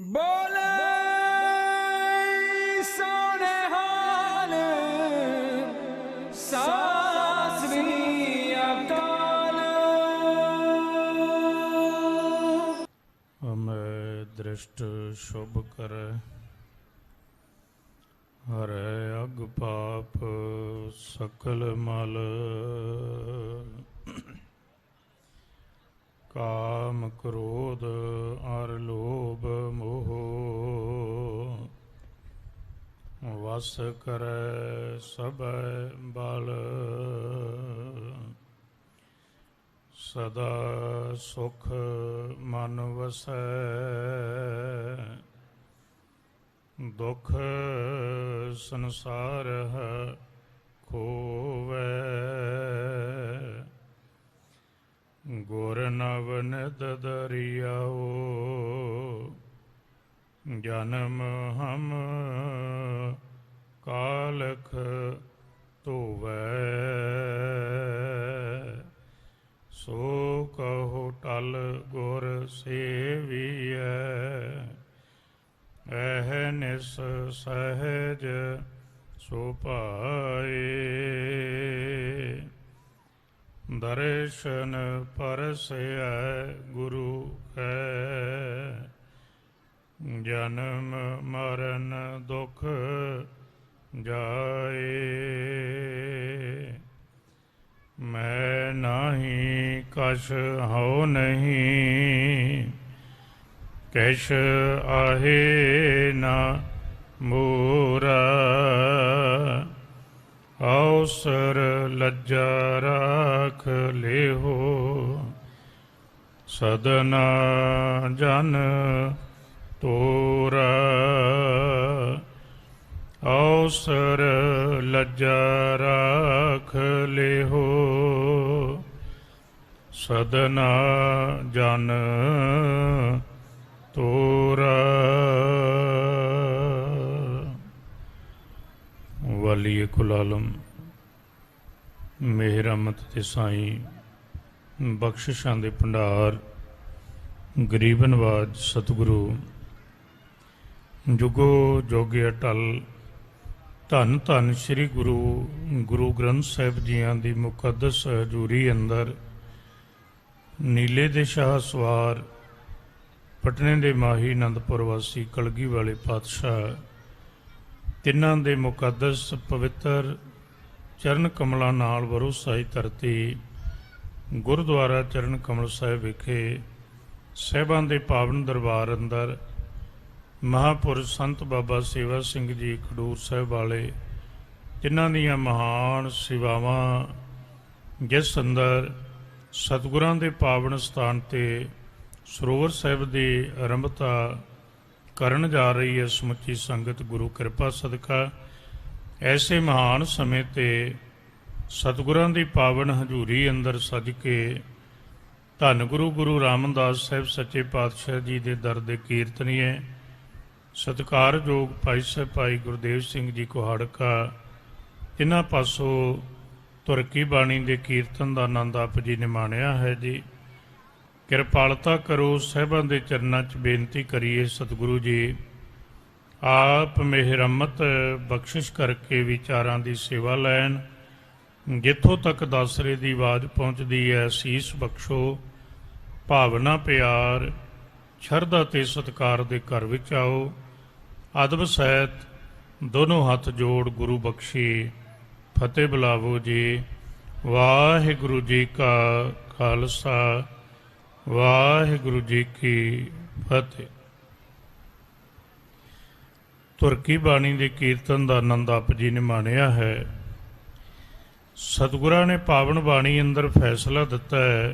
बोले सोने हाल सासरी अकाल। हमें दृष्ट शुभ करे, हरे अग पाप सकल मल। काम क्रोध अर लोभ मोह, वस करे सब बल। सदा सुख मन वसै, दुख संसार है खोवै। गुर नव निद दरियाओ, जन्म हम कालख धोवै। सो कहो टल गुर सेवियै, अहनिस सहज सो पाए। दर्शन परसै गुरु है, जन्म मरण दुख जाए। मैं नाही कछ हौ नहीं, कैश आहे ना मूरा। अवसर लज्जा राख लेहो, सदना जन तोरा। अवसर लज्जा राख लेहो, सदना जन तोरा। वालिए कुल आलम मेहर अमत ते साईं बख्शिशां दे भंडार गरीब नवाज सतगुरु जुगो जोगे अटल धन धन श्री गुरु ग्रंथ साहिब जियां दी मुकद्दस हजूरी अंदर नीले दे शाह सवार पटने दे माही आनंदपुर वासी कलगी वाले पातशाह तिन्हां दे मुकद्दस पवित्र चरण कमलों नाल वरोसाई धरती गुरुद्वारा चरण कमल साहिब विखे साहिबां दे पावन दरबार अंदर महापुरुष संत बाबा सेवा सिंह जी खडूर साहिब वाले जिन्हां दीयां महान सेवावां जिस अंदर सतगुरां दे पावन स्थान ते सरोवर साहिब दी आरंभता करन जा रही है समुची संगत गुरु कृपा सदका ऐसे महान समय ते सतगुरां दी पावन हजूरी अंदर सज के धन गुरु रामदास साहिब सच्चे पातशाह जी दे दर दे कीर्तनीय सत्कारयोग भाई साहब भाई गुरदेव सिंह जी कुहाड़का इन्हां पासों तुरकी बाणी दे कीर्तन का आनंद आप जी ने माणिया है जी। किरपालता करो साहिबां दे चरनां च बेनती करिए सतगुरु जी आप मेहरमत बख्शिश करके विचारां दी सेवा लैन। जिथों तक दासरे दी आवाज़ पहुँचती है सीस बख्शो, भावना प्यार शरधा ते सत्कार दे घर विच आओ। अदब सहित दोनों हाथ जोड़ गुरु बख्शी फतेह बुलावो जी। वाहिगुरु जी का खालसा वाहिगुरु जी की फतेह। तुरकी बाणी के कीर्तन का आनंद आप जी ने माणिया है। सतगुरां ने पावन बाणी अंदर फैसला दिता है,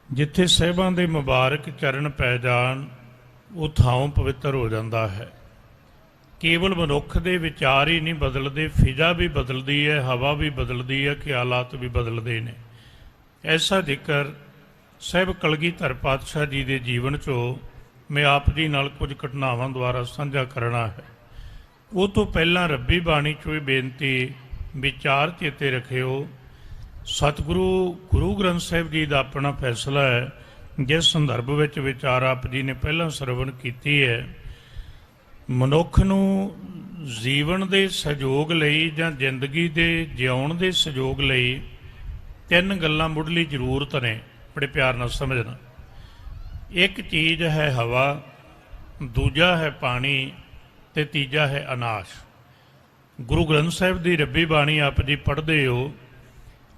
जिथे साहिबां दे मुबारक चरण पै जान वो थां पवित्र हो जाता है। केवल मनुख दे विचार ही नहीं बदलते, फिजा भी बदलती है, हवा भी बदलती है, ख्यालात भी बदलते हैं। ऐसा जिक्र साहिब कलगीधर पातशाह जी के जीवन चो मैं आप जी नाल कुछ घटनावां द्वारा साझा करना है। वो तो पहला रब्बी बाणी चो बेनती विचार चेते रखियो। सतगुरु गुरु ग्रंथ साहिब जी का अपना फैसला है ਜਿਸ ਸੰਦਰਭ ਵਿੱਚ ਵਿਚਾਰ ਆਪ ਜੀ ਨੇ ਪਹਿਲਾਂ ਸਰਵਣ ਕੀਤੀ ਹੈ, ਮਨੁੱਖ ਨੂੰ ਜੀਵਨ ਦੇ ਸਹਿਯੋਗ ਲਈ ਜਾਂ ਜ਼ਿੰਦਗੀ ਦੇ ਜਿਉਣ ਦੇ ਸਹਿਯੋਗ ਲਈ ਤਿੰਨ ਗੱਲਾਂ ਮੁੱਢਲੀ ਜ਼ਰੂਰਤ ਨੇ, ਬੜੇ ਪਿਆਰ ਨਾਲ ਸਮਝਣਾ। ਇੱਕ ਚੀਜ਼ ਹੈ ਹਵਾ, ਦੂਜਾ ਹੈ ਪਾਣੀ ਤੇ ਤੀਜਾ ਹੈ ਅਨਾਸ਼। ਗੁਰੂ ਗ੍ਰੰਥ ਸਾਹਿਬ ਦੀ ਰੱਬੀ ਬਾਣੀ ਆਪ ਜੀ ਪੜ੍ਹਦੇ ਹੋ,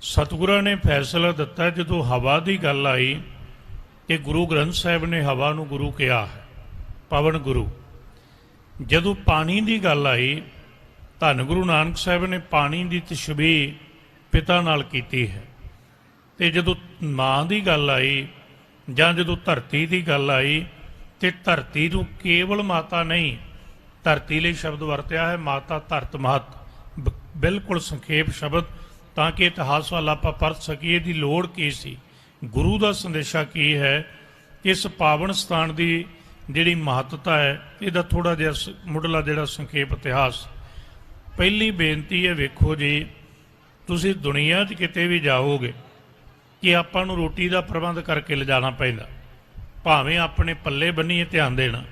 ਸਤਿਗੁਰਾਂ ਨੇ ਫੈਸਲਾ ਦਿੱਤਾ ਜਦੋਂ ਹਵਾ ਦੀ ਗੱਲ ਆਈ ਕਿ ਗੁਰੂ ਗ੍ਰੰਥ ਸਾਹਿਬ ਨੇ ਹਵਾ ਨੂੰ ਗੁਰੂ ਕਿਹਾ ਹੈ, ਪਵਨ ਗੁਰੂ। ਜਦੋਂ ਪਾਣੀ ਦੀ ਗੱਲ ਆਈ, ਧੰਨ ਗੁਰੂ ਨਾਨਕ ਸਾਹਿਬ ਨੇ ਪਾਣੀ ਦੀ ਤਸ਼ਬੀਹ ਪਿਤਾ ਨਾਲ ਕੀਤੀ ਹੈ। ਤੇ ਜਦੋਂ ਮਾਂ ਦੀ ਗੱਲ ਆਈ ਜਾਂ ਜਦੋਂ ਧਰਤੀ ਦੀ ਗੱਲ ਆਈ, ਤੇ ਧਰਤੀ ਨੂੰ ਕੇਵਲ ਮਾਤਾ ਨਹੀਂ, ਧਰਤੀ ਲਈ ਸ਼ਬਦ ਵਰਤਿਆ ਹੈ ਮਾਤਾ ਧਰਤ ਮਹਤ, ਬਿਲਕੁਲ ਸੰਖੇਪ ਸ਼ਬਦ, ਤਾਂ ਕਿ ਇਤਿਹਾਸ ਵੱਲ ਆਪਾਂ ਪਰਖ ਸਕੀਏ ਦੀ ਲੋੜ ਕੀ ਸੀ, ਗੁਰੂ ਦਾ ਸੰਦੇਸ਼ਾ ਕੀ ਹੈ, ਇਸ ਪਾਵਨ ਸਥਾਨ ਦੀ ਜਿਹੜੀ ਮਹੱਤਤਾ ਹੈ, ਇਹਦਾ ਥੋੜ੍ਹਾ ਜਿਹਾ ਮੁੱਢਲਾ ਜਿਹੜਾ ਸੰਖੇਪ ਇਤਿਹਾਸ। ਪਹਿਲੀ ਬੇਨਤੀ ਹੈ, ਵੇਖੋ ਜੀ, ਤੁਸੀਂ ਦੁਨੀਆ 'ਚ ਕਿਤੇ ਵੀ ਜਾਓਗੇ ਕਿ ਆਪਾਂ ਨੂੰ ਰੋਟੀ ਦਾ ਪ੍ਰਬੰਧ ਕਰਕੇ ਲਿਜਾਣਾ ਪੈਂਦਾ, ਭਾਵੇਂ ਆਪਣੇ ਪੱਲੇ ਬੰਨੀਏ ਧਿਆਨ ਦੇਣਾ,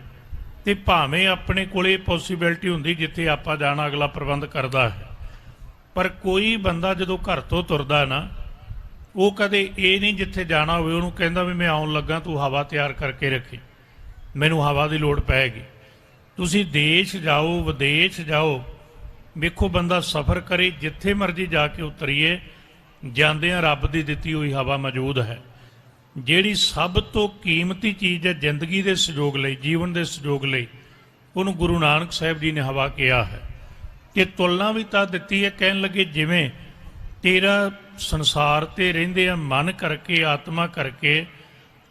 ਤੇ ਭਾਵੇਂ ਆਪਣੇ ਕੋਲੇ ਪੋਸੀਬਿਲਿਟੀ ਹੁੰਦੀ ਜਿੱਥੇ ਆਪਾਂ ਜਾਣਾ ਅਗਲਾ ਪ੍ਰਬੰਧ ਕਰਦਾ ਹੈ। ਪਰ ਕੋਈ ਬੰਦਾ ਜਦੋਂ ਘਰ ਤੋਂ ਤੁਰਦਾ ਨਾ, ਉਹ ਕਦੇ ਇਹ ਨਹੀਂ ਜਿੱਥੇ ਜਾਣਾ ਹੋਵੇ ਉਹਨੂੰ ਕਹਿੰਦਾ ਵੀ ਮੈਂ ਆਉਣ ਲੱਗਾ, ਤੂੰ ਹਵਾ ਤਿਆਰ ਕਰਕੇ ਰੱਖੀ, ਮੈਨੂੰ ਹਵਾ ਦੀ ਲੋੜ ਪਏਗੀ। ਤੁਸੀਂ ਦੇਸ਼ ਜਾਓ, ਵਿਦੇਸ਼ ਜਾਓ, ਵੇਖੋ ਬੰਦਾ ਸਫ਼ਰ ਕਰੇ, ਜਿੱਥੇ ਮਰਜ਼ੀ ਜਾ ਕੇ ਉਤਰੀਏ, ਜਾਂਦਿਆਂ ਰੱਬ ਦੀ ਦਿੱਤੀ ਹੋਈ ਹਵਾ ਮੌਜੂਦ ਹੈ। ਜਿਹੜੀ ਸਭ ਤੋਂ ਕੀਮਤੀ ਚੀਜ਼ ਹੈ ਜ਼ਿੰਦਗੀ ਦੇ ਸਹਿਯੋਗ ਲਈ, ਜੀਵਨ ਦੇ ਸਹਿਯੋਗ ਲਈ, ਉਹਨੂੰ ਗੁਰੂ ਨਾਨਕ ਸਾਹਿਬ ਜੀ ਨੇ ਹਵਾ ਕਿਹਾ ਹੈ। ਕਿ ਤੁਲਨਾ ਵੀ ਤਾਂ ਦਿੱਤੀ ਹੈ, ਕਹਿਣ ਲੱਗੇ ਜਿਵੇਂ ਤੇਰਾ ਸੰਸਾਰ ਤੇ ਰਹਿੰਦੇ ਆ ਮਨ ਕਰਕੇ, ਆਤਮਾ ਕਰਕੇ,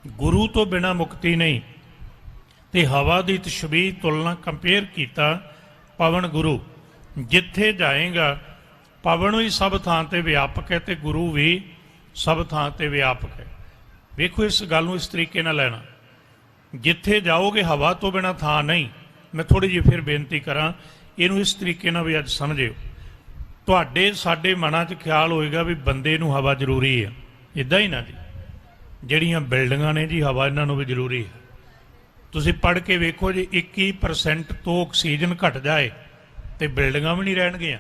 ਗੁਰੂ ਤੋਂ ਬਿਨਾਂ ਮੁਕਤੀ ਨਹੀਂ। ਤੇ ਹਵਾ ਦੀ ਤਸ਼ਬੀਹ ਤੁਲਨਾ ਕੰਪੇਅਰ ਕੀਤਾ, ਪਵਨ ਗੁਰੂ। ਜਿੱਥੇ ਜਾਏਗਾ ਪਵਨ ਵੀ ਸਭ ਥਾਂ ਤੇ ਵਿਆਪਕ ਹੈ ਤੇ ਗੁਰੂ ਵੀ ਸਭ ਥਾਂ ਤੇ ਵਿਆਪਕ ਹੈ। ਵੇਖੋ ਇਸ ਗੱਲ ਨੂੰ ਇਸ ਤਰੀਕੇ ਨਾਲ ਲੈਣਾ, ਜਿੱਥੇ ਜਾਓਗੇ ਹਵਾ ਤੋਂ ਬਿਨਾਂ ਥਾਂ ਨਹੀਂ। ਮੈਂ ਥੋੜ੍ਹੀ ਜਿਹੀ ਫਿਰ ਬੇਨਤੀ ਕਰਾਂ, ਇਹਨੂੰ ਇਸ ਤਰੀਕੇ ਨਾਲ ਵੀ ਅੱਜ ਸਮਝਿਓ। ਤੁਹਾਡੇ ਸਾਡੇ ਮਨਾਂ 'ਚ ਖਿਆਲ ਹੋਏਗਾ ਵੀ ਬੰਦੇ ਨੂੰ ਹਵਾ ਜ਼ਰੂਰੀ ਹੈ, ਇੱਦਾਂ ਹੀ ਨਾ ਜੀ। ਜਿਹੜੀਆਂ ਬਿਲਡਿੰਗਾਂ ਨੇ ਜੀ, ਹਵਾ ਇਹਨਾਂ ਨੂੰ ਵੀ ਜ਼ਰੂਰੀ ਹੈ। ਤੁਸੀਂ ਪੜ੍ਹ ਕੇ ਵੇਖੋ ਜੀ, 21% ਤੋਂ ਆਕਸੀਜਨ ਘਟ ਜਾਏ ਤੇ ਬਿਲਡਿੰਗਾਂ ਵੀ ਨਹੀਂ ਰਹਿਣਗੀਆਂ।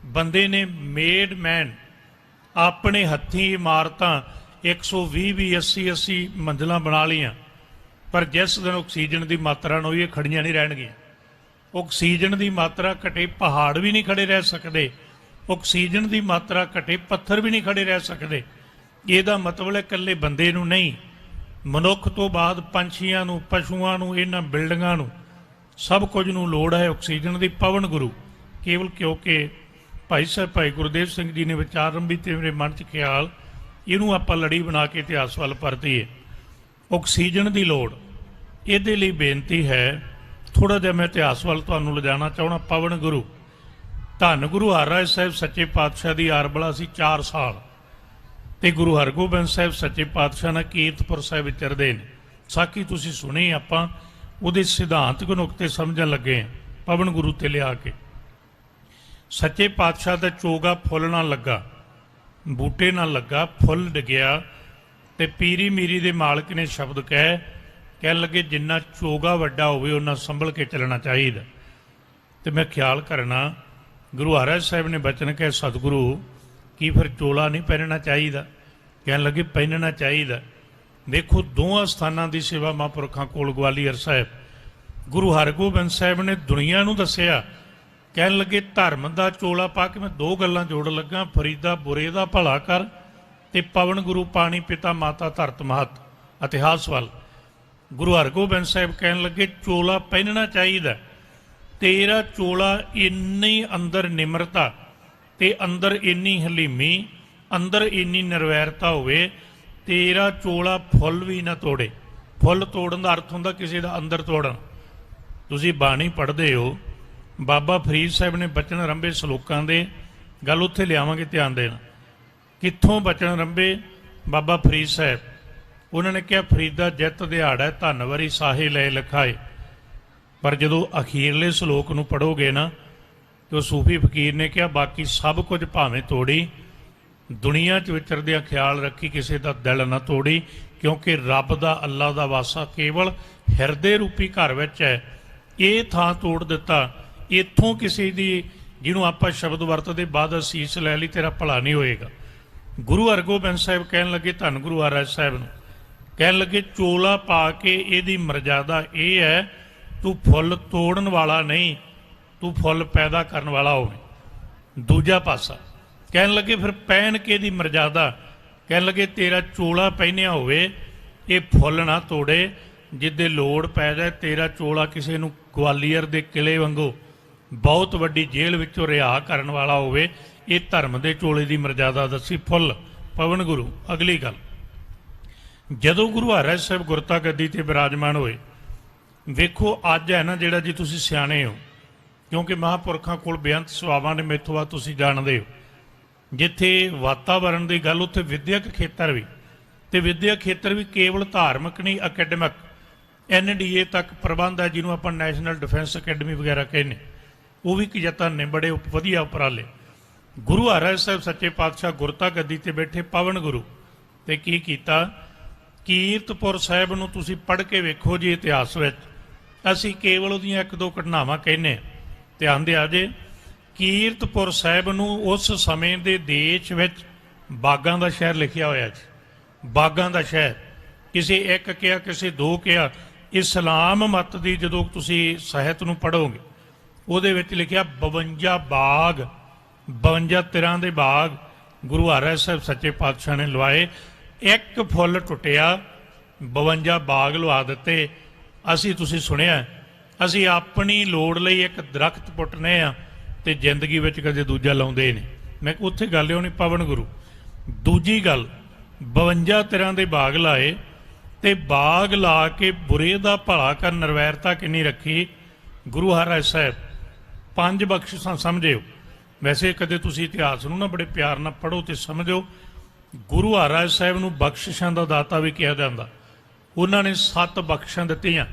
ਬੰਦੇ ਨੇ ਮੇਡ ਮੈਨ ਆਪਣੇ ਹੱਥੀਂ ਇਮਾਰਤਾਂ 120 80 ਮੰਜ਼ਿਲਾਂ ਬਣਾ ਲਈਆਂ, ਪਰ ਜਿਸ ਦਿਨ ਆਕਸੀਜਨ ਦੀ ਮਾਤਰਾ ਨਾ ਹੋਈ, ਇਹ ਖੜੀਆਂ ਨਹੀਂ ਰਹਿਣਗੀਆਂ। ਆਕਸੀਜਨ ਦੀ ਮਾਤਰਾ ਘਟੇ, ਪਹਾੜ ਵੀ ਨਹੀਂ ਖੜੇ ਰਹਿ ਸਕਦੇ। ਆਕਸੀਜਨ ਦੀ ਮਾਤਰਾ ਘਟੇ, ਪੱਥਰ ਵੀ ਨਹੀਂ ਖੜੇ ਰਹਿ ਸਕਦੇ। ਇਹਦਾ ਮਤਲਬ ਹੈ ਇਕੱਲੇ ਬੰਦੇ ਨੂੰ ਨਹੀਂ, ਮਨੁੱਖ ਤੋਂ ਬਾਅਦ ਪੰਛੀਆਂ ਨੂੰ, ਪਸ਼ੂਆਂ ਨੂੰ, ਇਹਨਾਂ ਬਿਲਡਿੰਗਾਂ ਨੂੰ, ਸਭ ਕੁਝ ਨੂੰ ਲੋੜ ਹੈ ਆਕਸੀਜਨ ਦੀ। ਪਵਨ ਗੁਰੂ ਕੇਵਲ ਕਿਉਂਕਿ ਭਾਈ ਸਾਹਿਬ ਭਾਈ ਗੁਰਦੇਵ ਸਿੰਘ ਜੀ ਨੇ ਵਿਚਾਰ ਰੰਭੀ ਤੇ ਮੇਰੇ ਮਨ 'ਚ ਖਿਆਲ, ਇਹਨੂੰ ਆਪਾਂ ਲੜੀ ਬਣਾ ਕੇ ਇਤਿਹਾਸ ਵੱਲ ਪਰਤੀਏ। ਆਕਸੀਜਨ ਦੀ ਲੋੜ, ਇਹਦੇ ਲਈ ਬੇਨਤੀ ਹੈ, ਥੋੜ੍ਹਾ ਜਿਹਾ ਮੈਂ ਇਤਿਹਾਸ ਵੱਲ ਤੁਹਾਨੂੰ ਲਿਜਾਣਾ ਚਾਹੁੰਦਾ। ਪਵਨ ਗੁਰੂ, ਧੰਨ ਗੁਰੂ ਹਰਿਰਾਏ ਸਾਹਿਬ ਸੱਚੇ ਪਾਤਸ਼ਾਹ ਦੀ ਆਰਬਲਾ ਸੀ 4 ਸਾਲ, ਤੇ ਗੁਰੂ ਹਰਗੋਬਿੰਦ ਸਾਹਿਬ ਸੱਚੇ ਪਾਤਸ਼ਾਹ ਨਾਲ ਕੀਰਤਪੁਰ ਸਾਹਿਬ ਵਿਚਰਦੇ ਨੇ। ਸਾਖੀ ਤੁਸੀਂ ਸੁਣੀ, ਆਪਾਂ ਉਹਦੇ ਸਿਧਾਂਤਕ ਨੁਕਤੇ ਸਮਝਣ ਲੱਗੇ ਹਾਂ। ਪਵਨ ਗੁਰੂ ਤੇ ਲਿਆ ਕੇ ਸੱਚੇ ਪਾਤਸ਼ਾਹ ਦਾ ਚੋਗਾ ਫੁੱਲ ਨਾਲ ਲੱਗਾ, ਬੂਟੇ ਨਾਲ ਲੱਗਾ, ਫੁੱਲ ਡਿੱਗਿਆ, ਤੇ ਪੀਰੀ ਮੀਰੀ ਦੇ ਮਾਲਕ ਨੇ ਸ਼ਬਦ ਕਹਿਣ ਲੱਗੇ, ਜਿੰਨਾ ਚੋਗਾ ਵੱਡਾ ਹੋਵੇ ਉਹਨਾਂ ਸੰਭਲ ਕੇ ਚੱਲਣਾ ਚਾਹੀਦਾ। ਤੇ ਮੈਂ ਖਿਆਲ ਕਰਨਾ, ਗੁਰੂ ਹਰਿਰਾਏ ਸਾਹਿਬ ਨੇ ਬਚਨ ਕਹੇ, ਸਤਿਗੁਰੂ ਕੀ ਫਿਰ ਚੋਲਾ ਨਹੀਂ ਪਹਿਨਣਾ ਚਾਹੀਦਾ? ਕਹਿਣ ਲੱਗੇ ਪਹਿਨਣਾ ਚਾਹੀਦਾ। ਦੇਖੋ ਦੋਵਾਂ ਸਥਾਨਾਂ ਦੀ ਸੇਵਾ ਮਹਾਂਪੁਰਖਾਂ ਕੋਲ ਗਵਾਲੀਅਰ ਸਾਹਿਬ, ਗੁਰੂ ਹਰਗੋਬਿੰਦ ਸਾਹਿਬ ਨੇ ਦੁਨੀਆ ਨੂੰ ਦੱਸਿਆ। ਕਹਿਣ ਲੱਗੇ ਧਰਮ ਦਾ ਚੋਲਾ ਪਾ ਕੇ ਮੈਂ 2 ਗੱਲਾਂ ਜੋੜ ਲੱਗਾ, ਫਰੀਦਾ ਬੁਰੇ ਦਾ ਭਲਾ ਕਰ, ਤੇ ਪਵਨ ਗੁਰੂ ਪਾਣੀ ਪਿਤਾ ਮਾਤਾ ਧਰਤ ਮਹਤ। ਇਤਿਹਾਸ ਵੱਲ ਗੁਰੂ ਹਰਗੋਬਿੰਦ ਸਾਹਿਬ ਕਹਿਣ ਲੱਗੇ ਚੋਲਾ ਪਹਿਨਣਾ ਚਾਹੀਦਾ। ਤੇਰਾ ਚੋਲਾ ਇੰਨੀ ਅੰਦਰ ਨਿਮਰਤਾ, ਤੇ ਅੰਦਰ ਇੰਨੀ ਹਲੀਮੀ, ਅੰਦਰ ਇੰਨੀ ਨਿਰਵੈਰਤਾ ਹੋਵੇ, ਤੇਰਾ ਚੋਲਾ ਫੁੱਲ ਵੀ ਨਾ ਤੋੜੇ। ਫੁੱਲ ਤੋੜਨ ਦਾ ਅਰਥ ਹੁੰਦਾ ਕਿਸੇ ਦਾ ਅੰਦਰ ਤੋੜਨ। ਤੁਸੀਂ ਬਾਣੀ ਪੜ੍ਹਦੇ ਹੋ, ਬਾਬਾ ਫਰੀਦ ਸਾਹਿਬ ਨੇ ਬਚਨ ਰੰਭੇ ਸਲੋਕਾਂ ਦੇ, ਗੱਲ ਉੱਥੇ ਲਿਆਵਾਂਗੇ, ਧਿਆਨ ਦੇਣਾ। ਕਿੱਥੋਂ ਬਚਨ ਰੰਭੇ ਬਾਬਾ ਫਰੀਦ ਸਾਹਿਬ? ਉਹਨਾਂ ਨੇ ਕਿਹਾ ਫਰੀਦਾ ਜਿੱਤ ਦਿਹਾੜਾ ਧੰਨ ਵਰੀ ਸਾਹੇ ਲੈ ਲਿਖਾਏ। ਪਰ ਜਦੋਂ ਅਖੀਰਲੇ ਸਲੋਕ ਨੂੰ ਪੜ੍ਹੋਗੇ ਨਾ, ਤੇ ਉਹ ਸੂਫੀ ਫਕੀਰ ਨੇ ਕਿਹਾ ਬਾਕੀ ਸਭ ਕੁਝ ਭਾਵੇਂ ਤੋੜੀ, ਦੁਨੀਆ 'ਚ ਵਿਚਰਦਿਆਂ ਖਿਆਲ ਰੱਖੀ ਕਿਸੇ ਦਾ ਦਿਲ ਨਾ ਤੋੜੀ, क्योंकि रब दा अल्लाह दा वासा केवल हिरदे रूपी घर विच है। ये थां तोड़ दिता, इत्थों किसी दी जिन्हों आपां शब्द वरतदे बाद असीस लै लई तेरा भला नहीं होएगा। गुरु हरगोबिंद साहिब कहन लगे, धन गुरु हरराज साहिब नूं कहन लगे, चोला पा के इहदी मर्यादा ये है, तू फुੱਲ तोड़न वाला नहीं, तू फुੱਲ पैदा करन वाला होवे। दूजा पासा कहन लगे फिर पहन के दी मर्यादा, कहन लगे तेरा चोला पहनिया होवे, ये फुੱਲ ना तोड़े, जिद्दे लोड़ पै जाए तेरा चोला किसी नूं ग्वालियर दे किले वांगू बहुत वड्डी जेल विचों रिहा करन वाला होवे। ये धर्म दे चोले दी मर्यादा दसी फुੱਲ पवन गुरु। अगली गल, जदों गुरु हरराज साहिब गुरता गद्दी ते विराजमान होए, वेखो अज है ना जिहड़ा जी तुसीं सियाणे हो, क्योंकि महापुरखों कोल बेअंत सवावां ने मैथों वा तुसीं जाणदे हो। जिथे वातावरण की गल उत्थे विद्यक खेतर भी, तो विद्यक खेतर भी केवल धार्मिक नहीं अकैडमिक NDA तक प्रबंध है, जिन्होंने आप नैशनल डिफेंस अकैडमी वगैरह कहने, वो भी यतन ने बड़े वधिया उपराले। गुरु हरराज साहिब सच्चे पातशाह गुरता गद्दी ते बैठे पवन गुरु ते की कीता, कीरतपुर साहिब नूं तुसीं पढ़ के वेखो जी इतिहास विच, असीं केवल उहदियां एक दो घटनावां कहने, ध्यान दिया जे। कीरतपुर साहिब नूं उस समय दे देश विच बागां दा शहर लिखिया होया जी, बागां दा शहर। किसी एक कहा, किसी दो कहा। इस्लाम मत की जदों तुसीं ਸਾਹਿਤ नूं पढ़ोगे, ਉਹਦੇ ਵਿੱਚ ਲਿਖਿਆ 52 ਬਾਗ, 52 ਤਿਰਾਂ ਦੇ ਬਾਗ ਗੁਰੂ ਹਰਰਾਜ ਸਾਹਿਬ ਸੱਚੇ ਪਾਤਸ਼ਾਹ ਨੇ ਲਵਾਏ। ਇੱਕ ਫੁੱਲ ਟੁੱਟਿਆ, 52 ਬਾਗ ਲਵਾ ਦਿੱਤੇ। ਅਸੀਂ ਤੁਸੀਂ ਸੁਣਿਆ, ਅਸੀਂ ਆਪਣੀ ਲੋੜ ਲਈ ਇੱਕ ਦਰਖਤ ਪੁੱਟਨੇ ਆ ਤੇ ਜ਼ਿੰਦਗੀ ਵਿੱਚ ਕਦੇ ਦੂਜਾ ਲਾਉਂਦੇ ਨੇ। ਮੈਂ ਉੱਥੇ ਗੱਲ ਉਹ ਨਹੀਂ ਪਵਨ ਗੁਰੂ। ਦੂਜੀ ਗੱਲ, 52 ਤਿਰਾਂ ਦੇ ਬਾਗ ਲਾਏ ਤੇ ਬਾਗ ਲਾ ਕੇ ਬੁਰੇ ਦਾ ਭਲਾ ਕਰਨ ਨਿਰਵੈਰਤਾ ਕਿੰਨੀ ਰੱਖੀ ਗੁਰੂ ਹਰਰਾਜ ਸਾਹਿਬ। 5 ਬਖਸ਼ਿਸ਼ਾਂ ਸਮਝਿਓ। ਵੈਸੇ ਕਦੇ ਤੁਸੀਂ ਇਤਿਹਾਸ ਨੂੰ ਨਾ ਬੜੇ ਪਿਆਰ ਨਾਲ ਪੜ੍ਹੋ ਤੇ ਸਮਝੋ। ਗੁਰੂ ਹਰਰਾਜ ਸਾਹਿਬ ਨੂੰ ਬਖਸ਼ਿਸ਼ਾਂ ਦਾ ਦਾਤਾ ਵੀ ਕਿਹਾ ਜਾਂਦਾ। ਉਹਨਾਂ ਨੇ 7 ਬਖਸ਼ਾਂ ਦਿੱਤੀਆਂ,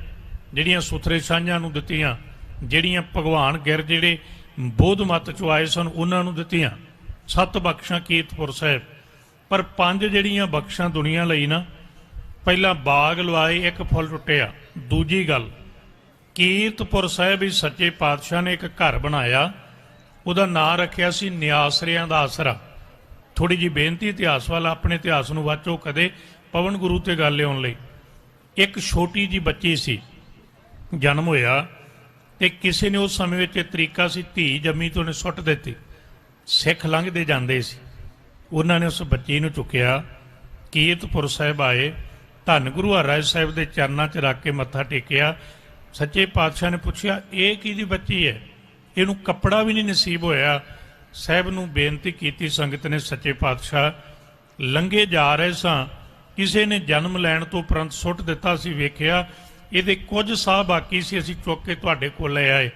ਜਿਹੜੀਆਂ ਸੁਥਰੇ ਸਾਂਝਾਂ ਨੂੰ ਦਿੱਤੀਆਂ, ਜਿਹੜੀਆਂ ਭਗਵਾਨ ਗਿਰ ਜਿਹੜੇ ਬੋਧ ਮਤ ਚੋਂ ਆਏ ਸਨ ਉਹਨਾਂ ਨੂੰ ਦਿੱਤੀਆਂ। 7 ਬਖਸ਼ਾਂ ਕੀਰਤਪੁਰ ਸਾਹਿਬ। ਪਰ 5 ਜਿਹੜੀਆਂ ਬਖਸ਼ਾਂ ਦੁਨੀਆ ਲਈ ਨਾ, ਪਹਿਲਾਂ ਬਾਗ ਲਵਾਏ, ਇੱਕ ਫੁੱਲ ਟੁੱਟਿਆ। ਦੂਜੀ ਗੱਲ, ਕੀਰਤਪੁਰ ਸਾਹਿਬ ਵੀ ਸੱਚੇ ਪਾਤਸ਼ਾਹ ਨੇ ਇੱਕ ਘਰ ਬਣਾਇਆ, ਉਹਦਾ ਨਾਂ ਰੱਖਿਆ ਸੀ ਨਿਆਸਰਿਆਂ ਦਾ ਆਸਰਾ। ਥੋੜੀ ਜਿਹੀ ਬੇਨਤੀ ਇਤਿਹਾਸ ਵਾਲਾ, ਆਪਣੇ ਇਤਿਹਾਸ ਨੂੰ ਵਾਚੋ ਕਦੇ ਪਵਨ ਗੁਰੂ ਤੇ ਗੱਲ ਲਿਆਉਣ ਲਈ। ਇੱਕ ਛੋਟੀ ਜਿਹੀ ਬੱਚੀ ਸੀ, ਜਨਮ ਹੋਇਆ ਤੇ ਕਿਸੇ ਨੇ ਉਸ ਸਮੇਂ ਵਿੱਚ ਇਹ ਤਰੀਕਾ ਸੀ, ਧੀ ਜੰਮੀ ਤੋਂ ਨੇ ਸੁੱਟ ਦਿੱਤੀ। ਸਿੱਖ ਲੰਘਦੇ ਜਾਂਦੇ ਸੀ, ਉਹਨਾਂ ਨੇ ਉਸ ਬੱਚੀ ਨੂੰ ਚੁੱਕਿਆ, ਕੀਰਤਪੁਰ ਸਾਹਿਬ ਆਏ, ਧੰਨ ਗੁਰੂ ਹਰਰਾਜ ਸਾਹਿਬ ਦੇ ਚਰਨਾਂ 'ਚ ਰੱਖ ਕੇ ਮੱਥਾ ਟੇਕਿਆ। ਸੱਚੇ ਪਾਤਸ਼ਾਹ ਨੇ ਪੁੱਛਿਆ, ਇਹ ਕਿਹਦੀ ਬੱਚੀ ਹੈ? ਇਹਨੂੰ ਕੱਪੜਾ ਵੀ ਨਹੀਂ ਨਸੀਬ ਹੋਇਆ। ਸਾਹਿਬ ਨੂੰ ਬੇਨਤੀ ਕੀਤੀ ਸੰਗਤ ਨੇ, ਸੱਚੇ ਪਾਤਸ਼ਾਹ ਲੰਘੇ ਜਾ ਰਹੇ ਸਾਂ, ਕਿਸੇ ਨੇ ਜਨਮ ਲੈਣ ਤੋਂ ਉਪਰੰਤ ਸੁੱਟ ਦਿੱਤਾ ਸੀ, ਵੇਖਿਆ ਇਹਦੇ ਕੁਝ ਸਾਹ ਬਾਕੀ ਸੀ, ਅਸੀਂ ਚੁੱਕ ਕੇ ਤੁਹਾਡੇ ਕੋਲ ਲੈ ਆਏ।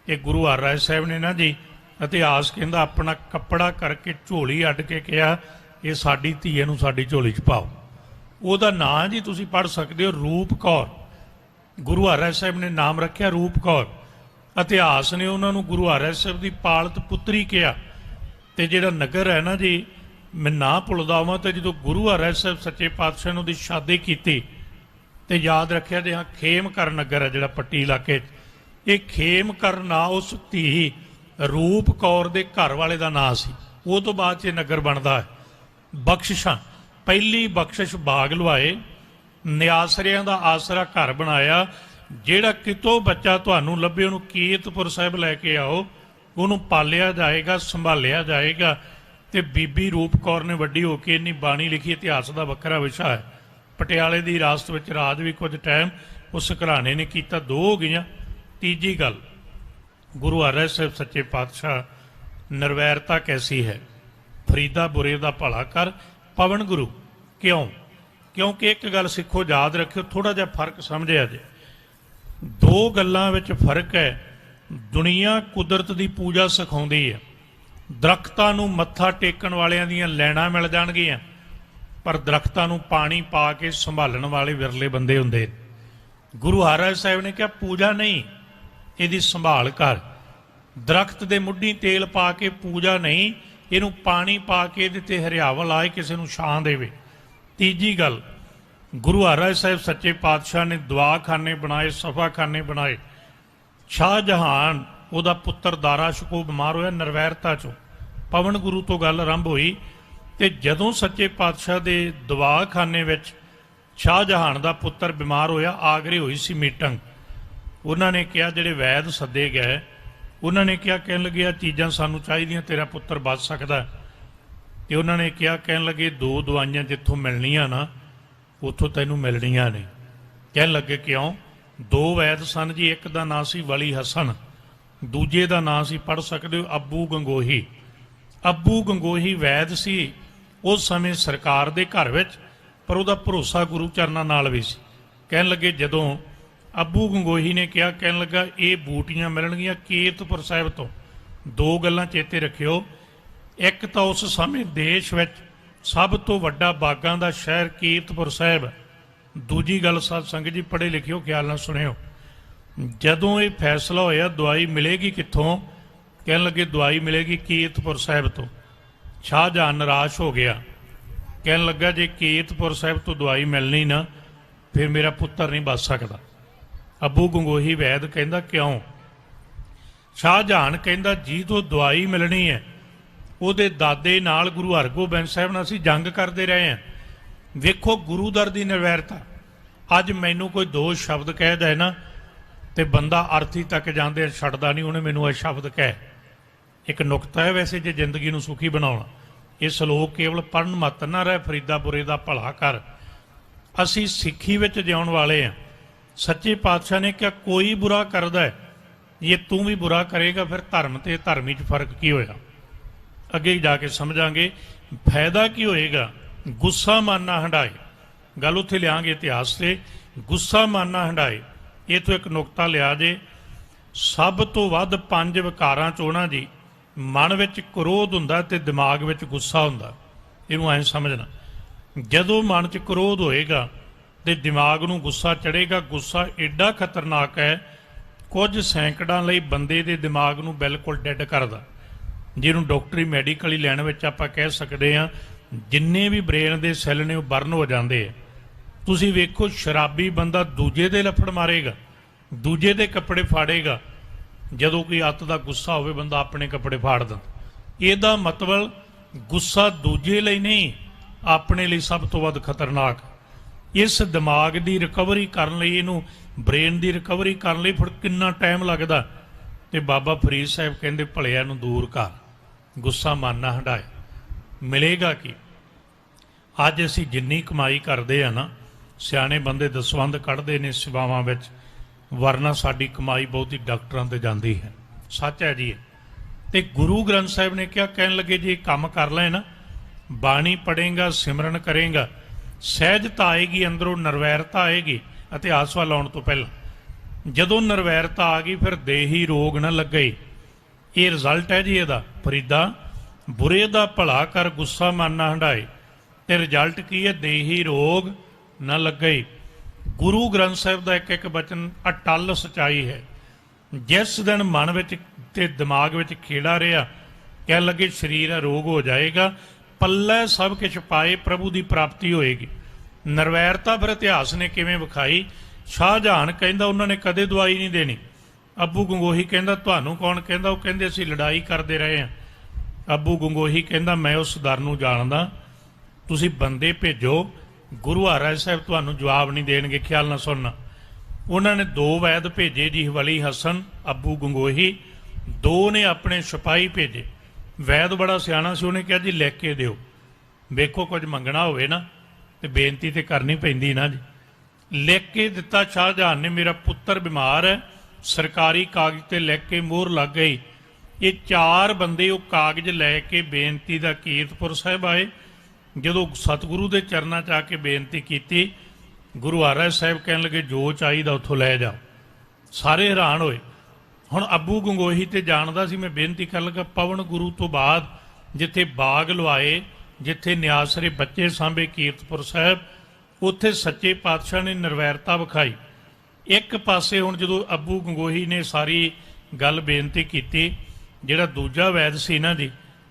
ਇਹ ਗੁਰੂ ਹਰਰਾਜ ਸਾਹਿਬ ਨੇ ਨਾ ਜੀ, ਇਤਿਹਾਸ ਕਹਿੰਦਾ ਆਪਣਾ ਕੱਪੜਾ ਕਰਕੇ ਝੋਲੀ ਅੱਡ ਕੇ ਕਿਹਾ, ਇਹ ਸਾਡੀ ਧੀ ਨੂੰ ਸਾਡੀ ਝੋਲੀ 'ਚ ਪਾਓ। ਉਹਦਾ ਨਾਂ ਜੀ ਤੁਸੀਂ ਪੜ੍ਹ ਸਕਦੇ ਹੋ, ਰੂਪ ਕੌਰ। ਗੁਰੂ ਹਰਰਾਜ ਸਾਹਿਬ ਨੇ ਨਾਮ ਰੱਖਿਆ ਰੂਪ ਕੌਰ। ਇਤਿਹਾਸ ਨੇ ਉਹਨਾਂ ਨੂੰ ਗੁਰੂ ਹਰਰਾਜ ਸਾਹਿਬ ਦੀ ਪਾਲਤ ਪੁੱਤਰੀ ਕਿਹਾ। ਤੇ ਜਿਹੜਾ ਨਗਰ ਹੈ ਨਾ ਜੀ, ਮੈਂ ਨਾ ਭੁੱਲਦਾ ਹਾਂ, ਤੇ ਜਦੋਂ ਗੁਰੂ ਹਰਰਾਜ ਸਾਹਿਬ ਸੱਚੇ ਪਾਤਸ਼ਾਹ ਨੇ ਉਹਦੀ ਸ਼ਾਦੀ ਕੀਤੀ ਤੇ ਯਾਦ ਰੱਖਿਆ ਜੀ, ਹਾਂ ਖੇਮਕਰ ਨਗਰ ਹੈ ਜਿਹੜਾ ਪੱਟੀ ਇਲਾਕੇ 'ਚ, ਇਹ ਖੇਮਕਰ ਨਾਂ ਉਸ ਧੀ ਰੂਪ ਕੌਰ ਦੇ ਘਰ ਵਾਲੇ ਦਾ ਨਾਂ ਸੀ। ਉਹ ਤੋਂ ਬਾਅਦ 'ਚ ਇਹ ਨਗਰ ਬਣਦਾ ਹੈ। ਬਖਸ਼ਿਸ਼ਾਂ, ਪਹਿਲੀ ਬਖਸ਼ਿਸ਼ ਬਾਗ ਲਵਾਏ, ਨਿਆਸਰਿਆਂ ਦਾ ਆਸਰਾ ਘਰ ਬਣਾਇਆ। ਜਿਹੜਾ ਕਿਤੋਂ ਬੱਚਾ ਤੁਹਾਨੂੰ ਲੱਭੇ ਉਹਨੂੰ ਕੀਰਤਪੁਰ ਸਾਹਿਬ ਲੈ ਕੇ ਆਓ, ਉਹਨੂੰ ਪਾਲਿਆ ਜਾਏਗਾ, ਸੰਭਾਲਿਆ ਜਾਏਗਾ। ਤੇ ਬੀਬੀ ਰੂਪ ਕੌਰ ਨੇ ਵੱਡੀ ਹੋ ਕੇ ਇੰਨੀ ਬਾਣੀ ਲਿਖੀ, ਇਤਿਹਾਸ ਦਾ ਵੱਖਰਾ ਵਿਸ਼ਾ ਹੈ। ਪਟਿਆਲੇ ਦੀ ਵਿਰਾਸਤ ਵਿੱਚ ਰਾਜ ਵੀ ਕੁਝ ਟਾਈਮ ਉਸ ਘਰਾਣੇ ਨੇ ਕੀਤਾ। 2 ਹੋ ਗਈਆਂ। ਤੀਜੀ ਗੱਲ, ਗੁਰੂ ਹਰਰਾਜ ਸਾਹਿਬ ਸੱਚੇ ਪਾਤਸ਼ਾਹ ਨਿਰਵੈਰਤਾ ਕੈਸੀ ਹੈ, ਫਰੀਦਾ ਬੁਰੇ ਦਾ ਭਲਾ ਕਰ ਪਵਨ ਗੁਰੂ। ਕਿਉਂ? ਕਿਉਂਕਿ ਇੱਕ ਗੱਲ ਸਿੱਖੋ, ਯਾਦ ਰੱਖਿਓ, ਥੋੜ੍ਹਾ ਜਿਹਾ ਫਰਕ ਸਮਝਿਆ ਜੇ। 2 ਗੱਲਾਂ ਵਿੱਚ ਫਰਕ ਹੈ। ਦੁਨੀਆ ਕੁਦਰਤ ਦੀ ਪੂਜਾ ਸਿਖਾਉਂਦੀ ਹੈ। ਦਰਖਤਾਂ ਨੂੰ ਮੱਥਾ ਟੇਕਣ ਵਾਲਿਆਂ ਦੀਆਂ ਲੈਣਾ ਮਿਲ ਜਾਣਗੀਆਂ, ਪਰ ਦਰਖਤਾਂ ਨੂੰ ਪਾਣੀ ਪਾ ਕੇ ਸੰਭਾਲਣ ਵਾਲੇ ਵਿਰਲੇ ਬੰਦੇ ਹੁੰਦੇ। ਗੁਰੂ ਹਰਰਾਜ ਸਾਹਿਬ ਨੇ ਕਿਹਾ ਪੂਜਾ ਨਹੀਂ, ਇਹਦੀ ਸੰਭਾਲ ਕਰ। ਦਰਖਤ ਦੇ ਮੁੱਢੀ ਤੇਲ ਪਾ ਕੇ ਪੂਜਾ ਨਹੀਂ, ਇਹਨੂੰ ਪਾਣੀ ਪਾ ਕੇ ਇਹਦੇ 'ਤੇ ਹਰਿਆਵਲ ਆਏ, ਕਿਸੇ ਨੂੰ ਛਾਂ ਦੇਵੇ। ਤੀਜੀ ਗੱਲ, ਗੁਰੂ ਹਰਿਰਾਏ ਸਾਹਿਬ ਸੱਚੇ ਪਾਤਸ਼ਾਹ ਨੇ ਦਵਾਖਾਨੇ ਬਣਾਏ, ਸਫਾਖਾਨੇ ਬਣਾਏ। ਸ਼ਾਹਜਹਾਨ ਉਹਦਾ ਪੁੱਤਰ ਦਾਰਾ ਸ਼ਿਕੋ ਬਿਮਾਰ ਹੋਇਆ ਨਿਰਵੈਰਤਾ ਚੋਂ। ਪਵਨ ਗੁਰੂ ਤੋਂ ਗੱਲ ਆਰੰਭ ਹੋਈ ਤੇ ਜਦੋਂ ਸੱਚੇ ਪਾਤਸ਼ਾਹ ਦੇ ਦਵਾਖਾਨੇ ਵਿੱਚ ਸ਼ਾਹਜਹਾਨ ਦਾ ਪੁੱਤਰ ਬਿਮਾਰ ਹੋਇਆ, ਆਗਰੇ ਹੋਈ ਸੀ ਮੀਟਿੰਗ। ਉਹਨਾਂ ਨੇ ਕਿਹਾ, ਜਿਹੜੇ ਵੈਦ ਸੱਦੇ ਗਏ ਉਹਨਾਂ ਨੇ ਕਿਹਾ, ਕਹਿਣ ਲੱਗੇ ਆ ਚੀਜ਼ਾਂ ਸਾਨੂੰ ਚਾਹੀਦੀਆਂ, ਤੇਰਾ ਪੁੱਤਰ ਬਚ ਸਕਦਾ। ਤੇ ਉਹਨਾਂ ਨੇ ਕਿਹਾ, ਕਹਿਣ ਲੱਗੇ 2 ਦਵਾਈਆਂ ਜਿੱਥੋਂ ਮਿਲਣੀਆਂ ਨਾ ਉੱਥੋਂ ਤੈਨੂੰ ਮਿਲਣੀਆਂ ਨੇ। ਕਹਿਣ ਲੱਗੇ ਕਿਉਂ? 2 ਵੈਦ ਸਨ ਜੀ, ਇੱਕ ਦਾ ਨਾਂ ਸੀ ਵਲੀ ਹਸਨ, ਦੂਜੇ ਦਾ ਨਾਂ ਸੀ, ਪੜ੍ਹ ਸਕਦੇ ਹੋ, ਅੱਬੂ ਗੰਗੋਹੀ। ਅੱਬੂ ਗੰਗੋਹੀ ਵੈਦ ਸੀ ਉਸ ਸਮੇਂ ਸਰਕਾਰ ਦੇ ਘਰ ਵਿੱਚ, ਪਰ ਉਹਦਾ ਭਰੋਸਾ ਗੁਰੂ ਚਰਨਾਂ ਨਾਲ ਵੀ ਸੀ। ਕਹਿਣ ਲੱਗੇ ਜਦੋਂ ਅੱਬੂ ਗੰਗੋਹੀ ਨੇ ਕਿਹਾ, ਕਹਿਣ ਲੱਗਾ ਇਹ ਬੂਟੀਆਂ ਮਿਲਣਗੀਆਂ ਕੀਰਤਪੁਰ ਸਾਹਿਬ ਤੋਂ। 2 ਗੱਲਾਂ ਚੇਤੇ ਰੱਖਿਓ, ਇੱਕ ਤਾਂ ਉਸ ਸਮੇਂ ਦੇਸ਼ ਵਿੱਚ ਸਭ ਤੋਂ ਵੱਡਾ ਬਾਗਾਂ ਦਾ ਸ਼ਹਿਰ ਕੀਰਤਪੁਰ ਸਾਹਿਬ। ਦੂਜੀ ਗੱਲ ਸਾਧ ਸੰਗਤ ਜੀ ਪੜ੍ਹੇ ਲਿਖਿਓ, ਖਿਆਲ ਨਾਲ ਸੁਣਿਓ, ਜਦੋਂ ਇਹ ਫੈਸਲਾ ਹੋਇਆ ਦਵਾਈ ਮਿਲੇਗੀ ਕਿੱਥੋਂ, ਕਹਿਣ ਲੱਗੇ ਦਵਾਈ ਮਿਲੇਗੀ ਕੀਰਤਪੁਰ ਸਾਹਿਬ ਤੋਂ। ਸ਼ਾਹਜਹਾਨ ਨਿਰਾਸ਼ ਹੋ ਗਿਆ, ਕਹਿਣ ਲੱਗਾ ਜੇ ਕੀਰਤਪੁਰ ਸਾਹਿਬ ਤੋਂ ਦਵਾਈ ਮਿਲਣੀ ਨਾ ਫਿਰ ਮੇਰਾ ਪੁੱਤਰ ਨਹੀਂ ਬਚ ਸਕਦਾ। ਅੱਬੂ ਗੰਗੋਹੀ ਵੈਦ ਕਹਿੰਦਾ ਕਿਉਂ? ਸ਼ਾਹਜਹਾਨ ਕਹਿੰਦਾ ਜਿਹਦੋਂ ਦਵਾਈ ਮਿਲਣੀ ਹੈ ਉਹਦੇ ਦਾਦੇ ਨਾਲ ਗੁਰੂ ਹਰਗੋਬਿੰਦ ਸਾਹਿਬ ਨਾਲ ਅਸੀਂ ਜੰਗ ਕਰਦੇ ਰਹੇ ਹਾਂ। ਵੇਖੋ ਗੁਰੂ ਦਰ ਦੀ ਨਿਰਵੈਰਤਾ। ਅੱਜ ਮੈਨੂੰ ਕੋਈ 2 ਸ਼ਬਦ ਕਹਿ ਦੇ ਨਾ ਤੇ ਬੰਦਾ ਅਰਥੀ ਤੱਕ ਜਾਂਦੇ ਛੱਡਦਾ ਨਹੀਂ, ਉਹਨੇ ਮੈਨੂੰ ਇਹ ਸ਼ਬਦ ਕਹਿ। ਇੱਕ ਨੁਕਤਾ ਹੈ ਵੈਸੇ, ਜੇ ਜ਼ਿੰਦਗੀ ਨੂੰ ਸੁਖੀ ਬਣਾਉਣਾ, ਇਹ ਸ਼ਲੋਕ ਕੇਵਲ ਪੜ੍ਹਨ ਮਤ ਨਾ ਰਹਿ, ਫਰੀਦਾ ਬੁਰੇ ਦਾ ਭਲਾ ਕਰ। ਅਸੀਂ ਸਿੱਖੀ ਵਿੱਚ ਜਿਉਣ ਵਾਲੇ ਹਾਂ। ਸੱਚੇ ਪਾਤਸ਼ਾਹ ਨੇ ਕਿਹਾ ਕੋਈ ਬੁਰਾ ਕਰਦਾ ਹੈ, ਜੇ ਤੂੰ ਵੀ ਬੁਰਾ ਕਰੇਗਾ ਫਿਰ ਧਰਮ ਤੇ ਧਰਮੀ 'ਚ ਫਰਕ ਕੀ ਹੋਇਆ? ਅੱਗੇ ਜਾ ਕੇ ਸਮਝਾਂਗੇ। ਫਾਇਦਾ ਕੀ ਹੋਏਗਾ? ਗੁੱਸਾ ਮਨ ਨਾ ਹੰਢਾਏ। ਗੱਲ ਉੱਥੇ ਲਿਆਂਗੇ ਇਤਿਹਾਸ ਤੇ, ਗੁੱਸਾ ਮਨ ਨਾ ਹੰਢਾਏ। ਇਹ ਤੋਂ ਇੱਕ ਨੁਕਤਾ ਲਿਆ ਜੇ, ਸਭ ਤੋਂ ਵੱਧ 5 ਵਿਕਾਰਾਂ ਚੋਂ ਜੀ ਮਨ ਵਿੱਚ ਕ੍ਰੋਧ ਹੁੰਦਾ ਤੇ ਦਿਮਾਗ ਵਿੱਚ ਗੁੱਸਾ ਹੁੰਦਾ। ਇਹਨੂੰ ਐਂ ਸਮਝਣਾ, ਜਦੋਂ ਮਨ 'ਚ ਕ੍ਰੋਧ ਹੋਏਗਾ ਤੇ ਦਿਮਾਗ ਨੂੰ ਗੁੱਸਾ ਚੜ੍ਹੇਗਾ। ਗੁੱਸਾ ਐਡਾ ਖਤਰਨਾਕ ਹੈ, ਕੁਝ ਸੈਂਕੜਾਂ ਲਈ ਬੰਦੇ ਦੇ ਦਿਮਾਗ ਨੂੰ ਬਿਲਕੁਲ ਡੈੱਡ ਕਰਦਾ, ਜਿਹਨੂੰ ਡਾਕਟਰੀ ਮੈਡੀਕਲੀ ਲੈਣ ਵਿੱਚ ਆਪਾਂ ਕਹਿ ਸਕਦੇ ਹਾਂ ਜਿੰਨੇ ਵੀ ਬ੍ਰੇਨ ਦੇ ਸੈੱਲ ਨੇ ਉਹ ਬਰਨ ਹੋ ਜਾਂਦੇ ਆ। ਤੁਸੀਂ ਵੇਖੋ, ਸ਼ਰਾਬੀ ਬੰਦਾ ਦੂਜੇ ਦੇ ਲੱਫੜ ਮਾਰੇਗਾ, ਦੂਜੇ ਦੇ ਕੱਪੜੇ ਫਾੜੇਗਾ। ਜਦੋਂ ਕੋਈ ਅੱਤ ਦਾ ਗੁੱਸਾ ਹੋਵੇ ਬੰਦਾ ਆਪਣੇ ਕੱਪੜੇ ਫਾੜ ਦਿੰਦਾ। ਇਹਦਾ ਮਤਲਬ ਗੁੱਸਾ ਦੂਜੇ ਲਈ ਨਹੀਂ, ਆਪਣੇ ਲਈ ਸਭ ਤੋਂ ਵੱਧ ਖਤਰਨਾਕ। ਇਸ ਦਿਮਾਗ ਦੀ ਰਿਕਵਰੀ ਕਰਨ ਲਈ, ਇਹਨੂੰ ਬ੍ਰੇਨ ਦੀ ਰਿਕਵਰੀ ਕਰਨ ਲਈ ਫਿਰ ਕਿੰਨਾ ਟਾਈਮ ਲੱਗਦਾ। ਤੇ ਬਾਬਾ ਫਰੀਦ ਸਾਹਿਬ ਕਹਿੰਦੇ ਭਲਿਆਂ ਨੂੰ ਦੂਰ ਕਰ, ਗੁੱਸਾ ਮਨ ਨਾ ਹੰਢਾਏ। ਮਿਲੇਗਾ ਕੀ? ਅੱਜ ਅਸੀਂ ਜਿੰਨੀ ਕਮਾਈ ਕਰਦੇ ਆ ਨਾ, ਸਿਆਣੇ ਬੰਦੇ ਦਸਵੰਧ ਕੱਢਦੇ ਨੇ ਸੇਵਾਵਾਂ ਵਿੱਚ, ਵਰਨਾ ਸਾਡੀ ਕਮਾਈ ਬਹੁਤੀ ਡਾਕਟਰਾਂ ਤੇ ਜਾਂਦੀ ਹੈ। ਸੱਚ ਹੈ ਜੀ। ਤੇ ਗੁਰੂ ਗ੍ਰੰਥ ਸਾਹਿਬ ਨੇ ਕਿਹਾ, ਕਹਿਣ ਲੱਗੇ ਜੇ ਕੰਮ ਕਰ ਲੈ ਨਾ, ਬਾਣੀ ਪੜ੍ਹੇਗਾ, ਸਿਮਰਨ ਕਰੇਗਾ, ਸਹਿਜਤਾ ਆਏਗੀ, ਅੰਦਰੋਂ ਨਿਰਵੈਰਤਾ ਆਏਗੀ। ਇਤਿਹਾਸ ਵੱਲ ਆਉਣ ਤੋਂ ਪਹਿਲਾਂ ਜਦੋਂ ਨਿਰਵੈਰਤਾ ਆ ਗਈ ਫਿਰ ਦੇਹੀ ਰੋਗ ਨਾ ਲੱਗੇ। ਇਹ ਰਿਜ਼ਲਟ ਹੈ ਜੀ ਇਹਦਾ। ਫਰੀਦਾ ਬੁਰੇ ਦਾ ਭਲਾ ਕਰ, ਗੁੱਸਾ ਮਨ ਨਾ ਹੰਢਾਏ। ਤੇ ਰਿਜ਼ਲਟ ਕੀ ਹੈ? ਦੇਹੀ ਰੋਗ ਨਾ ਲੱਗੇ। ਗੁਰੂ ਗ੍ਰੰਥ ਸਾਹਿਬ ਦਾ ਇੱਕ ਬਚਨ ਅਟੱਲ ਸਚਾਈ ਹੈ। ਜਿਸ ਦਿਨ ਮਨ ਵਿੱਚ ਤੇ ਦਿਮਾਗ ਵਿੱਚ ਖੇੜਾ ਰਿਹਾ, ਕਹਿਣ ਲੱਗੇ ਸਰੀਰ ਰੋਗ ਹੋ ਜਾਏਗਾ, ਪੱਲੇ ਸਭ ਕੁਛ ਪਾਏ, ਪ੍ਰਭੂ ਦੀ ਪ੍ਰਾਪਤੀ ਹੋਏਗੀ। ਨਿਰਵੈਰਤਾ ਫਿਰ ਇਤਿਹਾਸ ਨੇ ਕਿਵੇਂ ਵਿਖਾਈ? ਸ਼ਾਹਜਹਾਨ ਕਹਿੰਦਾ ਉਹਨਾਂ ਨੇ ਕਦੇ ਦਵਾਈ ਨਹੀਂ ਦੇਣੀ। ਅੱਬੂ ਗੰਗੋਹੀ ਕਹਿੰਦਾ ਤੁਹਾਨੂੰ ਕੌਣ ਕਹਿੰਦਾ? ਉਹ ਕਹਿੰਦੇ ਅਸੀਂ ਲੜਾਈ ਕਰਦੇ ਰਹੇ ਹਾਂ। ਅੱਬੂ ਗੰਗੋਹੀ ਕਹਿੰਦਾ ਮੈਂ ਉਸ ਦਰ ਨੂੰ ਜਾਣਦਾ, ਤੁਸੀਂ ਬੰਦੇ ਭੇਜੋ, ਗੁਰੂ ਹਰਿਰਾਏ ਸਾਹਿਬ ਤੁਹਾਨੂੰ ਜਵਾਬ ਨਹੀਂ ਦੇਣਗੇ। ਖਿਆਲ ਨਾਲ ਸੁਣਨਾ। ਉਹਨਾਂ ਨੇ 2 ਵੈਦ ਭੇਜੇ ਜੀ, ਵਲੀ ਹਸਨ, ਅੱਬੂ ਗੰਗੋਹੀ। 2 ਨੇ ਆਪਣੇ ਸਿਪਾਹੀ ਭੇਜੇ। ਵੈਦ ਬੜਾ ਸਿਆਣਾ ਸੀ, ਉਹਨੇ ਕਿਹਾ ਜੀ ਲਿਖ ਕੇ ਦਿਓ। ਵੇਖੋ ਕੁਝ ਮੰਗਣਾ ਹੋਵੇ ਨਾ ਤੇ ਬੇਨਤੀ ਤੇ ਕਰਨੀ ਪੈਂਦੀ ਨਾ ਜੀ। ਲਿਖ ਕੇ ਦਿੱਤਾ ਸ਼ਾਹਜਹਾਨ ਨੇ, ਮੇਰਾ ਪੁੱਤਰ ਬਿਮਾਰ ਹੈ। ਸਰਕਾਰੀ ਕਾਗਜ਼ ਤੇ ਲਿਖ ਕੇ ਮੋਹਰ ਲੱਗ ਗਈ। ਇਹ 4 ਬੰਦੇ ਉਹ ਕਾਗਜ਼ ਲੈ ਕੇ ਬੇਨਤੀ ਦਾ ਕੀਰਤਪੁਰ ਸਾਹਿਬ ਆਏ। ਜਦੋਂ ਸਤਿਗੁਰੂ ਦੇ ਚਰਨਾਂ 'ਚ ਆ ਕੇ ਬੇਨਤੀ ਕੀਤੀ, ਗੁਰੂ ਹਰਿਰਾਏ ਸਾਹਿਬ ਕਹਿਣ ਲੱਗੇ ਜੋ ਚਾਹੀਦਾ ਉੱਥੋਂ ਲੈ ਜਾਓ। ਸਾਰੇ ਹੈਰਾਨ ਹੋਏ। ਹੁਣ ਅੱਬੂ ਗੰਗੋਹੀ ਤੇ ਜਾਣਦਾ ਸੀ, ਮੈਂ ਬੇਨਤੀ ਕਰਨ ਲੱਗਾ ਪਵਨ ਗੁਰੂ ਤੋਂ ਬਾਅਦ ਜਿੱਥੇ ਬਾਗ ਲਵਾਏ, ਜਿੱਥੇ ਨਿਆਸਰੇ ਬੱਚੇ ਸਾਂਭੇ ਕੀਰਤਪੁਰ ਸਾਹਿਬ, ਉੱਥੇ ਸੱਚੇ ਪਾਤਸ਼ਾਹ ਨੇ ਨਿਰਵੈਰਤਾ ਵਿਖਾਈ। ਇੱਕ ਪਾਸੇ ਹੁਣ ਜਦੋਂ ਅੱਬੂ ਗੰਗੋਹੀ ਨੇ ਸਾਰੀ ਗੱਲ ਬੇਨਤੀ ਕੀਤੀ, ਜਿਹੜਾ ਦੂਜਾ ਵੈਦ ਸੀ ਨਾ ਜੀ,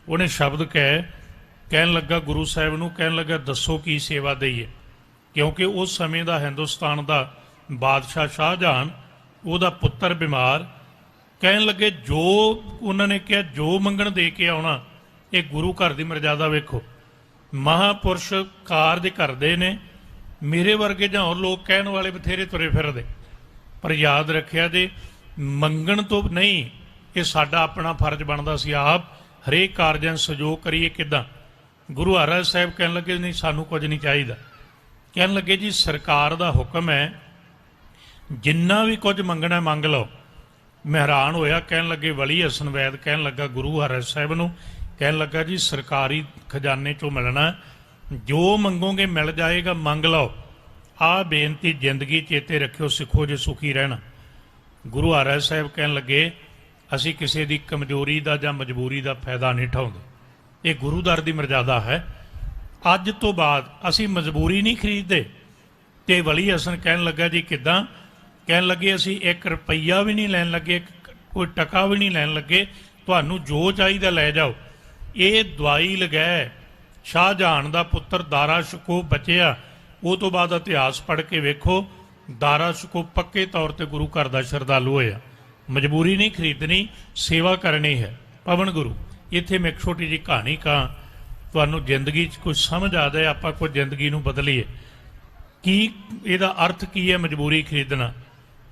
ਉਹਨੇ ਸ਼ਬਦ ਕਹਿਣ ਲੱਗਾ ਗੁਰੂ ਸਾਹਿਬ ਨੂੰ, ਕਹਿਣ ਲੱਗਾ ਦੱਸੋ ਕੀ ਸੇਵਾ ਦਈਏ। क्योंकि उस समय का हिंदुस्तान का बादशाह शाहजहान ਉਹਦਾ पुत्र बीमार कहन लगे जो उन्होंने कहा जो मंगण दे के आना ये गुरु घर की मर्यादा वेखो महापुरुष कारज करते ने मेरे वर्गे जां होर लोग कहण वाले बथेरे तुरे फिरदे पर याद रखिया जे मंगण तो नहीं ये साडा अपना फर्ज बनता सी आप हरेक कारजां सहयोग करिए किदां गुरु महाराज साहब कहन लगे नहीं सानू कुछ नहीं चाहिए कहन लगे जी सरकार का हुक्म है जिन्ना भी कुछ मंगना मंग लो मैं हैरान होया कहन लगे वली हसन वैद कहन लगा गुरु महाराज साहब नूं कहन लगा जी सरकारी खजाने चों मिलना जो मंगोगे मिल जाएगा मंग लो आ बेनती जिंदगी चेते रखियो सिखो जे सुखी रहना गुरु महाराज साहब कहन लगे असी किसी की कमजोरी का जां मजबूरी का फायदा नहीं उठाउंदे ये गुरु दर की मर्यादा है अज तो बाद असी मजबूरी नहीं खरीदते ते वली हसन कहन लगा जी किदां कहन लगे असी 1 रुपया भी नहीं लैन लगे कोई टका भी नहीं लैन लगे तुहानू जो चाहिए लै जाओ ये दवाई लगाए शाहजहान का पुत्र दारा शिकोह बचिया वो तो बाद इतिहास पढ़ के वेखो दारा शिकोह पक्के तौर पर गुरु घर का श्रद्धालु होया मजबूरी नहीं खरीदनी सेवा करनी है पवन गुरु इत्थे मैं एक छोटी जी कहानी कहाँ तुहानू जिंदगी कुछ समझ आ जाए आपां कुछ जिंदगी नूं बदलीए की इहदा अर्थ की है मजबूरी खरीदना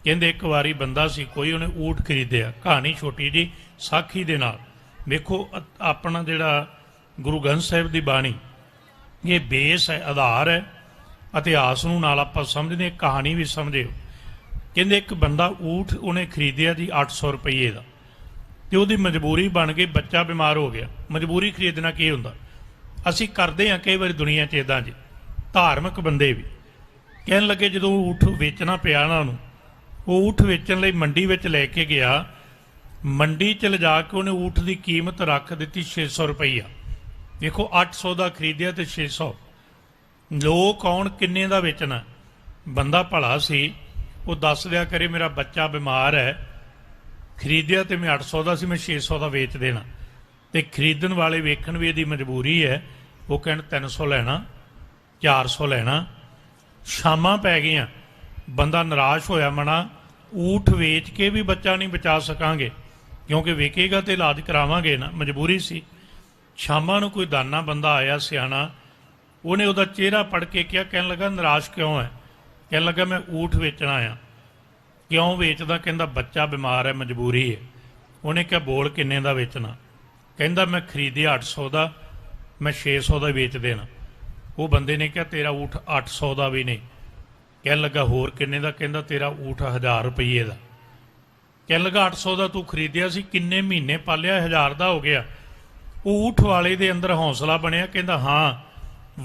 कहंदे एक वारी बंदा सी कोई उन्हें ऊँट खरीदिया कहानी छोटी जी साखी दे नाल वेखो अपना जिहड़ा गुरु ग्रंथ साहिब की बाणी ये बेस है आधार है इतिहास नूं नाल आपां समझदे कहानी भी समझे कहंदे एक बंदा ऊँट उन्हें खरीदिया जी 800 रुपये का तो वो मजबूरी बन गई बच्चा बीमार हो गया मजबूरी खरीदना की हुंदा असी करते हैं कई बार दुनिया च इदां जी धार्मिक बंदे भी कहन लगे जो ऊँट वेचना पिया ना उन्होंने वो ऊँट वेचण लई मंडी विच लैके गया मंडी च लिजा के उन्हें ऊँट की कीमत रख दी 600 रुपया देखो 800 का खरीदिया तो 600 लोग कौन किन्ने का वेचना बंदा भला सी वो दस दिया करे मेरा बच्चा बीमार है खरीदिया तो मैं 800 का सी मैं 600 का वेच देना तो खरीदण वाले वेखण भी यदी मजबूरी है वो कहण 300 लेना 400 लेना शामां पै गईयां बंदा निराश होया मना ऊँट वेच के भी बच्चा नहीं बचा सकांगे क्योंकि वेखेगा तो इलाज करावांगे ना मजबूरी सी शामां नूं कोई दाना बंदा आया सियाणा उन्हें उहदा चेहरा पढ़ के क्या कहन लगा निराश क्यों है कहन लगा मैं ऊँट वेचना आया क्यों वेचदा कहंदा बच्चा बीमार है मजबूरी है उन्हें क्या बोल किन्ने दा वेचना कहंदा मैं खरीदिया 800 का मैं 600 का वेच देना वो बंदे ने क्या तेरा ऊँट 800 का भी नहीं कहन लगा होर किन्ने दा कहंदा तेरा ऊँट 1000 रुपये का कहन लगा 800 का तू खरीदिया सी किन्ने महीने पालिया 1000 का हो गया ऊँट वाले दे अंदर हौसला बनया कहंदा हाँ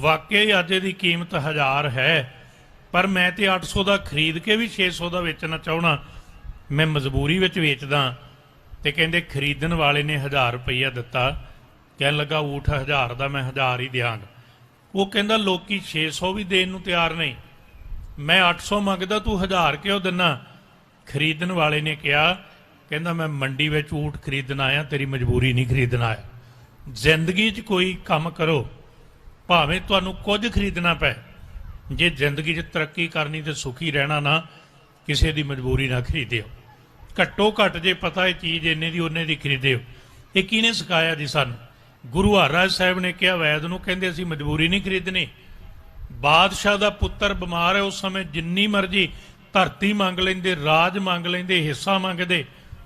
वाकई अज की कीमत 1000 है पर मैं तो 800 का खरीद के भी 600 का वेचना चाहना मैं मजबूरी विच वेचदा तो कहंदे खरीदण वाले ने 1000 रुपया दिता कहन लगा ऊँट 1000 का मैं 1000 ही देंगा वो कहंदा लोकी 600 भी देण नूं तैयार नहीं मैं 800 मंगदा तू 1000 क्यों दिना खरीदण वाले ने कहा कहंदा मैं मंडी में ऊँट खरीदण आया तेरी मजबूरी नहीं खरीदण आया जिंदगी च कोई काम करो भावें तुहानूं कुछ खरीदना पै जे जिंदगी च तरक्की करनी तो सुखी रहना ना किसी की मजबूरी ना खरीदियो घट्टो घट जे पता है चीज़ इन्ने दी उन्ने दी खरीदियो ये किहने सिखाया जी सानूं गुरु हरराज साहब ने कहा वैद नूं कहंदे असीं मजबूरी नहीं खरीदनी बादशाह का पुत्र बीमार है उस समय जिन्नी मर्जी धरती मंग लेंदे राज मंग लेंदे हिस्सा मंगदे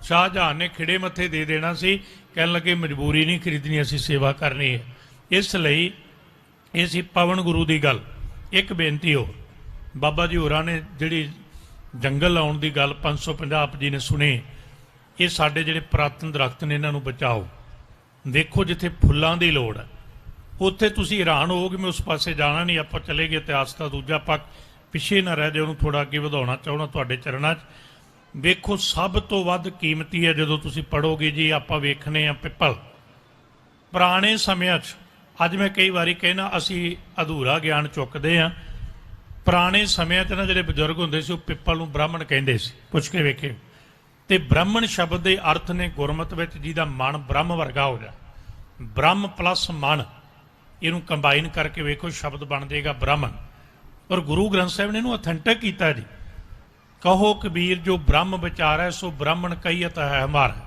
शाहजहान ने खिड़े मत्थे दे देना सी कहन लगे मजबूरी नहीं खरीदनी असीं सेवा करनी है इसलिए ये सी पवन गुरु की गल एक बेनती हो बाबा जी होरां ने जिहड़ी जंगल आउण की गल 550 आप जी ने सुनी ये साडे जिहड़े पुरातन दरख्त ने इन्हां नूं बचाओ देखो जिथे फुल्लां दी लोड़ है उत्थे तुसीं हैरान होवोगे मैं उस पासे जाना नहीं आपां चले गए इतिहास का दूजा पक्ष पिछे ना रह जाए उन्होंने थोड़ा अगे वधाउणा चाहुंदा तुहाडे चरणां 'च वेखो सब तो वध कीमती है जदों तुसीं पढ़ोगे जी आपां वेखने आ पिपल पुराने समयां 'च अज मैं कई बारी कहना असी अधूरा ज्ञान चुकते हाँ पुराने समय ना जो बजुर्ग होंगे से पिपल नूं ब्राह्मण कहते सी पुछ के वेखे तो ब्राह्मण शब्द के अर्थ ने गुरमत में जिहदा मन ब्रह्म वर्गा हो जाए ब्रह्म प्लस मन इनू कंबाइन करके वेखो शब्द बन जाएगा ब्राह्मण ਔਰ ਗੁਰੂ ਗ੍ਰੰਥ ਸਾਹਿਬ ਨੇ ਇਹਨੂੰ ਅਥੈਂਟਿਕ ਕੀਤਾ ਜੀ। ਕਹੋ ਕਬੀਰ ਜੋ ਬ੍ਰਹਮ ਵਿਚਾਰੈ ਸੋ ਬ੍ਰਾਹਮਣ ਕਹੀਅਤ ਹੈ ਹਮਾਰਾ।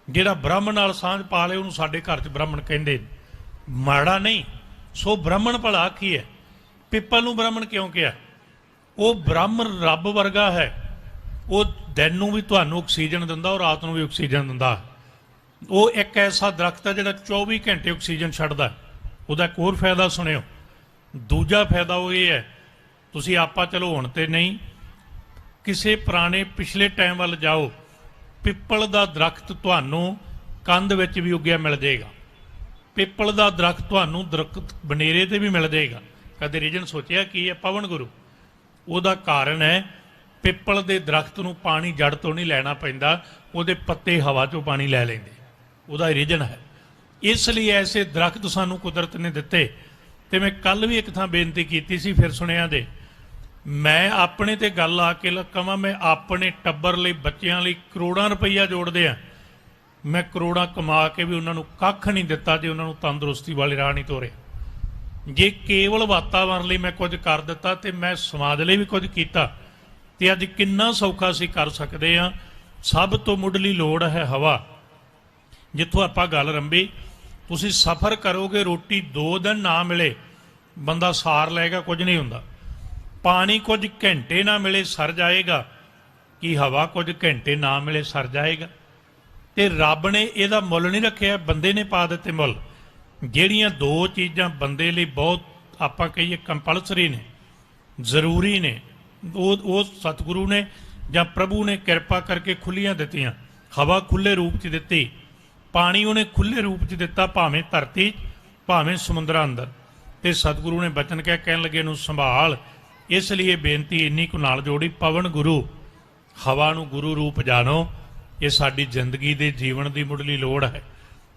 ਜਿਹੜਾ ਬ੍ਰਾਹਮਣ ਨਾਲ ਸਾਂਝ ਪਾ ਲੇ ਉਹਨੂੰ ਸਾਡੇ ਘਰ 'ਚ ਬ੍ਰਾਹਮਣ ਕਹਿੰਦੇ, ਮਾੜਾ ਨਹੀਂ। ਸੋ ਬ੍ਰਾਹਮਣ ਭਲਾ ਕੀ ਹੈ? ਪਿੱਪਲ ਨੂੰ ਬ੍ਰਾਹਮਣ ਕਿਉਂ ਕਿਹਾ? ਉਹ ਬ੍ਰਾਹਮਣ ਰੱਬ ਵਰਗਾ ਹੈ। ਉਹ ਦਿਨ ਨੂੰ ਵੀ ਤੁਹਾਨੂੰ ਆਕਸੀਜਨ ਦਿੰਦਾ ਔਰ ਰਾਤ ਨੂੰ ਵੀ ਆਕਸੀਜਨ ਦਿੰਦਾ। ਉਹ ਇੱਕ ਐਸਾ ਦਰਖਤ ਹੈ ਜਿਹੜਾ 24 ਘੰਟੇ ਆਕਸੀਜਨ ਛੱਡਦਾ। ਉਹਦਾ ਇੱਕ ਹੋਰ ਫਾਇਦਾ ਸੁਣਿਓ। ਦੂਜਾ ਫਾਇਦਾ ਉਹ ਇਹ ਹੈ, ਤੁਸੀਂ ਆਪਾਂ ਚਲੋ ਹੁਣ ਤੇ ਨਹੀਂ, ਕਿਸੇ ਪੁਰਾਣੇ ਪਿਛਲੇ ਟਾਈਮ ਵੱਲ ਜਾਓ, ਪਿੱਪਲ ਦਾ ਦਰਖਤ ਤੁਹਾਨੂੰ ਕੰਧ ਵਿੱਚ ਵੀ ਉੱਗਿਆ ਮਿਲ ਜਾਏਗਾ। ਪਿੱਪਲ ਦਾ ਦਰਖਤ ਤੁਹਾਨੂੰ ਦਰਖਤ ਬਨੇਰੇ ਤੇ ਵੀ ਮਿਲ ਜਾਏਗਾ। ਕਦੇ ਰੀਜਨ ਸੋਚਿਆ ਕੀ ਹੈ? ਪਵਨ ਗੁਰੂ। ਉਹਦਾ ਕਾਰਨ ਹੈ ਪਿੱਪਲ ਦੇ ਦਰਖਤ ਨੂੰ ਪਾਣੀ ਜੜ ਤੋਂ ਨਹੀਂ ਲੈਣਾ ਪੈਂਦਾ, ਉਹਦੇ ਪੱਤੇ ਹਵਾ 'ਚੋਂ ਪਾਣੀ ਲੈ ਲੈਂਦੇ। ਉਹਦਾ ਰੀਜਨ ਹੈ। ਇਸ ਲਈ ਐਸੇ ਦਰਖਤ ਸਾਨੂੰ ਕੁਦਰਤ ਨੇ ਦਿੱਤੇ। ਤੇ ਮੈਂ ਕੱਲ ਵੀ ਇੱਕ ਥਾਂ ਬੇਨਤੀ ਕੀਤੀ ਸੀ, ਫਿਰ ਸੁਣਿਆ ਦੇ, ਮੈਂ ਆਪਣੇ ਤੇ ਗੱਲ ਆ ਕੇ ਕਵਾਂ, ਮੈਂ ਆਪਣੇ ਟੱਬਰ ਲਈ, ਬੱਚਿਆਂ ਲਈ ਕਰੋੜਾਂ ਰੁਪਈਆ ਜੋੜਦੇ ਆ। ਮੈਂ ਕਰੋੜਾਂ ਕਮਾ ਕੇ ਵੀ ਉਹਨਾਂ ਨੂੰ ਕੱਖ ਨਹੀਂ ਦਿੱਤਾ ਜੇ ਉਹਨਾਂ ਨੂੰ ਤੰਦਰੁਸਤੀ ਵਾਲੇ ਰਾਹ ਨਹੀਂ ਤੋਰੇ। ਜੇ ਕੇਵਲ ਵਾਤਾਵਰਣ ਲਈ ਮੈਂ ਕੁਝ ਕਰ ਦਿੱਤਾ ਤੇ ਮੈਂ ਸਮਾਜ ਲਈ ਵੀ ਕੁਝ ਕੀਤਾ, ਤੇ ਅੱਜ ਕਿੰਨਾ ਸੌਖਾ ਅਸੀਂ ਕਰ ਸਕਦੇ ਹਾਂ। ਸਭ ਤੋਂ ਮੁੱਢਲੀ ਲੋੜ ਹੈ ਹਵਾ। ਜਿੱਥੋਂ ਆਪਾਂ ਗੱਲ ਰੰਭੀ, ਤੁਸੀਂ ਸਫ਼ਰ ਕਰੋਗੇ, ਰੋਟੀ 2 ਦਿਨ ਨਾ ਮਿਲੇ ਬੰਦਾ ਸਾਰ ਲਏਗਾ, ਕੁਝ ਨਹੀਂ ਹੁੰਦਾ। ਪਾਣੀ ਕੁਝ ਘੰਟੇ ਨਾ ਮਿਲੇ ਸਰ ਜਾਏਗਾ, ਕਿ ਹਵਾ ਕੁਝ ਘੰਟੇ ਨਾ ਮਿਲੇ ਸਰ ਜਾਏਗਾ। ਤੇ ਰੱਬ ਨੇ ਇਹਦਾ ਮੁੱਲ ਨਹੀਂ ਰੱਖਿਆ, ਬੰਦੇ ਨੇ ਪਾ ਦਿੱਤੇ ਮੁੱਲ। ਜਿਹੜੀਆਂ 2 ਚੀਜ਼ਾਂ ਬੰਦੇ ਲਈ ਬਹੁਤ ਆਪਾਂ ਕਹੀਏ ਕੰਪਲਸਰੀ ਨੇ, ਜ਼ਰੂਰੀ ਨੇ, ਉਹ ਸਤਿਗੁਰੂ ਨੇ ਜਾਂ ਪ੍ਰਭੂ ਨੇ ਕਿਰਪਾ ਕਰਕੇ ਖੁੱਲੀਆਂ ਦਿੱਤੀਆਂ। ਹਵਾ ਖੁੱਲੇ ਰੂਪ 'ਚ ਦਿੱਤੀ, ਪਾਣੀ ਉਹਨੇ ਖੁੱਲੇ ਰੂਪ 'ਚ ਦਿੱਤਾ, ਭਾਵੇਂ ਧਰਤੀ ਭਾਵੇਂ ਸਮੁੰਦਰਾਂ ਅੰਦਰ। ਤੇ ਸਤਿਗੁਰੂ ਨੇ ਬਚਨ ਕਹਿਣ ਲੱਗੇ ਇਹਨੂੰ ਸੰਭਾਲ। ਇਸ ਲਈ ਇਹ ਬੇਨਤੀ ਇੰਨੀ ਕੁ ਨਾਲ ਜੋੜੀ, ਪਵਨ ਗੁਰੂ, ਹਵਾ ਨੂੰ ਗੁਰੂ ਰੂਪ ਜਾਣੋ। ਇਹ ਸਾਡੀ ਜ਼ਿੰਦਗੀ ਦੇ ਜੀਵਨ ਦੀ ਮੁੱਢਲੀ ਲੋੜ ਹੈ।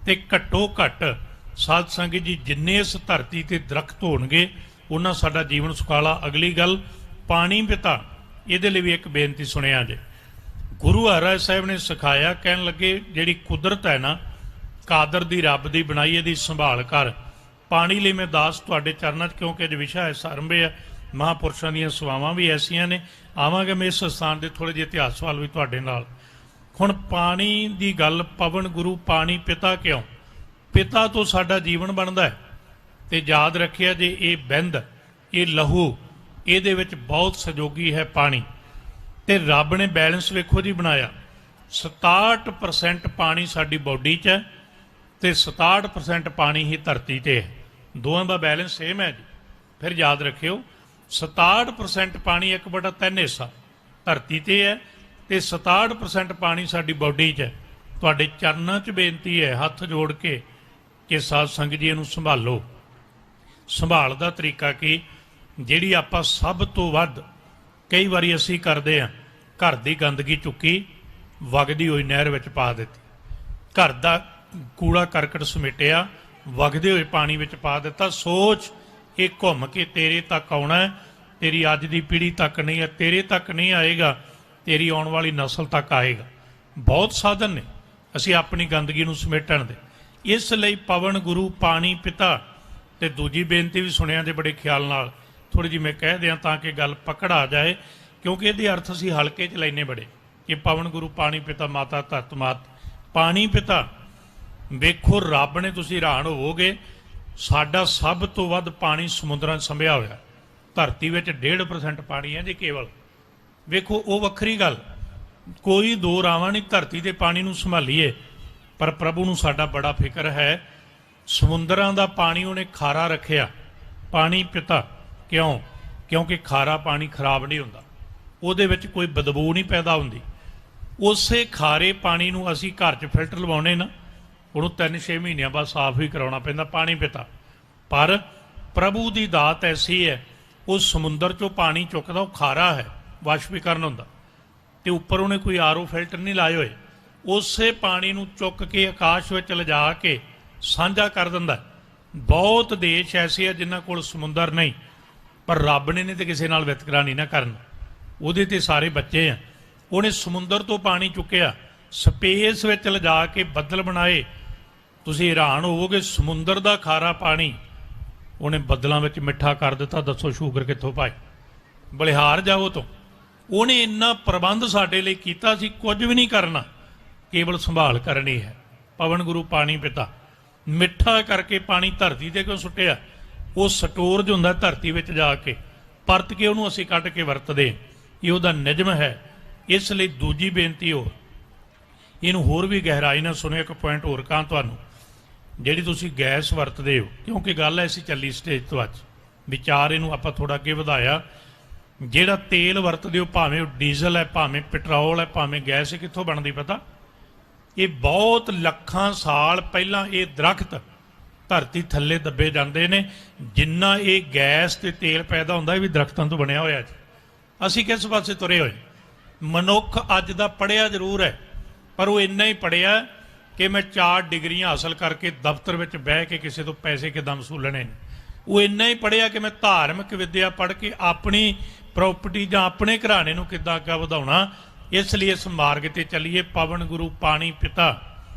ਤੇ ਘੱਟੋ ਘੱਟ ਸਾਧ ਸੰਗਤ ਜੀ, ਜਿੰਨੇ ਇਸ ਧਰਤੀ ਤੇ ਦਰਖਤ ਹੋਣਗੇ ਉਹਨਾਂ ਸਾਡਾ ਜੀਵਨ ਸੁਖਾਲਾ। ਅਗਲੀ ਗੱਲ, ਪਾਣੀ ਪਿਤਾ, ਇਹਦੇ ਲਈ ਵੀ ਇੱਕ ਬੇਨਤੀ ਸੁਣਿਆ ਜੇ। ਗੁਰੂ ਹਰਿਰਾਏ ਸਾਹਿਬ ਨੇ ਸਿਖਾਇਆ, ਕਹਿਣ ਲੱਗੇ ਜਿਹੜੀ ਕੁਦਰਤ ਹੈ ਨਾ, ਕਾਦਰ ਦੀ, ਰੱਬ ਦੀ ਬਣਾਈ, ਇਹਦੀ ਸੰਭਾਲ ਕਰ। ਪਾਣੀ ਲਈ ਮੈਂ ਦਾਸ ਤੁਹਾਡੇ ਚਰਨਾਂ 'ਚ, ਕਿਉਂਕਿ ਅੱਜ ਵਿਸ਼ਾ ਐਸਾ ਆਰੰਭੇ ਆ, ਮਹਾਂਪੁਰਸ਼ਾਂ ਦੀਆਂ ਸੇਵਾਵਾਂ ਵੀ ਐਸੀਆਂ ਨੇ। ਆਵਾਂਗੇ ਮੈਂ ਇਸ ਸਥਾਨ ਦੇ ਥੋੜ੍ਹੇ ਜਿਹੇ ਇਤਿਹਾਸ ਵੱਲ ਵੀ ਤੁਹਾਡੇ ਨਾਲ। ਹੁਣ ਪਾਣੀ ਦੀ ਗੱਲ, ਪਵਨ ਗੁਰੂ, ਪਾਣੀ ਪਿਤਾ ਕਿਉਂ? ਪਿਤਾ ਤੋਂ ਸਾਡਾ ਜੀਵਨ ਬਣਦਾ ਹੈ। ਤੇ ਯਾਦ ਰੱਖਿਆ ਜੇ, ਇਹ ਬਿੰਦ, ਇਹ ਲਹੂ, ਇਹਦੇ ਵਿੱਚ ਬਹੁਤ ਸਹਿਯੋਗੀ ਹੈ ਪਾਣੀ। ਤੇ ਰੱਬ ਨੇ ਬੈਲੈਂਸ ਵੇਖੋ ਜੀ ਬਣਾਇਆ। 67% ਪਾਣੀ ਸਾਡੀ ਬੋਡੀ 'ਚ ਹੈ ਤੇ 67% ਪਾਣੀ ਹੀ ਧਰਤੀ 'ਤੇ ਹੈ। ਦੋਵਾਂ ਦਾ ਬੈਲੈਂਸ ਸੇਮ ਹੈ ਜੀ। ਫਿਰ ਯਾਦ ਰੱਖਿਓ, 67% ਪਾਣੀ 1/3 ਹਿੱਸਾ ਧਰਤੀ 'ਤੇ ਹੈ ਤੇ 67% ਪਾਣੀ ਸਾਡੀ ਬੋਡੀ 'ਚ ਹੈ। ਤੁਹਾਡੇ ਚਰਨਾਂ 'ਚ ਬੇਨਤੀ ਹੈ, ਹੱਥ ਜੋੜ ਕੇ, ਕਿ ਸਾਧ ਸੰਗਤ ਜੀ ਇਹਨੂੰ ਸੰਭਾਲੋ। ਸੰਭਾਲ ਦਾ ਤਰੀਕਾ ਕੀ? ਜਿਹੜੀ ਆਪਾਂ ਸਭ ਤੋਂ ਵੱਧ ਕਈ ਵਾਰੀ ਅਸੀਂ ਕਰਦੇ ਹਾਂ, ਘਰ ਦੀ ਗੰਦਗੀ ਚੁੱਕੀ, ਵਗਦੀ ਹੋਈ ਨਹਿਰ ਵਿੱਚ ਪਾ ਦਿੱਤੀ। ਘਰ ਦਾ ਕੂੜਾ ਕਰਕਟ ਸਮੇਟਿਆ, ਵਗਦੇ ਹੋਏ ਪਾਣੀ ਵਿੱਚ ਪਾ ਦਿੱਤਾ। ਸੋਚ, ਇਹ ਘੁੰਮ ਕੇ ਤੇਰੇ ਤੱਕ ਆਉਣਾ ਹੈ। ਤੇਰੀ ਅੱਜ ਦੀ ਪੀੜ੍ਹੀ ਤੱਕ ਨਹੀਂ ਹੈ, ਤੇਰੇ ਤੱਕ ਨਹੀਂ ਆਏਗਾ, ਤੇਰੀ ਆਉਣ ਵਾਲੀ ਨਸਲ ਤੱਕ ਆਏਗਾ। ਬਹੁਤ ਸਾਧਨ ਨੇ ਅਸੀਂ ਆਪਣੀ ਗੰਦਗੀ ਨੂੰ ਸਮੇਟਣ ਦੇ। ਇਸ ਲਈ ਪਵਨ ਗੁਰੂ, ਪਾਣੀ ਪਿਤਾ। ਤੇ ਦੂਜੀ ਬੇਨਤੀ ਵੀ ਸੁਣਿਆ ਜੇ ਬੜੇ ਖਿਆਲ ਨਾਲ, ਥੋੜ੍ਹੀ ਜਿਹੀ ਮੈਂ ਕਹਿ ਦਿਆਂ ਤਾਂ ਕਿ ਗੱਲ ਪਕੜ ਆ ਜਾਏ, ਕਿਉਂਕਿ ਇਹਦੇ ਅਰਥ ਅਸੀਂ ਹਲਕੇ 'ਚ ਲੈਨੇ ਬੜੇ, ਕਿ ਪਵਨ ਗੁਰੂ, ਪਾਣੀ ਪਿਤਾ, ਮਾਤਾ ਧਰਤ ਮਾਤ। ਪਾਣੀ ਪਿਤਾ, ਵੇਖੋ ਰੱਬ ਨੇ, ਤੁਸੀਂ ਹੈਰਾਨ ਹੋਵੋਗੇ, ਸਾਡਾ ਸਭ ਤੋਂ ਵੱਧ ਪਾਣੀ ਸਮੁੰਦਰਾਂ 'ਚ ਸੰਭਿਆ ਹੋਇਆ। ਧਰਤੀ ਵਿੱਚ 1.5% ਪਾਣੀ ਹੈ ਜੀ ਕੇਵਲ। ਵੇਖੋ, ਉਹ ਵੱਖਰੀ ਗੱਲ, ਕੋਈ ਦੋ ਰਾਵਾਂ ਨਹੀਂ ਧਰਤੀ ਦੇ ਪਾਣੀ ਨੂੰ ਸੰਭਾਲੀਏ। ਪਰ ਪ੍ਰਭੂ ਨੂੰ ਸਾਡਾ ਬੜਾ ਫਿਕਰ ਹੈ। ਸਮੁੰਦਰਾਂ ਦਾ ਪਾਣੀ ਉਹਨੇ ਖਾਰਾ ਰੱਖਿਆ, ਪਾਣੀ ਪਿਤਾ। ਕਿਉਂ? ਕਿਉਂਕਿ ਖਾਰਾ ਪਾਣੀ ਖਰਾਬ ਨਹੀਂ ਹੁੰਦਾ, ਉਹਦੇ ਵਿੱਚ ਕੋਈ ਬਦਬੂ ਨਹੀਂ ਪੈਦਾ ਹੁੰਦੀ। ਉਸੇ ਖਾਰੇ ਪਾਣੀ ਨੂੰ ਅਸੀਂ ਘਰ 'ਚ ਫਿਲਟਰ ਲਵਾਉਣੇ ਨਾ, ਉਹਨੂੰ 3-6 ਮਹੀਨਿਆਂ ਬਾਅਦ ਸਾਫ਼ ਹੀ ਕਰਾਉਣਾ ਪੈਂਦਾ, ਪਾਣੀ ਪਿਤਾ। ਪਰ ਪ੍ਰਭੂ ਦੀ ਦਾਤ ਐਸੀ ਹੈ, ਉਹ ਸਮੁੰਦਰ 'ਚੋਂ ਪਾਣੀ ਚੁੱਕਦਾ, ਉਹ ਖਾਰਾ ਹੈ, ਵਾਸ਼ਪੀਕਰਨ ਹੁੰਦਾ, ਤੇ ਉੱਪਰ ਉਹਨੇ ਕੋਈ ਆਰਓ ਫਿਲਟਰ ਨਹੀਂ ਲਾਏ ਹੋਏ। ਉਸੇ ਪਾਣੀ ਨੂੰ ਚੁੱਕ ਕੇ ਆਕਾਸ਼ ਵਿੱਚ ਲਿਜਾ ਕੇ ਸਾਂਝਾ ਕਰ ਦਿੰਦਾ। ਬਹੁਤ ਦੇਸ਼ ਐਸੇ ਆ ਜਿਨ੍ਹਾਂ ਕੋਲ ਸਮੁੰਦਰ ਨਹੀਂ, ਪਰ ਰੱਬ ਨੇ ਤੇ ਕਿਸੇ ਨਾਲ ਵਿਤਕਰਾ ਨਹੀਂ ਨਾ ਕਰਨਾ, ਉਹਦੇ ਤੇ ਸਾਰੇ ਬੱਚੇ ਆ। ਉਹਨੇ ਸਮੁੰਦਰ ਤੋਂ ਪਾਣੀ ਚੁੱਕਿਆ, ਸਪੇਸ ਵਿੱਚ ਲਿਜਾ ਕੇ ਬੱਦਲ ਬਣਾਏ। ਤੁਸੀਂ ਹੈਰਾਨ ਹੋਵੋਗੇ, ਸਮੁੰਦਰ ਦਾ ਖਾਰਾ ਪਾਣੀ ਉਹਨੇ ਬੱਦਲਾਂ ਵਿੱਚ ਮਿੱਠਾ ਕਰ ਦਿੱਤਾ। ਦੱਸੋ ਸ਼ੂਗਰ ਕਿੱਥੋਂ ਪਾਏ? ਬਲਿਹਾਰ ਜਾਓ ਤੋਂ ਉਹਨੇ ਇੰਨਾ ਪ੍ਰਬੰਧ ਸਾਡੇ ਲਈ ਕੀਤਾ ਸੀ, ਕੁਝ ਵੀ ਨਹੀਂ ਕਰਨਾ, ਕੇਵਲ ਸੰਭਾਲ ਕਰਨੀ ਹੈ। ਪਵਨ ਗੁਰੂ ਪਾਣੀ ਪਿਤਾ, ਮਿੱਠਾ ਕਰਕੇ ਪਾਣੀ ਧਰਤੀ ਤੇ ਕਿਉਂ ਸੁੱਟਿਆ? ਉਹ ਸਟੋਰਜ ਹੁੰਦਾ ਧਰਤੀ ਵਿੱਚ ਜਾ ਕੇ, ਪਰਤ ਕੇ ਉਹਨੂੰ ਅਸੀਂ ਕੱਢ ਕੇ ਵਰਤਦੇ, ਇਹ ਉਹਦਾ ਨਿਯਮ ਹੈ। ਇਸ ਲਈ ਦੂਜੀ ਬੇਨਤੀ ਹੋ, ਇਹਨੂੰ ਹੋਰ ਵੀ ਗਹਿਰਾਈ ਨਾਲ ਸੁਣਿਓ। ਇੱਕ ਪੁਆਇੰਟ ਹੋਰ ਕਹਾਂ ਤੁਹਾਨੂੰ, ਜਿਹੜੀ ਤੁਸੀਂ ਗੈਸ ਵਰਤਦੇ ਹੋ, ਕਿਉਂਕਿ ਗੱਲ ਐਸੀ ਚੱਲੀ ਸਟੇਜ ਤੋਂ ਅੱਜ ਵਿਚਾਰ ਇਹਨੂੰ ਆਪਾਂ ਥੋੜਾ ਅੱਗੇ ਵਧਾਇਆ। ਜਿਹੜਾ ਤੇਲ ਵਰਤਦੇ ਹੋ, ਭਾਵੇਂ ਉਹ ਡੀਜ਼ਲ ਹੈ, ਭਾਵੇਂ ਪੈਟਰੋਲ ਹੈ, ਭਾਵੇਂ ਗੈਸ ਹੈ, ਕਿੱਥੋਂ ਬਣਦੀ ਪਤਾ? ਇਹ ਬਹੁਤ ਲੱਖਾਂ ਸਾਲ ਪਹਿਲਾਂ ਇਹ ਦਰਖਤ ਧਰਤੀ ਥੱਲੇ ਦੱਬੇ ਜਾਂਦੇ ਨੇ। ਜਿੰਨਾ ਇਹ ਗੈਸ ਤੇ ਤੇਲ ਪੈਦਾ ਹੁੰਦਾ, ਇਹ ਵੀ ਦਰਖਤਾਂ ਤੋਂ ਬਣਿਆ ਹੋਇਆ ਜੀ। ਅਸੀਂ ਕਿਸ ਪਾਸੇ ਤੁਰੇ ਹੋਏ? ਮਨੁੱਖ ਅੱਜ ਦਾ ਪੜ੍ਹਿਆ ਜ਼ਰੂਰ ਹੈ, ਪਰ ਉਹ ਇੰਨਾ ਹੀ ਪੜ੍ਹਿਆ ਕਿ ਮੈਂ 4 ਡਿਗਰੀਆਂ ਹਾਸਲ ਕਰਕੇ ਦਫ਼ਤਰ ਵਿੱਚ ਬਹਿ ਕੇ ਕਿਸੇ ਤੋਂ ਪੈਸੇ ਕਿੱਦਾਂ ਵਸੂਲਣੇ ਨੇ। ਉਹ ਇੰਨਾ ਹੀ ਪੜ੍ਹਿਆ ਕਿ ਮੈਂ ਧਾਰਮਿਕ ਵਿੱਦਿਆ ਪੜ੍ਹ ਕੇ ਆਪਣੀ ਪ੍ਰਾਪਰਟੀ ਜਾਂ ਆਪਣੇ ਘਰਾਣੇ ਨੂੰ ਕਿੱਦਾਂ ਅੱਗੇ ਵਧਾਉਣਾ। ਇਸ ਲਈ ਇਸ ਮਾਰਗ ਤੇ ਚੱਲੀਏ। ਪਵਨ ਗੁਰੂ ਪਾਣੀ ਪਿਤਾ,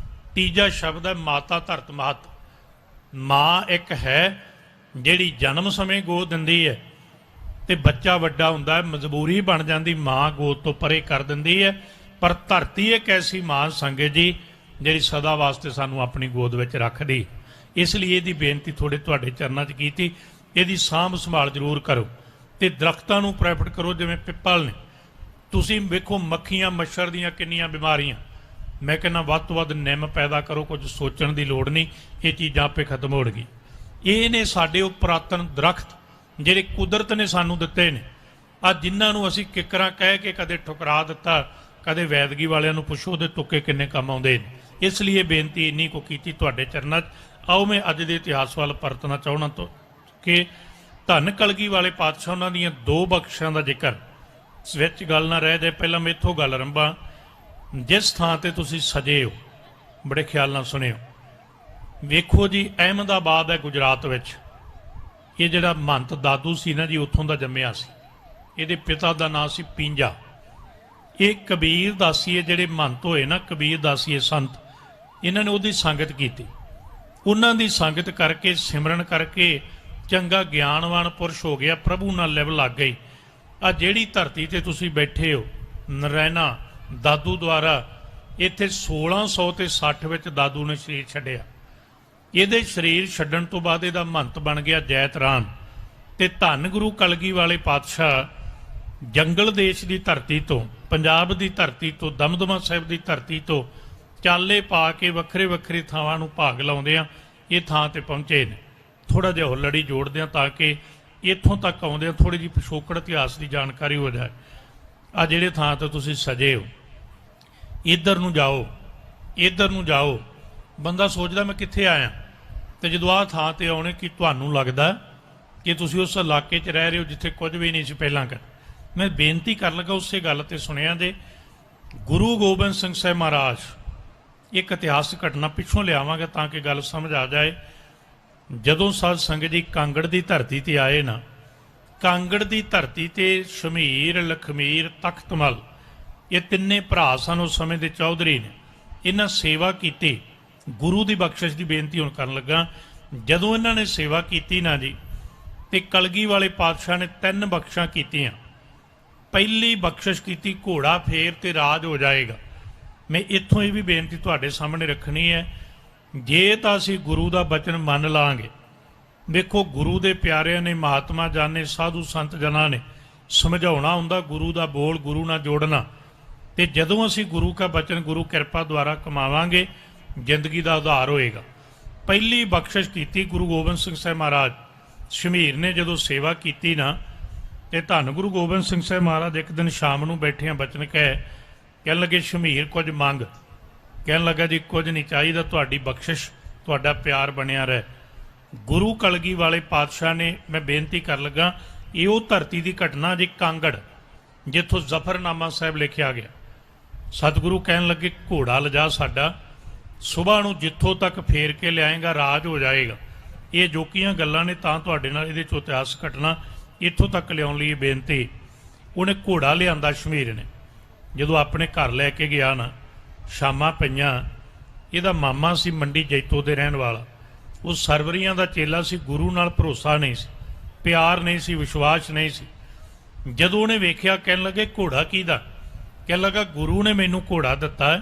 ਤੀਜਾ ਸ਼ਬਦ ਹੈ ਮਾਤਾ ਧਰਤ ਮਾਤ। ਮਾਂ ਇੱਕ ਹੈ ਜਿਹੜੀ ਜਨਮ ਸਮੇਂ ਗੋਦ ਦਿੰਦੀ ਹੈ ਤੇ ਬੱਚਾ ਵੱਡਾ ਹੁੰਦਾ ਹੈ, ਮਜਬੂਰੀ ਬਣ ਜਾਂਦੀ, ਮਾਂ ਗੋਦ ਤੋਂ ਪਰੇ ਕਰ ਦਿੰਦੀ ਹੈ। ਪਰ ਧਰਤੀ ਇੱਕ ਐਸੀ ਮਾਂ ਸੰਗਤ ਜੀ ਜਿਹੜੀ ਸਦਾ ਵਾਸਤੇ ਸਾਨੂੰ ਆਪਣੀ ਗੋਦ ਵਿੱਚ ਰੱਖਦੀ। ਇਸ ਲਈ ਇਹਦੀ ਬੇਨਤੀ ਤੁਹਾਡੇ ਚਰਨਾਂ 'ਚ ਕੀਤੀ, ਇਹਦੀ ਸਾਂਭ ਸੰਭਾਲ ਜ਼ਰੂਰ ਕਰੋ ਤੇ ਦਰਖਤਾਂ ਨੂੰ ਪ੍ਰੈਫਰ ਕਰੋ। ਜਿਵੇਂ ਪਿੱਪਲ ਨੇ, ਤੁਸੀਂ ਵੇਖੋ ਮੱਖੀਆਂ ਮੱਛਰ ਦੀਆਂ ਕਿੰਨੀਆਂ ਬਿਮਾਰੀਆਂ। ਮੈਂ ਕਹਿੰਦਾ ਵੱਧ ਤੋਂ ਵੱਧ ਨਿੰਮ ਪੈਦਾ ਕਰੋ, ਕੁਝ ਸੋਚਣ ਦੀ ਲੋੜ ਨਹੀਂ, ਇਹ ਚੀਜ਼ਾਂ ਆਪੇ ਖਤਮ ਹੋਣਗੀ। ਇਹ ਨੇ ਸਾਡੇ ਉਹ ਪੁਰਾਤਨ ਦਰਖਤ ਜਿਹੜੇ ਕੁਦਰਤ ਨੇ ਸਾਨੂੰ ਦਿੱਤੇ ਨੇ। ਆ ਜਿਨ੍ਹਾਂ ਨੂੰ ਅਸੀਂ ਕਿੱਕਰਾਂ ਕਹਿ ਕੇ ਕਦੇ ਠੁਕਰਾ ਦਿੱਤਾ, ਕਦੇ ਵੈਦਗੀ ਵਾਲਿਆਂ ਨੂੰ ਪੁੱਛੋ ਉਹਦੇ ਤੁੱਕੇ ਕਿੰਨੇ ਕੰਮ ਆਉਂਦੇ ਨੇ। ਇਸ ਲਈ ਇਹ ਬੇਨਤੀ ਇੰਨੀ ਕੋ ਕੀਤੀ ਤੁਹਾਡੇ ਚਰਨਾਂ 'ਚ। ਆਓ ਮੈਂ ਅੱਜ ਦੇ ਇਤਿਹਾਸ ਵੱਲ ਪਰਤਣਾ ਚਾਹੁੰਦਾ ਤੋਂ ਕਿ ਧੰਨ ਕਲਗੀ ਵਾਲੇ ਪਾਤਸ਼ਾਹ, ਉਹਨਾਂ ਦੀਆਂ 2 ਬਖਸ਼ਾਂ ਦਾ ਜ਼ਿਕਰ ਵਿੱਚ ਗੱਲ ਨਾ ਰਹਿ ਜਾਏ। ਪਹਿਲਾਂ ਮੈਂ ਇੱਥੋਂ ਗੱਲ ਆਰੰਭਾਂ। ਜਿਸ ਥਾਂ ਤੇ ਤੁਸੀਂ ਸਜੇ ਹੋ, ਬੜੇ ਖਿਆਲ ਨਾਲ ਸੁਣਿਓ। ਵੇਖੋ ਜੀ, ਅਹਿਮਦਾਬਾਦ ਹੈ ਗੁਜਰਾਤ ਵਿੱਚ। ਇਹ ਜਿਹੜਾ ਮਹੰਤ ਦਾਦੂ ਸੀ ਨਾ ਜੀ, ਉੱਥੋਂ ਦਾ ਜੰਮਿਆ ਸੀ। ਇਹਦੇ ਪਿਤਾ ਦਾ ਨਾਂ ਸੀ ਪੀਂਜਾ। ਇਹ ਕਬੀਰ ਦਾਸੀਏ ਜਿਹੜੇ ਮਹੰਤ ਹੋਏ ਨਾ, ਕਬੀਰ ਦਾਸੀਏ ਸੰਤ, ਇਹਨਾਂ ਨੇ ਉਹਦੀ ਸੰਗਤ ਕੀਤੀ। ਉਹਨਾਂ ਦੀ ਸੰਗਤ ਕਰਕੇ, ਸਿਮਰਨ ਕਰਕੇ ਚੰਗਾ ਗਿਆਨਵਾਨ ਪੁਰਸ਼ ਹੋ ਗਿਆ, ਪ੍ਰਭੂ ਨਾਲ ਲਿਵ ਲੱਗ ਗਈ। ਆ ਜਿਹੜੀ ਧਰਤੀ ਤੇ ਤੁਸੀਂ ਬੈਠੇ ਹੋ, ਨਰੈਣਾ ਦਾਦੂ ਦੁਆਰਾ ਇੱਥੇ 1600 ਤੇ 60 ਵਿੱਚ ਦਾਦੂ ਨੇ ਸਰੀਰ ਛੱਡਿਆ। ਇਹਦੇ ਸਰੀਰ ਛੱਡਣ ਤੋਂ ਬਾਅਦ ਇਹਦਾ ਮਹੰਤ ਬਣ ਗਿਆ ਜੈਤ ਰਾਮ। ਤੇ ਧੰਨ ਗੁਰੂ ਕਲਗੀ ਵਾਲੇ ਪਾਤਸ਼ਾਹ ਜੰਗਲ ਦੇਸ਼ ਦੀ ਧਰਤੀ ਤੋਂ, ਪੰਜਾਬ ਦੀ ਧਰਤੀ ਤੋਂ, ਦਮਦਮਾ ਸਾਹਿਬ ਦੀ ਧਰਤੀ ਤੋਂ ਚਾਲੇ ਪਾ ਕੇ ਵੱਖਰੇ ਵੱਖਰੇ ਥਾਵਾਂ ਨੂੰ ਭਾਗ ਲਾਉਂਦੇ ਆ ਇਹ ਥਾਂ ਤੇ ਪਹੁੰਚੇ ਨੇ। ਥੋੜਾ ਜਿਹਾ ਹੁੱਲੜੀ ਜੋੜਦੇ ਆ ਤਾਂ ਕਿ ਇੱਥੋਂ ਤੱਕ ਆਉਂਦੇ ਆ ਥੋੜੀ ਜਿਹੀ ਪਿਛੋਕੜ ਇਤਿਹਾਸ ਦੀ ਜਾਣਕਾਰੀ ਹੋ ਜਾਏ। ਆ ਜਿਹੜੇ ਥਾਂ ਤੇ ਤੁਸੀਂ ਸਜੇ ਹੋ, ਇੱਧਰ ਨੂੰ ਜਾਓ, ਇੱਧਰ ਨੂੰ ਜਾਓ। ਬੰਦਾ ਸੋਚਦਾ ਮੈਂ ਕਿੱਥੇ ਆਇਆ, ਤੇ ਜਦੋਂ ਆਹ ਥਾਂ ਤੇ ਆਉਣੇ ਕਿ ਤੁਹਾਨੂੰ ਲੱਗਦਾ ਕਿ ਤੁਸੀਂ ਉਸ ਇਲਾਕੇ 'ਚ ਰਹਿ ਰਹੇ ਹੋ ਜਿੱਥੇ ਕੁਝ ਵੀ ਨਹੀਂ ਸੀ ਪਹਿਲਾਂ ਕਰ। ਮੈਂ ਬੇਨਤੀ ਕਰਨ ਲੱਗਾ ਉਸੇ ਗੱਲ ਤੇ ਸੁਣਿਆ ਜੇ ਗੁਰੂ ਗੋਬਿੰਦ ਸਿੰਘ ਸਾਹਿਬ ਮਹਾਰਾਜ, ਇੱਕ ਇਤਿਹਾਸਕ ਘਟਨਾ ਪਿੱਛੋਂ ਲਿਆਵਾਂਗਾ ਤਾਂ ਕਿ ਗੱਲ ਸਮਝ ਆ ਜਾਏ। ਜਦੋਂ ਸਾਧ ਸੰਗਤ ਜੀ ਕਾਂਗੜ ਦੀ ਧਰਤੀ ਤੇ ਆਏ ਨਾ, ਕਾਂਗੜ ਦੀ ਧਰਤੀ ਤੇ ਸ਼ਮੀਰ, ਲਖਮੀਰ, ਤਖਤਮਲ, ਇਹ ਤਿੰਨੇ ਭਰਾ ਸਨ ਉਸ ਸਮੇਂ ਦੇ ਚੌਧਰੀ ਨੇ। ਇਹਨਾਂ ਸੇਵਾ ਕੀਤੀ। ਗੁਰੂ ਦੀ ਬਖਸ਼ਿਸ਼ ਦੀ ਬੇਨਤੀ ਹੁਣ ਕਰਨ ਲੱਗਾ। ਜਦੋਂ ਇਹਨਾਂ ਨੇ ਸੇਵਾ ਕੀਤੀ ਨਾ ਜੀ, ਤੇ ਕਲਗੀ ਵਾਲੇ ਪਾਤਸ਼ਾਹ ਨੇ 3 ਬਖਸ਼ਾਂ ਕੀਤੀਆਂ। ਪਹਿਲੀ ਬਖਸ਼ਿਸ਼ ਕੀਤੀ, ਘੋੜਾ ਫੇਰ ਤੇ ਰਾਜ ਹੋ ਜਾਏਗਾ। ਮੈਂ ਇੱਥੋਂ ਇਹ ਵੀ ਬੇਨਤੀ ਤੁਹਾਡੇ ਸਾਹਮਣੇ ਰੱਖਣੀ ਹੈ, ਜੇ ਤਾਂ ਅਸੀਂ ਗੁਰੂ ਦਾ ਬਚਨ ਮੰਨ ਲਾਂਗੇ। ਵੇਖੋ, ਗੁਰੂ ਦੇ ਪਿਆਰਿਆਂ ਨੇ, ਮਹਾਤਮਾ ਜਾਨੇ, ਸਾਧੂ ਸੰਤ ਜਨਾਂ ਨੇ ਸਮਝਾਉਣਾ ਹੁੰਦਾ ਗੁਰੂ ਦਾ ਬੋਲ, ਗੁਰੂ ਨਾਲ ਜੋੜਨਾ। ਤੇ ਜਦੋਂ ਅਸੀਂ ਗੁਰੂ ਕਾ ਬਚਨ, ਗੁਰੂ ਕਿਰਪਾ ਦੁਆਰਾ ਕਮਾਵਾਂਗੇ, ਜ਼ਿੰਦਗੀ ਦਾ ਉਧਾਰ ਹੋਏਗਾ। ਪਹਿਲੀ ਬਖਸ਼ਿਸ਼ ਕੀਤੀ ਗੁਰੂ ਗੋਬਿੰਦ ਸਿੰਘ ਸਾਹਿਬ ਮਹਾਰਾਜ। ਸ਼ਮੀਰ ਨੇ ਜਦੋਂ ਸੇਵਾ ਕੀਤੀ ਨਾ, ਤੇ ਧੰਨ ਗੁਰੂ ਗੋਬਿੰਦ ਸਿੰਘ ਸਾਹਿਬ ਮਹਾਰਾਜ ਇੱਕ ਦਿਨ ਸ਼ਾਮ ਨੂੰ ਬੈਠਿਆਂ ਬਚਨ ਕਹਿਣ ਲੱਗੇ, ਸ਼ਮੀਰ ਕੁਝ ਮੰਗ। ਕਹਿਣ ਲੱਗਾ ਜੀ ਕੁਝ ਨਹੀਂ ਚਾਹੀਦਾ, ਤੁਹਾਡੀ ਬਖਸ਼ਿਸ਼, ਤੁਹਾਡਾ ਪਿਆਰ ਬਣਿਆ ਰਹੇ। ਗੁਰੂ ਕਲਗੀ ਵਾਲੇ ਪਾਤਸ਼ਾਹ ਨੇ, ਮੈਂ ਬੇਨਤੀ ਕਰ ਲੱਗਾ, ਇਹ ਉਹ ਧਰਤੀ ਦੀ ਘਟਨਾ ਜੀ ਕਾਂਗੜ, ਜਿੱਥੋਂ ਜ਼ਫਰਨਾਮਾ ਸਾਹਿਬ ਲਿਖਿਆ ਗਿਆ। ਸਤਿਗੁਰੂ ਕਹਿਣ ਲੱਗੇ, ਘੋੜਾ ਲਿਜਾ ਸਾਡਾ, ਸੁਬਾਹ ਨੂੰ ਜਿੱਥੋਂ ਤੱਕ ਫੇਰ ਕੇ ਲਿਆਏਗਾ ਰਾਜ ਹੋ ਜਾਏਗਾ। ਇਹ ਜੋਕੀਆਂ ਗੱਲਾਂ ਨੇ, ਤਾਂ ਤੁਹਾਡੇ ਨਾਲ ਇਹਦੇ 'ਚੋਂ ਇਤਿਹਾਸ ਘਟਨਾ ਇੱਥੋਂ ਤੱਕ ਲਿਆਉਣ ਲਈ ਬੇਨਤੀ। ਉਹਨੇ ਘੋੜਾ ਲਿਆਂਦਾ ਸ਼ਮੀਰ ਨੇ। ਜਦੋਂ ਆਪਣੇ ਘਰ ਲੈ ਕੇ ਗਿਆ ਨਾ, ਸ਼ਾਮਾਂ ਪਈਆਂ। ਇਹਦਾ ਮਾਮਾ ਸੀ ਮੰਡੀ ਜੈਤੋ ਦੇ ਰਹਿਣ ਵਾਲਾ। ਉਹ ਸਰਵਰੀਆਂ ਦਾ ਚੇਲਾ ਸੀ। ਗੁਰੂ ਨਾਲ ਭਰੋਸਾ ਨਹੀਂ ਸੀ, ਪਿਆਰ ਨਹੀਂ ਸੀ, ਵਿਸ਼ਵਾਸ ਨਹੀਂ ਸੀ। ਜਦੋਂ ਉਹਨੇ ਵੇਖਿਆ ਕਹਿਣ ਲੱਗੇ ਘੋੜਾ ਕਿਹਦਾ, ਕਹਿਣ ਲੱਗਾ ਗੁਰੂ ਨੇ ਮੈਨੂੰ ਘੋੜਾ ਦਿੱਤਾ ਹੈ,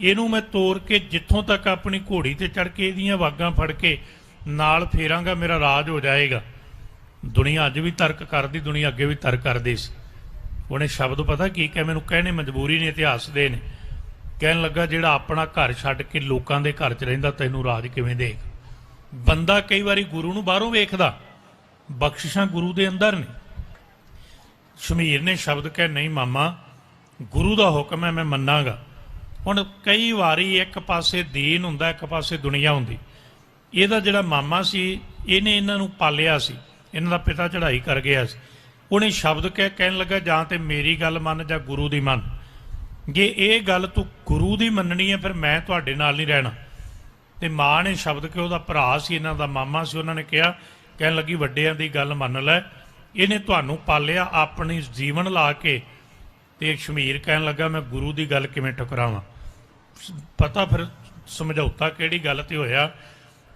ਇਹਨੂੰ ਮੈਂ ਤੋਰ ਕੇ ਜਿੱਥੋਂ ਤੱਕ ਆਪਣੀ ਘੋੜੀ ਤੇ ਚੜ੍ਹ ਕੇ ਇਹਦੀਆਂ ਵਾਗਾਂ ਫੜ ਕੇ ਨਾਲ ਫੇਰਾਂਗਾ, ਮੇਰਾ ਰਾਜ ਹੋ ਜਾਏਗਾ। ਦੁਨੀਆ ਅੱਜ ਵੀ ਤਰਕ ਕਰਦੀ, ਦੁਨੀਆ ਅੱਗੇ ਵੀ ਤਰਕ ਕਰਦੀ ਸੀ। ਉਹਨੇ ਸ਼ਬਦ ਪਤਾ ਕੀ ਕਹਿ, ਮੈਨੂੰ ਕਹਿਣੇ ਮਜਬੂਰੀ ਨੇ, ਇਤਿਹਾਸ ਦੇ ਨੇ। ਕਹਿਣ ਲੱਗਾ ਜਿਹੜਾ ਆਪਣਾ ਘਰ ਛੱਡ ਕੇ ਲੋਕਾਂ ਦੇ ਘਰ 'ਚ ਰਹਿੰਦਾ ਤੈਨੂੰ ਰਾਜ ਕਿਵੇਂ ਦੇਗਾ। ਬੰਦਾ ਕਈ ਵਾਰੀ ਗੁਰੂ ਨੂੰ ਬਾਹਰੋਂ ਵੇਖਦਾ, ਬਖਸ਼ਿਸ਼ਾਂ ਗੁਰੂ ਦੇ ਅੰਦਰ ਨੇ। ਸ਼ਮੀਰ ਨੇ ਸ਼ਬਦ ਕਹਿ, ਨਹੀਂ ਮਾਮਾ ਗੁਰੂ ਦਾ ਹੁਕਮ ਹੈ, ਮੈਂ ਮੰਨਾਂਗਾ। ਹੁਣ ਕਈ ਵਾਰੀ ਇੱਕ ਪਾਸੇ ਦੀਨ ਹੁੰਦਾ, ਇੱਕ ਪਾਸੇ ਦੁਨੀਆ ਹੁੰਦੀ। ਇਹਦਾ ਜਿਹੜਾ ਮਾਮਾ ਸੀ ਇਹਨੇ ਇਹਨਾਂ ਨੂੰ ਪਾਲਿਆ ਸੀ, ਇਹਨਾਂ ਦਾ ਪਿਤਾ ਚੜ੍ਹਾਈ ਕਰ ਗਿਆ ਸੀ। ਉਹਨੇ ਸ਼ਬਦ ਕਹਿਣ ਲੱਗਾ ਜਾਂ ਤੇ ਮੇਰੀ ਗੱਲ ਮੰਨ ਜਾਂ ਗੁਰੂ ਦੀ ਮੰਨ। ਜੇ ਇਹ ਗੱਲ ਤੂੰ ਗੁਰੂ ਦੀ ਮੰਨਣੀ ਹੈ ਫਿਰ ਮੈਂ ਤੁਹਾਡੇ ਨਾਲ ਨਹੀਂ ਰਹਿਣਾ। ਤੇ ਮਾਂ ਨੇ ਸ਼ਬਦ ਕਿ ਉਹਦਾ ਭਰਾ ਸੀ, ਇਹਨਾਂ ਦਾ ਮਾਮਾ ਸੀ, ਉਹਨਾਂ ਨੇ ਕਿਹਾ, ਕਹਿਣ ਲੱਗੀ ਵੱਡਿਆਂ ਦੀ ਗੱਲ ਮੰਨ ਲੈ, ਇਹਨੇ ਤੁਹਾਨੂੰ ਪਾਲਿਆ ਆਪਣੀ ਜੀਵਨ ਲਾ ਕੇ। ਤੇ ਸ਼ਮੀਰ ਕਹਿਣ ਲੱਗਾ ਮੈਂ ਗੁਰੂ ਦੀ ਗੱਲ ਕਿਵੇਂ ਠੁਕਰਾਵਾਂ। ਪਤਾ ਫਿਰ ਸਮਝੌਤਾ ਕਿਹੜੀ ਗੱਲ ਤੇ ਹੋਇਆ।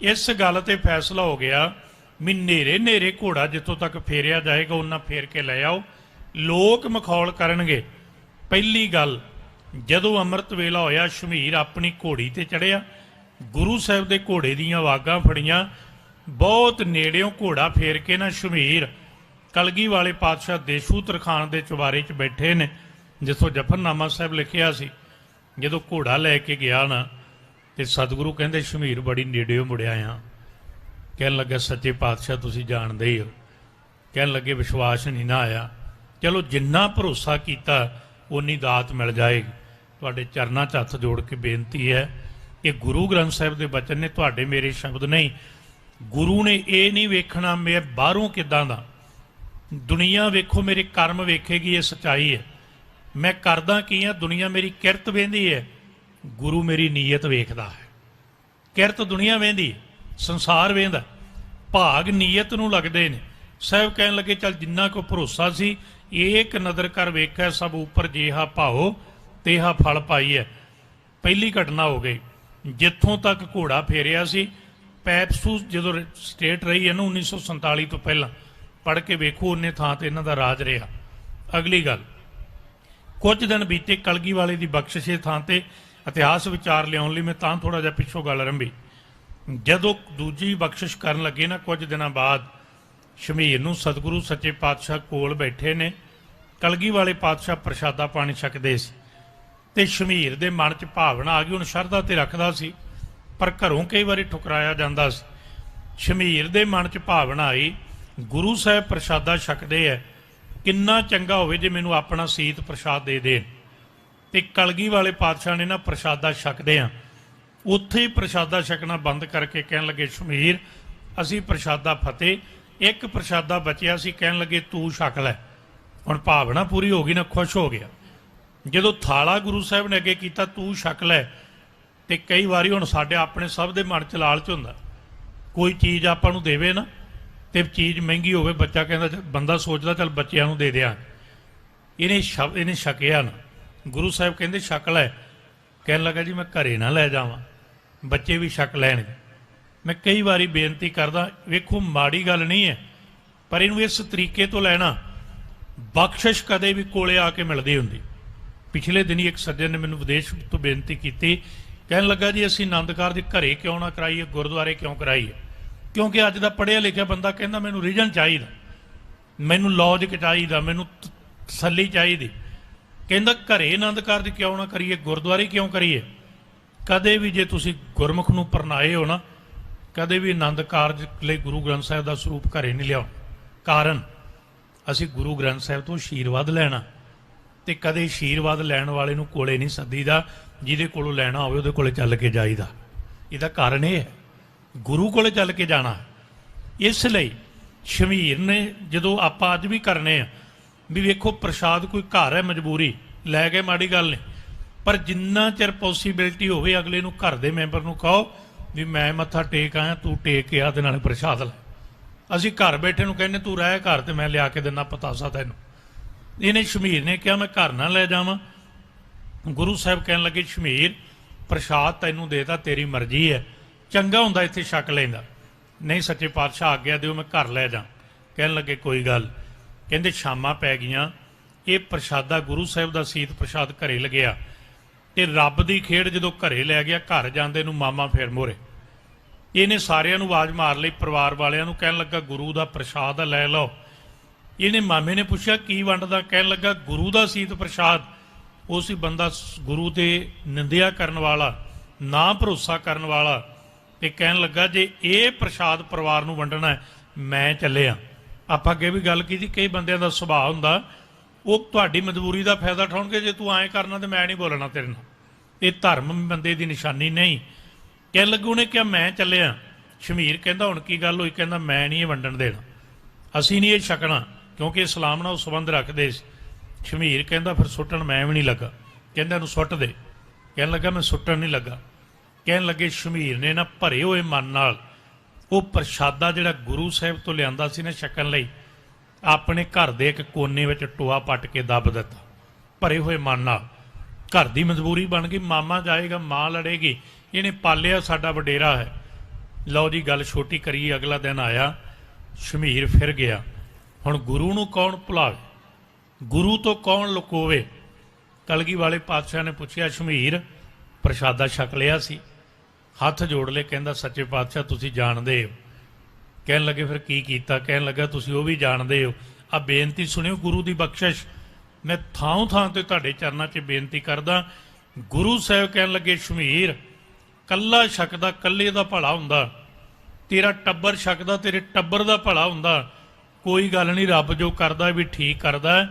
ਇਸ ਗੱਲ ਤੇ ਫੈਸਲਾ ਹੋ ਗਿਆ ਵੀ ਨੇਰੇ ਨੇਰੇ ਘੋੜਾ ਜਿੱਥੋਂ ਤੱਕ ਫੇਰਿਆ ਜਾਏਗਾ ਉਹਨਾਂ ਫੇਰ ਕੇ ਲੈ ਆਓ, ਲੋਕ ਮਖੌਲ ਕਰਨਗੇ। ਪਹਿਲੀ ਗੱਲ, ਜਦੋਂ ਅੰਮ੍ਰਿਤ ਵੇਲਾ ਹੋਇਆ ਸ਼ਮੀਰ ਆਪਣੀ ਘੋੜੀ ਤੇ ਚੜ੍ਹਿਆ, ਗੁਰੂ ਸਾਹਿਬ ਦੇ ਘੋੜੇ ਦੀਆਂ ਵਾਗਾਂ ਫੜੀਆਂ, ਬਹੁਤ ਨੇੜਿਓਂ ਘੋੜਾ ਫੇਰ ਕੇ ਨਾ ਸ਼ਮੀਰ ਕਲਗੀ ਵਾਲੇ ਪਾਤਸ਼ਾਹ ਦੇਸ਼ੂ ਤਰਖਾਨ ਦੇ ਚੁਬਾਰੇ 'ਚ ਬੈਠੇ ਨੇ, ਜਿੱਥੋਂ ਜਫਰਨਾਮਾ ਸਾਹਿਬ ਲਿਖਿਆ ਸੀ। ਜਦੋਂ ਘੋੜਾ ਲੈ ਕੇ ਗਿਆ ਨਾ ਤੇ ਸਤਿਗੁਰੂ ਕਹਿੰਦੇ ਸ਼ਮੀਰ ਬੜੀ ਨੇੜਿਓਂ ਮੁੜਿਆ ਆ। ਕਹਿਣ ਲੱਗਾ ਸੱਚੇ ਪਾਤਸ਼ਾਹ ਤੁਸੀਂ ਜਾਣਦੇ ਹੀ ਹੋ। ਕਹਿਣ ਲੱਗੇ ਵਿਸ਼ਵਾਸ ਨਹੀਂ ਨਾ ਆਇਆ। ਚਲੋ ਜਿੰਨਾ ਭਰੋਸਾ ਕੀਤਾ ਉਨੀ ਦਾਤ ਮਿਲ ਜਾਏਗੀ। ਤੁਹਾਡੇ ਚਰਨਾਂ 'ਚ ਹੱਥ ਜੋੜ ਕੇ ਬੇਨਤੀ ਹੈ, ਇਹ ਗੁਰੂ ਗ੍ਰੰਥ ਸਾਹਿਬ ਦੇ ਬਚਨ ਨੇ, ਤੁਹਾਡੇ ਮੇਰੇ ਸ਼ਬਦ ਨਹੀਂ। ਗੁਰੂ ਨੇ ਇਹ ਨਹੀਂ ਵੇਖਣਾ ਮੈਂ ਬਾਹਰੋਂ ਕਿੱਦਾਂ ਦਾ, ਦੁਨੀਆ ਵੇਖੋ ਮੇਰੇ ਕਰਮ ਵੇਖੇਗੀ, ਇਹ ਸੱਚਾਈ ਹੈ। ਮੈਂ ਕਰਦਾ ਕੀ ਹਾਂ, ਦੁਨੀਆ ਮੇਰੀ ਕਿਰਤ ਵੇਂਦੀ ਹੈ, ਗੁਰੂ ਮੇਰੀ ਨੀਅਤ ਵੇਖਦਾ ਹੈ। ਕਿਰਤ ਦੁਨੀਆ ਵੇਂਦੀ, ਸੰਸਾਰ ਵੇਂਦਾ, ਭਾਗ ਨੀਅਤ ਨੂੰ ਲੱਗਦੇ ਨੇ। ਸਾਹਿਬ ਕਹਿਣ ਲੱਗੇ ਚੱਲ ਜਿੰਨਾ ਕੋ ਭਰੋਸਾ ਸੀ, ਏਕ ਨਦਰ ਕਰ ਵੇਖਿਆ ਸਭ ਉੱਪਰ ਜੇਹਾ ਭਾਓ ਤੇਹਾ ਫਲ ਪਾਈ ਹੈ। ਪਹਿਲੀ ਘਟਨਾ ਹੋ ਗਈ। ਜਿੱਥੋਂ ਤੱਕ ਘੋੜਾ ਫੇਰਿਆ ਸੀ, ਪੈਪਸੂ ਜਦੋਂ ਸਟੇਟ ਰਹੀ ਹੈ ਨਾ 1947 ਤੋਂ ਪਹਿਲਾਂ, ਪੜ੍ਹ ਕੇ ਵੇਖੋ ਉਹਨੇ ਥਾਂ ਤੇ ਇਹਨਾਂ ਦਾ ਰਾਜ ਰਿਹਾ। ਅਗਲੀ ਗੱਲ, ਕੁਝ ਦਿਨ ਬੀਤੇ ਕਲਗੀ ਵਾਲੇ ਦੀ ਬਖਸ਼ਿਸ਼ ਥਾਂ ਤੇ ਇਤਿਹਾਸ ਵਿਚਾਰ ਲਿਆਉਣ ਲਈ ਮੈਂ ਤਾਂ ਥੋੜ੍ਹਾ ਜਿਹਾ ਪਿੱਛੋਂ ਗੱਲ ਆਰੰਭੀ। ਜਦੋਂ ਦੂਜੀ ਬਖਸ਼ਿਸ਼ ਕਰਨ ਲੱਗੇ ਨਾ, ਕੁਝ ਦਿਨਾਂ ਬਾਅਦ ਸ਼ਮੀਰ ਨੂੰ ਸਤਿਗੁਰੂ ਸੱਚੇ ਪਾਤਸ਼ਾਹ ਕੋਲ ਬੈਠੇ ਨੇ। ਕਲਗੀ ਵਾਲੇ ਪਾਤਸ਼ਾਹ ਪ੍ਰਸ਼ਾਦਾ ਪਾਣੀ ਛਕਦੇ ਸੀ ਤੇ ਸ਼ਮੀਰ ਦੇ ਮਨ 'ਚ ਭਾਵਨਾ ਆ ਗਈ। ਹੁਣ ਸ਼ਰਧਾ ਤੇ ਰੱਖਦਾ ਸੀ ਪਰ ਘਰੋਂ ਕਈ ਵਾਰੀ ਠੁਕਰਾਇਆ ਜਾਂਦਾ ਸੀ। ਸ਼ਮੀਰ ਦੇ ਮਨ 'ਚ ਭਾਵਨਾ ਆਈ, ਗੁਰੂ ਸਾਹਿਬ ਪ੍ਰਸ਼ਾਦਾ ਛਕਦੇ ਹੈ, ਕਿੰਨਾ ਚੰਗਾ ਹੋਵੇ ਜੇ ਮੈਨੂੰ ਆਪਣਾ ਸੀਤ ਪ੍ਰਸ਼ਾਦ ਦੇ ਦੇਣ। ਤੇ ਕਲਗੀ ਵਾਲੇ ਪਾਤਸ਼ਾਹ ਨੇ ਨਾ ਪ੍ਰਸ਼ਾਦਾ ਛਕਦੇ ਆ, ਉੱਥੇ ਹੀ ਪ੍ਰਸ਼ਾਦਾ ਛਕਣਾ ਬੰਦ ਕਰਕੇ ਕਹਿਣ ਲੱਗੇ ਸ਼ਮੀਰ ਅਸੀਂ ਪ੍ਰਸ਼ਾਦਾ ਫਤਿਹ, ਇੱਕ ਪ੍ਰਸ਼ਾਦਾ ਬਚਿਆ ਸੀ, ਕਹਿਣ ਲੱਗੇ ਤੂੰ ਛਕ ਲੈ। ਹੁਣ ਭਾਵਨਾ ਪੂਰੀ ਹੋ ਗਈ ਨਾ, ਖੁਸ਼ ਹੋ ਗਿਆ। ਜਦੋਂ ਥਾਲਾ ਗੁਰੂ ਸਾਹਿਬ ਨੇ ਅੱਗੇ ਕੀਤਾ ਤੂੰ ਛਕ ਲੈ, ਤੇ ਕਈ ਵਾਰੀ ਹੁਣ ਸਾਡੇ ਆਪਣੇ ਸਭ ਦੇ ਮਨ 'ਚ ਲਾਲਚ ਹੁੰਦਾ, ਕੋਈ ਚੀਜ਼ ਆਪਾਂ ਨੂੰ ਦੇਵੇ ਨਾ ਤੇ ਚੀਜ਼ ਮਹਿੰਗੀ ਹੋਵੇ, ਬੱਚਾ ਕਹਿੰਦਾ, ਬੰਦਾ ਸੋਚਦਾ ਚੱਲ ਬੱਚਿਆਂ ਨੂੰ ਦੇ ਦਿਆਂ। ਇਹਨੇ ਛਕਿਆ ਨਾ, ਗੁਰੂ ਸਾਹਿਬ ਕਹਿੰਦੇ ਛਕ ਲੈ। ਕਹਿਣ ਲੱਗਾ ਜੀ ਮੈਂ ਘਰੇ ਨਾ ਲੈ ਜਾਵਾਂ, ਬੱਚੇ ਵੀ ਛਕ ਲੈਣਗੇ। ਮੈਂ ਕਈ ਵਾਰੀ ਬੇਨਤੀ ਕਰਦਾ, ਵੇਖੋ ਮਾੜੀ ਗੱਲ ਨਹੀਂ ਹੈ ਪਰ ਇਹਨੂੰ ਇਸ ਤਰੀਕੇ ਤੋਂ ਲੈਣਾ। ਬਖਸ਼ਿਸ਼ ਕਦੇ ਵੀ ਕੋਲੇ ਆ ਕੇ ਮਿਲਦੀ ਹੁੰਦੀ। ਪਿਛਲੇ ਦਿਨੀ ਇੱਕ ਸੱਜਣ ਨੇ ਮੈਨੂੰ ਵਿਦੇਸ਼ ਤੋਂ ਬੇਨਤੀ ਕੀਤੀ, ਕਹਿਣ ਲੱਗਾ ਜੀ ਅਸੀਂ ਆਨੰਦ ਕਾਰਜ ਘਰੇ ਕਿਉਂ ਨਾ ਕਰਾਈਏ, ਗੁਰਦੁਆਰੇ ਕਿਉਂ ਕਰਾਈਏ। ਕਿਉਂਕਿ ਅੱਜ ਦਾ ਪੜ੍ਹਿਆ ਲਿਖਿਆ ਬੰਦਾ ਕਹਿੰਦਾ ਮੈਨੂੰ ਰੀਜਨ ਚਾਹੀਦਾ, ਮੈਨੂੰ ਲੌਜਿਕ ਚਾਹੀਦਾ, ਮੈਨੂੰ ਤਸੱਲੀ ਚਾਹੀਦੀ। ਕਹਿੰਦਾ ਘਰੇ ਆਨੰਦ ਕਾਰਜ ਕਿਉਂ ਨਾ ਕਰੀਏ, ਗੁਰਦੁਆਰੇ ਕਿਉਂ ਕਰੀਏ। ਕਦੇ ਵੀ ਜੇ ਤੁਸੀਂ ਗੁਰਮੁਖ ਨੂੰ ਪਰਨਾਏ ਹੋ ਨਾ, ਕਦੇ ਵੀ ਆਨੰਦ ਕਾਰਜ ਲਈ ਗੁਰੂ ਗ੍ਰੰਥ ਸਾਹਿਬ ਦਾ ਸਰੂਪ ਘਰੇ ਨਹੀਂ ਲਿਆਓ। ਕਾਰਨ ਅਸੀਂ ਗੁਰੂ ਗ੍ਰੰਥ ਸਾਹਿਬ ਤੋਂ ਆਸ਼ੀਰਵਾਦ ਲੈਣਾ, ਤੇ ਕਦੇ ਆਸ਼ੀਰਵਾਦ ਲੈਣ ਵਾਲੇ ਨੂੰ ਕੋਲੇ ਨਹੀਂ ਸੱਦੀਦਾ, ਜਿਹਦੇ ਕੋਲੋਂ ਲੈਣਾ ਹੋਵੇ ਉਹਦੇ ਕੋਲੇ ਚੱਲ ਕੇ ਜਾਈਦਾ। ਇਹਦਾ ਕਾਰਨ ਇਹ ਹੈ, ਗੁਰੂ ਕੋਲੇ ਚੱਲ ਕੇ ਜਾਣਾ। ਇਸ ਲਈ ਸ਼ਮੀਰ ਨੇ, ਜਦੋਂ ਆਪਾਂ ਅੱਜ ਵੀ ਕਰਨੇ ਆ ਵੀ ਵੇਖੋ ਪ੍ਰਸ਼ਾਦ ਕੋਈ ਘਰ ਹੈ, ਮਜਬੂਰੀ ਲੈ ਕੇ ਮਾੜੀ ਗੱਲ ਨਹੀਂ, ਪਰ ਜਿੰਨਾ ਚਿਰ ਪੋਸੀਬਿਲਿਟੀ ਹੋਵੇ ਅਗਲੇ ਨੂੰ, ਘਰ ਦੇ ਮੈਂਬਰ ਨੂੰ ਕਹੋ ਵੀ ਮੈਂ ਮੱਥਾ ਟੇਕ ਆਇਆ, ਤੂੰ ਟੇਕ ਕੇ ਆ ਤੇ ਨਾਲੇ ਪ੍ਰਸ਼ਾਦ ਲੈ। ਅਸੀਂ ਘਰ ਬੈਠੇ ਨੂੰ ਕਹਿੰਦੇ ਤੂੰ ਰਹਿ ਘਰ ਤੇ ਮੈਂ ਲਿਆ ਕੇ ਦਿੰਦਾ ਪਤਾਸਾ ਤੈਨੂੰ। ਇਹਨੇ ਸ਼ਮੀਰ ਨੇ ਕਿਹਾ ਮੈਂ ਘਰ ਨਾ ਲੈ ਜਾਵਾਂ। ਗੁਰੂ ਸਾਹਿਬ ਕਹਿਣ ਲੱਗੇ ਸ਼ਮੀਰ ਪ੍ਰਸ਼ਾਦ ਤੈਨੂੰ ਦੇਤਾ, ਤੇਰੀ ਮਰਜ਼ੀ ਹੈ, ਚੰਗਾ ਹੁੰਦਾ ਇੱਥੇ ਛਕ ਲੈਂਦਾ। ਨਹੀਂ ਸੱਚੇ ਪਾਤਸ਼ਾਹ ਆਗਿਆ ਦਿਓ ਮੈਂ ਘਰ ਲੈ ਜਾ। ਕਹਿਣ ਲੱਗੇ ਕੋਈ ਗੱਲ। ਕਹਿੰਦੇ ਸ਼ਾਮਾਂ ਪੈ ਗਈਆਂ, ਇਹ ਪ੍ਰਸ਼ਾਦਾ ਗੁਰੂ ਸਾਹਿਬ ਦਾ ਸੀਤ ਪ੍ਰਸ਼ਾਦ ਘਰੇ ਲੱਗਿਆ ਤੇ ਰੱਬ ਦੀ ਖੇਡ ਜਦੋਂ ਘਰੇ ਲੈ ਗਿਆ, ਘਰ ਜਾਂਦੇ ਨੂੰ ਮਾਮਾ ਫੇਰ ਮੋਰੇ। ਇਹਨੇ ਸਾਰਿਆਂ ਨੂੰ ਆਵਾਜ਼ ਮਾਰ ਲਈ, ਪਰਿਵਾਰ ਵਾਲਿਆਂ ਨੂੰ, ਕਹਿਣ ਲੱਗਾ ਗੁਰੂ ਦਾ ਪ੍ਰਸ਼ਾਦ ਆ, ਲੈ ਲਓ। ਇਹਨੇ ਮਾਮੇ ਨੇ ਪੁੱਛਿਆ ਕੀ ਵੰਡਦਾ, ਕਹਿਣ ਲੱਗਾ ਗੁਰੂ ਦਾ ਸੀਤ ਪ੍ਰਸ਼ਾਦ। ਉਹ ਸੀ ਬੰਦਾ ਗੁਰੂ ਤੇ ਨਿੰਦਿਆ ਕਰਨ ਵਾਲਾ, ਨਾ ਭਰੋਸਾ ਕਰਨ ਵਾਲਾ, ਤੇ ਕਹਿਣ ਲੱਗਾ ਜੇ ਇਹ ਪ੍ਰਸ਼ਾਦ ਪਰਿਵਾਰ ਨੂੰ ਵੰਡਣਾ ਹੈ, ਮੈਂ ਚੱਲਿਆ। ਆਪਾਂ ਅੱਗੇ ਵੀ ਗੱਲ ਕੀਤੀ, ਕਈ ਬੰਦਿਆਂ ਦਾ ਸੁਭਾਅ ਹੁੰਦਾ ਉਹ ਤੁਹਾਡੀ ਮਜਬੂਰੀ ਦਾ ਫਾਇਦਾ ਉਠਾਉਣਗੇ, ਜੇ ਤੂੰ ਐਂ ਕਰਨਾ ਤੇ ਮੈਂ ਨਹੀਂ ਬੋਲਣਾ ਤੇਰੇ ਨਾਲ। ਇਹ ਧਰਮ ਬੰਦੇ ਦੀ ਨਿਸ਼ਾਨੀ ਨਹੀਂ। ਕਹਿਣ ਲੱਗੂ ਉਹਨੇ ਕਿਹਾ ਮੈਂ ਚੱਲਿਆ। ਸ਼ਮੀਰ ਕਹਿੰਦਾ ਹੁਣ ਕੀ ਗੱਲ ਹੋਈ, ਕਹਿੰਦਾ ਮੈਂ ਨਹੀਂ ਇਹ ਵੰਡਣ ਦੇਣਾ, ਅਸੀਂ ਨਹੀਂ ਇਹ ਛਕਣਾ, ਕਿਉਂਕਿ ਇਸਲਾਮ ਨਾਲ ਉਹ ਸੰਬੰਧ ਰੱਖਦੇ ਸੀ। ਸ਼ਮੀਰ ਕਹਿੰਦਾ ਫਿਰ ਸੁੱਟਣ ਮੈਂ ਵੀ ਨਹੀਂ ਲੱਗਾ। ਕਹਿੰਦਾ ਇਹਨੂੰ ਸੁੱਟ ਦੇ। ਕਹਿਣ ਲੱਗਾ ਮੈਂ ਸੁੱਟਣ ਨਹੀਂ ਲੱਗਾ। ਕਹਿਣ ਲੱਗੇ ਸ਼ਮੀਰ ਨੇ ਨਾ ਭਰੇ ਹੋਏ ਮਨ ਨਾਲ ਉਹ ਪ੍ਰਸ਼ਾਦਾ ਜਿਹੜਾ ਗੁਰੂ ਸਾਹਿਬ ਤੋਂ ਲਿਆਂਦਾ ਸੀ ਨਾ ਛਕਣ ਲਈ, ਆਪਣੇ ਘਰ ਦੇ ਇੱਕ ਕੋਨੇ ਵਿੱਚ ਟੋਆ ਪੱਟ ਕੇ ਦੱਬ ਦਿੱਤਾ, ਭਰੇ ਹੋਏ ਮਨ ਨਾਲ। ਘਰ ਦੀ ਮਜਬੂਰੀ ਬਣ ਗਈ, ਮਾਮਾ ਜਾਏਗਾ, ਮਾਂ ਲੜੇਗੀ, ਇਹਨੇ ਪਾਲਿਆ ਸਾਡਾ ਵਡੇਰਾ ਹੈ। ਲਓ ਜੀ ਗੱਲ ਛੋਟੀ ਕਰੀ, ਅਗਲਾ ਦਿਨ ਆਇਆ, ਸ਼ਮੀਰ ਫਿਰ ਗਿਆ। ਹੁਣ ਗੁਰੂ ਨੂੰ ਕੌਣ ਭੁਲਾਵੇ, ਗੁਰੂ ਤੋਂ ਕੌਣ ਲੁਕੋਵੇ? ਕਲਗੀ ਵਾਲੇ ਪਾਤਸ਼ਾਹ ਨੇ ਪੁੱਛਿਆ ਸ਼ਮੀਰ ਪ੍ਰਸ਼ਾਦਾ ਛਕ ਲਿਆ ਸੀ? ਹੱਥ ਜੋੜ ਲਏ, ਕਹਿੰਦਾ ਸੱਚੇ ਪਾਤਸ਼ਾਹ ਤੁਸੀਂ ਜਾਣਦੇ ਹੋ। ਕਹਿਣ ਲੱਗੇ ਫਿਰ ਕੀ ਕੀਤਾ? ਕਹਿਣ ਲੱਗਾ ਤੁਸੀਂ ਉਹ ਵੀ ਜਾਣਦੇ ਹੋ, ਆ ਬੇਨਤੀ ਸੁਣਿਓ ਗੁਰੂ ਦੀ ਬਖਸ਼ਿਸ਼, ਮੈਂ ਥਾਂ ਥਾਂ ਤੇ ਤੁਹਾਡੇ ਚਰਨਾਂ 'ਚ ਬੇਨਤੀ ਕਰਦਾ। ਗੁਰੂ ਸਾਹਿਬ ਕਹਿਣ ਲੱਗੇ ਸ਼ਮੀਰ ਕੱਲਾ ਛਕਦਾ ਕੱਲੇ ਦਾ ਭਲਾ ਹੁੰਦਾ, ਤੇਰਾ ਟੱਬਰ ਛਕਦਾ ਤੇਰੇ ਟੱਬਰ ਦਾ ਭਲਾ ਹੁੰਦਾ, ਕੋਈ ਗੱਲ ਨਹੀਂ, ਰੱਬ ਜੋ ਕਰਦਾ ਵੀ ਠੀਕ ਕਰਦਾ।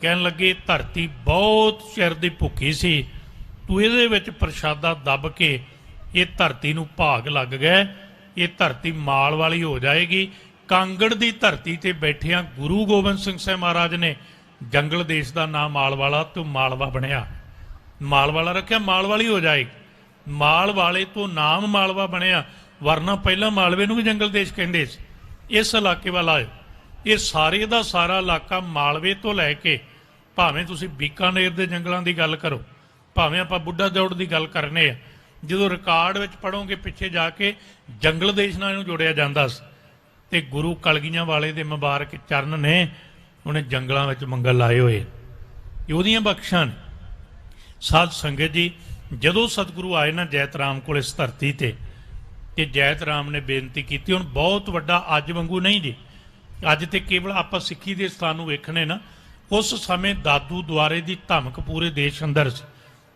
ਕਹਿਣ ਲੱਗੇ ਧਰਤੀ ਬਹੁਤ ਚਿਰ ਦੀ ਭੁੱਖੀ ਸੀ, ਤੂੰ ਇਹਦੇ ਵਿੱਚ ਪ੍ਰਸ਼ਾਦਾ ਦੱਬ ਕੇ ਇਹ ਧਰਤੀ ਨੂੰ ਭਾਗ ਲੱਗ ਗਿਆ, ਇਹ ਧਰਤੀ ਮਾਲ ਵਾਲੀ ਹੋ ਜਾਏਗੀ। ਕਾਂਗੜ ਦੀ ਧਰਤੀ ਤੇ ਬੈਠਿਆਂ ਗੁਰੂ ਗੋਬਿੰਦ ਸਿੰਘ ਸਾਹਿਬ ਮਹਾਰਾਜ ਨੇ ਜੰਗਲ ਦੇਸ਼ ਦਾ ਨਾਮ ਮਾਲਵਾਲਾ ਤੋਂ ਮਾਲਵਾ ਬਣਿਆ, ਮਾਲਵਾਲਾ ਰੱਖਿਆ, ਮਾਲ ਵਾਲੀ ਹੋ ਜਾਏਗੀ। ਮਾਲ ਵਾਲੇ ਤੋਂ ਨਾਮ ਮਾਲਵਾ ਬਣਿਆ, ਵਰਨਾ ਪਹਿਲਾਂ ਮਾਲਵੇ ਨੂੰ ਵੀ ਜੰਗਲ ਦੇਸ਼ ਕਹਿੰਦੇ ਸੀ। ਇਸ ਇਲਾਕੇ ਵੱਲ ਆਏ, ਇਹ ਸਾਰੇ ਦਾ ਸਾਰਾ ਇਲਾਕਾ ਮਾਲਵੇ ਤੋਂ ਲੈ ਕੇ ਭਾਵੇਂ ਤੁਸੀਂ ਬੀਕਾਨੇਰ ਦੇ ਜੰਗਲਾਂ ਦੀ ਗੱਲ ਕਰੋ, ਭਾਵੇਂ ਆਪਾਂ ਬੁੱਢਾ ਦੌੜ ਦੀ ਗੱਲ ਕਰਨੇ ਆ, ਜਦੋਂ ਰਿਕਾਰਡ ਵਿੱਚ ਪੜ੍ਹੋਗੇ ਪਿੱਛੇ ਜਾ ਕੇ ਜੰਗਲ ਦੇਸ਼ ਨਾਲ ਇਹਨੂੰ ਜੋੜਿਆ ਜਾਂਦਾ ਸੀ। ਤੇ ਗੁਰੂ ਕਲਗੀਆਂ ਵਾਲੇ ਦੇ ਮੁਬਾਰਕ ਚਰਨ ਨੇ ਉਹਨੇ ਜੰਗਲਾਂ ਵਿੱਚ ਮੰਗਲ ਲਾਏ ਹੋਏ, ਉਹਦੀਆਂ ਬਖਸ਼ਾਂ ਨੇ। ਸਾਧ ਸੰਗਤ ਜੀ, ਜਦੋਂ ਸਤਿਗੁਰੂ ਆਏ ਨਾ ਜੈਤ ਰਾਮ ਕੋਲ ਇਸ ਧਰਤੀ ਤੇ ਜੈਤ ਰਾਮ ਨੇ ਬੇਨਤੀ ਕੀਤੀ, ਹੁਣ ਬਹੁਤ ਵੱਡਾ ਅੱਜ ਵਾਂਗੂ ਨਹੀਂ ਜੀ, ਅੱਜ ਤੇ ਕੇਵਲ ਆਪਾਂ ਸਿੱਖੀ ਦੇ ਸਥਾਨ ਨੂੰ ਵੇਖਣੇ ਨਾ, ਉਸ ਸਮੇਂ ਦਾਦੂ ਦੁਆਰੇ ਦੀ ਧਮਕ ਪੂਰੇ ਦੇਸ਼ ਅੰਦਰ ਸੀ।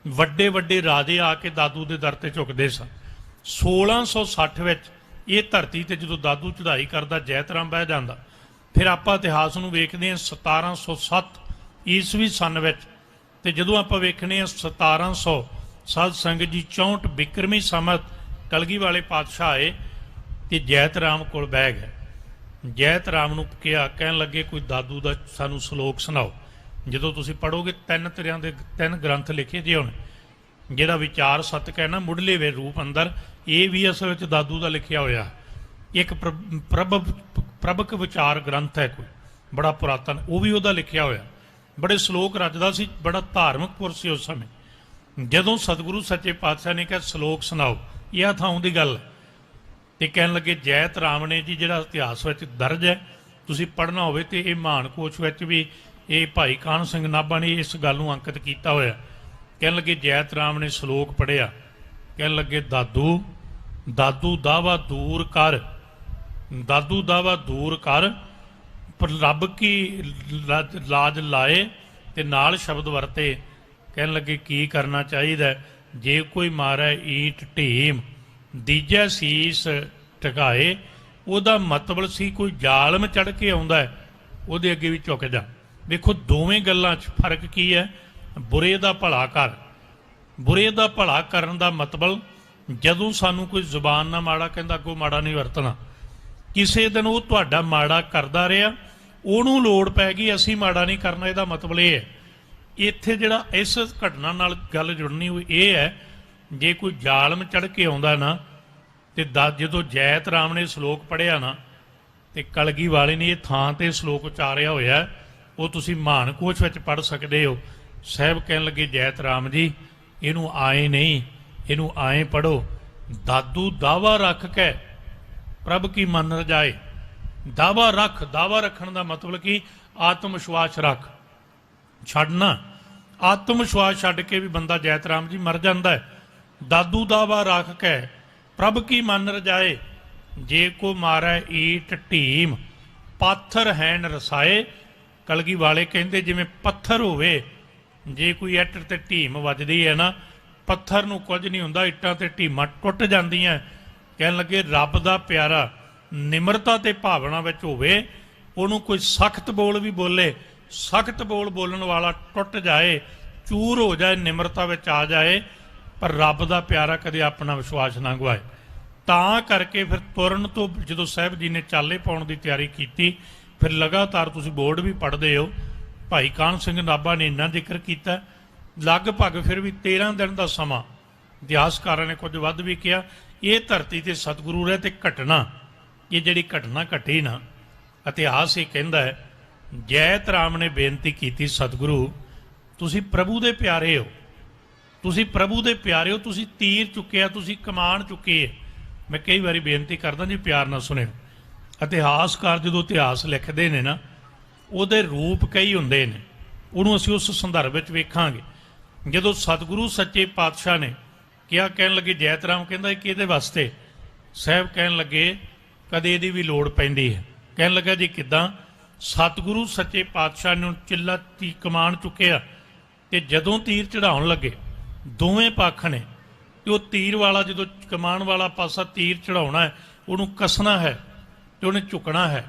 ਵੱਡੇ ਵੱਡੇ ਰਾਜੇ ਆ ਕੇ ਦਾਦੂ ਦੇ ਦਰ ਤੇ ਝੁਕਦੇ ਸਨ। 1660 ਵਿੱਚ ਇਹ ਧਰਤੀ ਤੇ ਜਦੋਂ ਦਾਦੂ ਚੜ੍ਹਾਈ ਕਰਦਾ, ਜੈਤ ਰਾਮ ਬਹਿ ਜਾਂਦਾ। ਫਿਰ ਆਪਾਂ ਇਤਿਹਾਸ ਨੂੰ ਵੇਖਦੇ ਹਾਂ 1707 ਈਸਵੀ ਸਨ ਵਿੱਚ, ਤੇ ਜਦੋਂ ਆਪਾਂ ਵੇਖਣੇ ਹਾਂ 1700 ਸਾਧ ਸੰਗਤ ਜੀ 64 ਬਿਕਰਮੀ ਸੰਮਤ ਕਲਗੀ ਵਾਲੇ ਪਾਤਸ਼ਾਹ ਆਏ ਤੇ ਜੈਤ ਰਾਮ ਕੋਲ ਬਹਿ ਗਏ। ਜੈਤ ਰਾਮ ਨੂੰ ਕਿਹਾ, ਕਹਿਣ ਲੱਗੇ ਕੋਈ ਦਾਦੂ ਦਾ ਸਾਨੂੰ ਸ਼ਲੋਕ ਸੁਣਾਓ। ਜਦੋਂ ਤੁਸੀਂ ਪੜ੍ਹੋਗੇ 3 ਤਰ੍ਹਾਂ ਦੇ 3 ਗ੍ਰੰਥ ਲਿਖੇ ਜੇ ਹੁਣ, ਜਿਹੜਾ ਵਿਚਾਰ ਸਤਕ ਹੈ ਨਾ ਮੁੱਢਲੇ ਵੇ ਰੂਪ ਅੰਦਰ, ਇਹ ਵੀ ਅਸਲ ਵਿੱਚ ਦਾਦੂ ਦਾ ਲਿਖਿਆ ਹੋਇਆ। ਇੱਕ ਪ੍ਰਭਕ ਵਿਚਾਰ ਗ੍ਰੰਥ ਹੈ ਕੋਈ ਬੜਾ ਪੁਰਾਤਨ, ਉਹ ਵੀ ਉਹਦਾ ਲਿਖਿਆ ਹੋਇਆ। ਬੜੇ ਸ਼ਲੋਕ ਰਚਦਾ ਸੀ, ਬੜਾ ਧਾਰਮਿਕ ਪੁਰਸ਼ ਸੀ ਉਸ ਸਮੇਂ। ਜਦੋਂ ਸਤਿਗੁਰੂ ਸੱਚੇ ਪਾਤਸ਼ਾਹ ਨੇ ਕਿਹਾ ਸ਼ਲੋਕ ਸੁਣਾਓ, ਇਹ ਥਾਂ ਦੀ ਗੱਲ, ਤੇ ਕਹਿਣ ਲੱਗੇ ਜੈਤ ਰਾਮ ਨੇ ਜੀ, ਜਿਹੜਾ ਇਤਿਹਾਸ ਵਿੱਚ ਦਰਜ ਹੈ, ਤੁਸੀਂ ਪੜ੍ਹਨਾ ਹੋਵੇ ਤੇ ਇਹ ਮਹਾਨ ਕੋਸ਼ ਵਿੱਚ ਵੀ ਇਹ ਭਾਈ ਕਾਹਨ ਸਿੰਘ ਨਾਭਾ ਨੇ ਇਸ ਗੱਲ ਨੂੰ ਅੰਕਿਤ ਕੀਤਾ ਹੋਇਆ। ਕਹਿਣ ਲੱਗੇ ਜੈਤ ਰਾਮ ਨੇ ਸ਼ਲੋਕ ਪੜ੍ਹਿਆ, ਕਹਿਣ ਲੱਗੇ ਦਾਦੂ ਦਾਦੂ ਦਾਵਾ ਦੂਰ ਕਰ, ਦਾਦੂ ਦਾਵਾ ਦੂਰ ਕਰ, ਪਰ ਰੱਬ ਕੀ ਲਾਜ ਲਾਏ, ਤੇ ਨਾਲ ਸ਼ਬਦ ਵਰਤੇ। ਕਹਿਣ ਲੱਗੇ ਕੀ ਕਰਨਾ ਚਾਹੀਦਾ? ਜੇ ਕੋਈ ਮਾਰੇ ਈਟ ਢੀਮ, ਦੀਜਾ ਸੀਸ ਟਿਕਾਏ, ਉਹਦਾ ਮਤਲਬ ਸੀ ਕੋਈ ਜ਼ਾਲਮ ਚੜ੍ਹ ਕੇ ਆਉਂਦਾ ਹੈ, ਉਹਦੇ ਅੱਗੇ ਵੀ ਝੁਕ ਜਾ। ਵੇਖੋ ਦੋਵੇਂ ਗੱਲਾਂ 'ਚ ਫਰਕ ਕੀ ਹੈ? ਬੁਰੇ ਦਾ ਭਲਾ ਕਰ, ਬੁਰੇ ਦਾ ਭਲਾ ਕਰਨ ਦਾ ਮਤਲਬ ਜਦੋਂ ਸਾਨੂੰ ਕੋਈ ਜ਼ੁਬਾਨ ਨਾਲ ਮਾੜਾ ਕਹਿੰਦਾ, ਅੱਗੋਂ ਮਾੜਾ ਨਹੀਂ ਵਰਤਣਾ। ਕਿਸੇ ਦਿਨ ਉਹ ਤੁਹਾਡਾ ਮਾੜਾ ਕਰਦਾ ਰਿਹਾ, ਉਹਨੂੰ ਲੋੜ ਪੈ ਗਈ ਅਸੀਂ ਮਾੜਾ ਨਹੀਂ ਕਰਨਾ, ਇਹਦਾ ਮਤਲਬ ਇਹ ਹੈ। ਇੱਥੇ ਜਿਹੜਾ ਇਸ ਘਟਨਾ ਨਾਲ ਗੱਲ ਜੁੜਨੀ ਹੋਈ ਇਹ ਹੈ, ਜੇ ਕੋਈ ਜ਼ਾਲਮ ਚੜ੍ਹ ਕੇ ਆਉਂਦਾ ਨਾ, ਤੇ ਜਦੋਂ ਜੈਤ ਰਾਮ ਨੇ ਸ਼ਲੋਕ ਪੜ੍ਹਿਆ ਨਾ, ਤੇ ਕਲਗੀ ਵਾਲੇ ਨੇ ਇਹ ਥਾਂ ਤੇ ਸ਼ਲੋਕ ਉਚਾਰਿਆ ਹੋਇਆ, ਉਹ ਤੁਸੀਂ ਮਹਾਨ ਕੋਸ਼ ਵਿੱਚ ਪੜ੍ਹ ਸਕਦੇ ਹੋ। ਸਾਹਿਬ ਕਹਿਣ ਲੱਗੇ ਜੈਤ ਰਾਮ ਜੀ, ਇਹਨੂੰ ਆਏ ਨਹੀਂ, ਇਹਨੂੰ ਆਏ ਪੜ੍ਹੋ, ਦਾਦੂ ਦਾਵਾ ਰੱਖ ਕੇ ਪ੍ਰਭ ਕੀ ਮਨ ਰਜਾਏ। ਦਾਵਾ ਰੱਖ, ਦਾਵਾ ਰੱਖਣ ਦਾ ਮਤਲਬ ਕਿ ਆਤਮ ਵਿਸ਼ਵਾਸ ਰੱਖ, ਛੱਡਣਾ। ਆਤਮ ਵਿਸ਼ਵਾਸ ਛੱਡ ਕੇ ਵੀ ਬੰਦਾ ਜੈਤ ਰਾਮ ਜੀ ਮਰ ਜਾਂਦਾ ਹੈ। ਦਾਦੂ ਦਾਵਾ ਰੱਖ ਕੇ ਪ੍ਰਭ ਕੀ ਮਨ ਰਜਾਏ, ਜੇ ਕੋ ਮਾਰੈ ਈਟ ਢੀਮ ਪਾਥਰ ਹੈਨ ਰਸਾਏ। ਕਲਗੀ ਵਾਲੇ ਕਹਿੰਦੇ ਜਿਵੇਂ ਪੱਥਰ ਹੋਵੇ, ਜੇ ਕੋਈ ਇੱਟ ਤੇ ਢੀਮ ਵੱਜਦੀ ਹੈ ਨਾ, ਪੱਥਰ ਨੂੰ ਕੁਝ ਨਹੀਂ ਹੁੰਦਾ, ਇੱਟਾਂ ਤੇ ਢੀਮਾਂ ਟੁੱਟ ਜਾਂਦੀਆਂ। ਕਹਿਣ ਲੱਗੇ ਰੱਬ ਦਾ ਪਿਆਰਾ ਨਿਮਰਤਾ ਤੇ ਭਾਵਨਾ ਵਿੱਚ ਹੋਵੇ, ਉਹਨੂੰ ਕੋਈ ਸਖਤ ਬੋਲ ਵੀ ਬੋਲੇ, ਸਖਤ ਬੋਲ ਬੋਲਣ ਵਾਲਾ ਟੁੱਟ ਜਾਏ, ਚੂਰ ਹੋ ਜਾਏ, ਨਿਮਰਤਾ ਵਿੱਚ ਆ ਜਾਏ, ਪਰ ਰੱਬ ਦਾ ਪਿਆਰਾ ਕਦੇ ਆਪਣਾ ਵਿਸ਼ਵਾਸ ਨਾ ਗਵਾਏ। ਤਾਂ ਕਰਕੇ ਫਿਰ ਤੁਰਨ ਤੋਂ ਜਦੋਂ ਸਾਹਿਬ ਜੀ ਨੇ ਚਾਲੇ ਪਾਉਣ ਦੀ ਤਿਆਰੀ ਕੀਤੀ, ਫਿਰ ਲਗਾਤਾਰ ਤੁਸੀਂ ਬੋਰਡ ਵੀ ਪੜ੍ਹਦੇ ਹੋ, ਭਾਈ ਕਾਹਨ ਸਿੰਘ ਨਾਭਾ ਨੇ ਇੰਨਾ ਜ਼ਿਕਰ ਕੀਤਾ। ਲਗਭਗ ਫਿਰ ਵੀ 13 ਦਿਨ ਦਾ ਸਮਾਂ, ਇਤਿਹਾਸਕਾਰਾਂ ਨੇ ਕੁਝ ਵੱਧ ਵੀ ਕਿਹਾ, ਇਹ ਧਰਤੀ ਤੇ ਸਤਿਗੁਰੂ ਰਹੇ ਤੇ ਘਟਨਾ, ਇਹ ਜਿਹੜੀ ਘਟਨਾ ਘਟੀ ਨਾ, ਇਤਿਹਾਸ ਇਹ ਕਹਿੰਦਾ ਹੈ ਜੈਤ ਰਾਮ ਨੇ ਬੇਨਤੀ ਕੀਤੀ, ਸਤਿਗੁਰੂ ਤੁਸੀਂ ਪ੍ਰਭੂ ਦੇ ਪਿਆਰੇ ਹੋ, ਤੁਸੀਂ ਪ੍ਰਭੂ ਦੇ ਪਿਆਰੇ ਹੋ, ਤੁਸੀਂ ਤੀਰ ਚੁੱਕਿਆ, ਤੁਸੀਂ ਕਮਾਨ ਚੁੱਕੀ ਹੈ। ਮੈਂ ਕਈ ਵਾਰੀ ਬੇਨਤੀ ਕਰਦਾ ਜੀ ਪਿਆਰ ਨਾਲ ਸੁਣਿਓ, ਇਤਿਹਾਸਕਾਰ ਜਦੋਂ ਇਤਿਹਾਸ ਲਿਖਦੇ ਨੇ ਨਾ, ਉਹਦੇ ਰੂਪ ਕਈ ਹੁੰਦੇ ਨੇ, ਉਹਨੂੰ ਅਸੀਂ ਉਸ ਸੰਦਰਭ ਵਿੱਚ ਵੇਖਾਂਗੇ। ਜਦੋਂ ਸਤਿਗੁਰੂ ਸੱਚੇ ਪਾਤਸ਼ਾਹ ਨੇ ਕਿਹਾ, ਕਹਿਣ ਲੱਗੇ ਜੈਤ ਰਾਮ ਕਹਿੰਦਾ ਇਹ ਕਿਹਦੇ ਵਾਸਤੇ? ਸਾਹਿਬ ਕਹਿਣ ਲੱਗੇ ਕਦੇ ਇਹਦੀ ਵੀ ਲੋੜ ਪੈਂਦੀ ਹੈ। ਕਹਿਣ ਲੱਗਾ ਜੀ ਕਿੱਦਾਂ? ਸਤਿਗੁਰੂ ਸੱਚੇ ਪਾਤਸ਼ਾਹ ਨੇ ਚਿੱਲਾ ਕਮਾਨ ਚੁੱਕਿਆ, ਤੇ ਜਦੋਂ ਤੀਰ ਚੜਾਉਣ ਲੱਗੇ ਦੋਵੇਂ ਪੱਖ ਨੇ, ਤੇ ਉਹ ਤੀਰ ਵਾਲਾ ਜਦੋਂ ਕਮਾਨ ਵਾਲਾ ਪਾਸਾ ਤੀਰ ਚੜਾਉਣਾ ਹੈ, ਉਹਨੂੰ ਕੱਸਣਾ ਹੈ ਤੇ ਉਹਨੇ ਝੁਕਣਾ ਹੈ।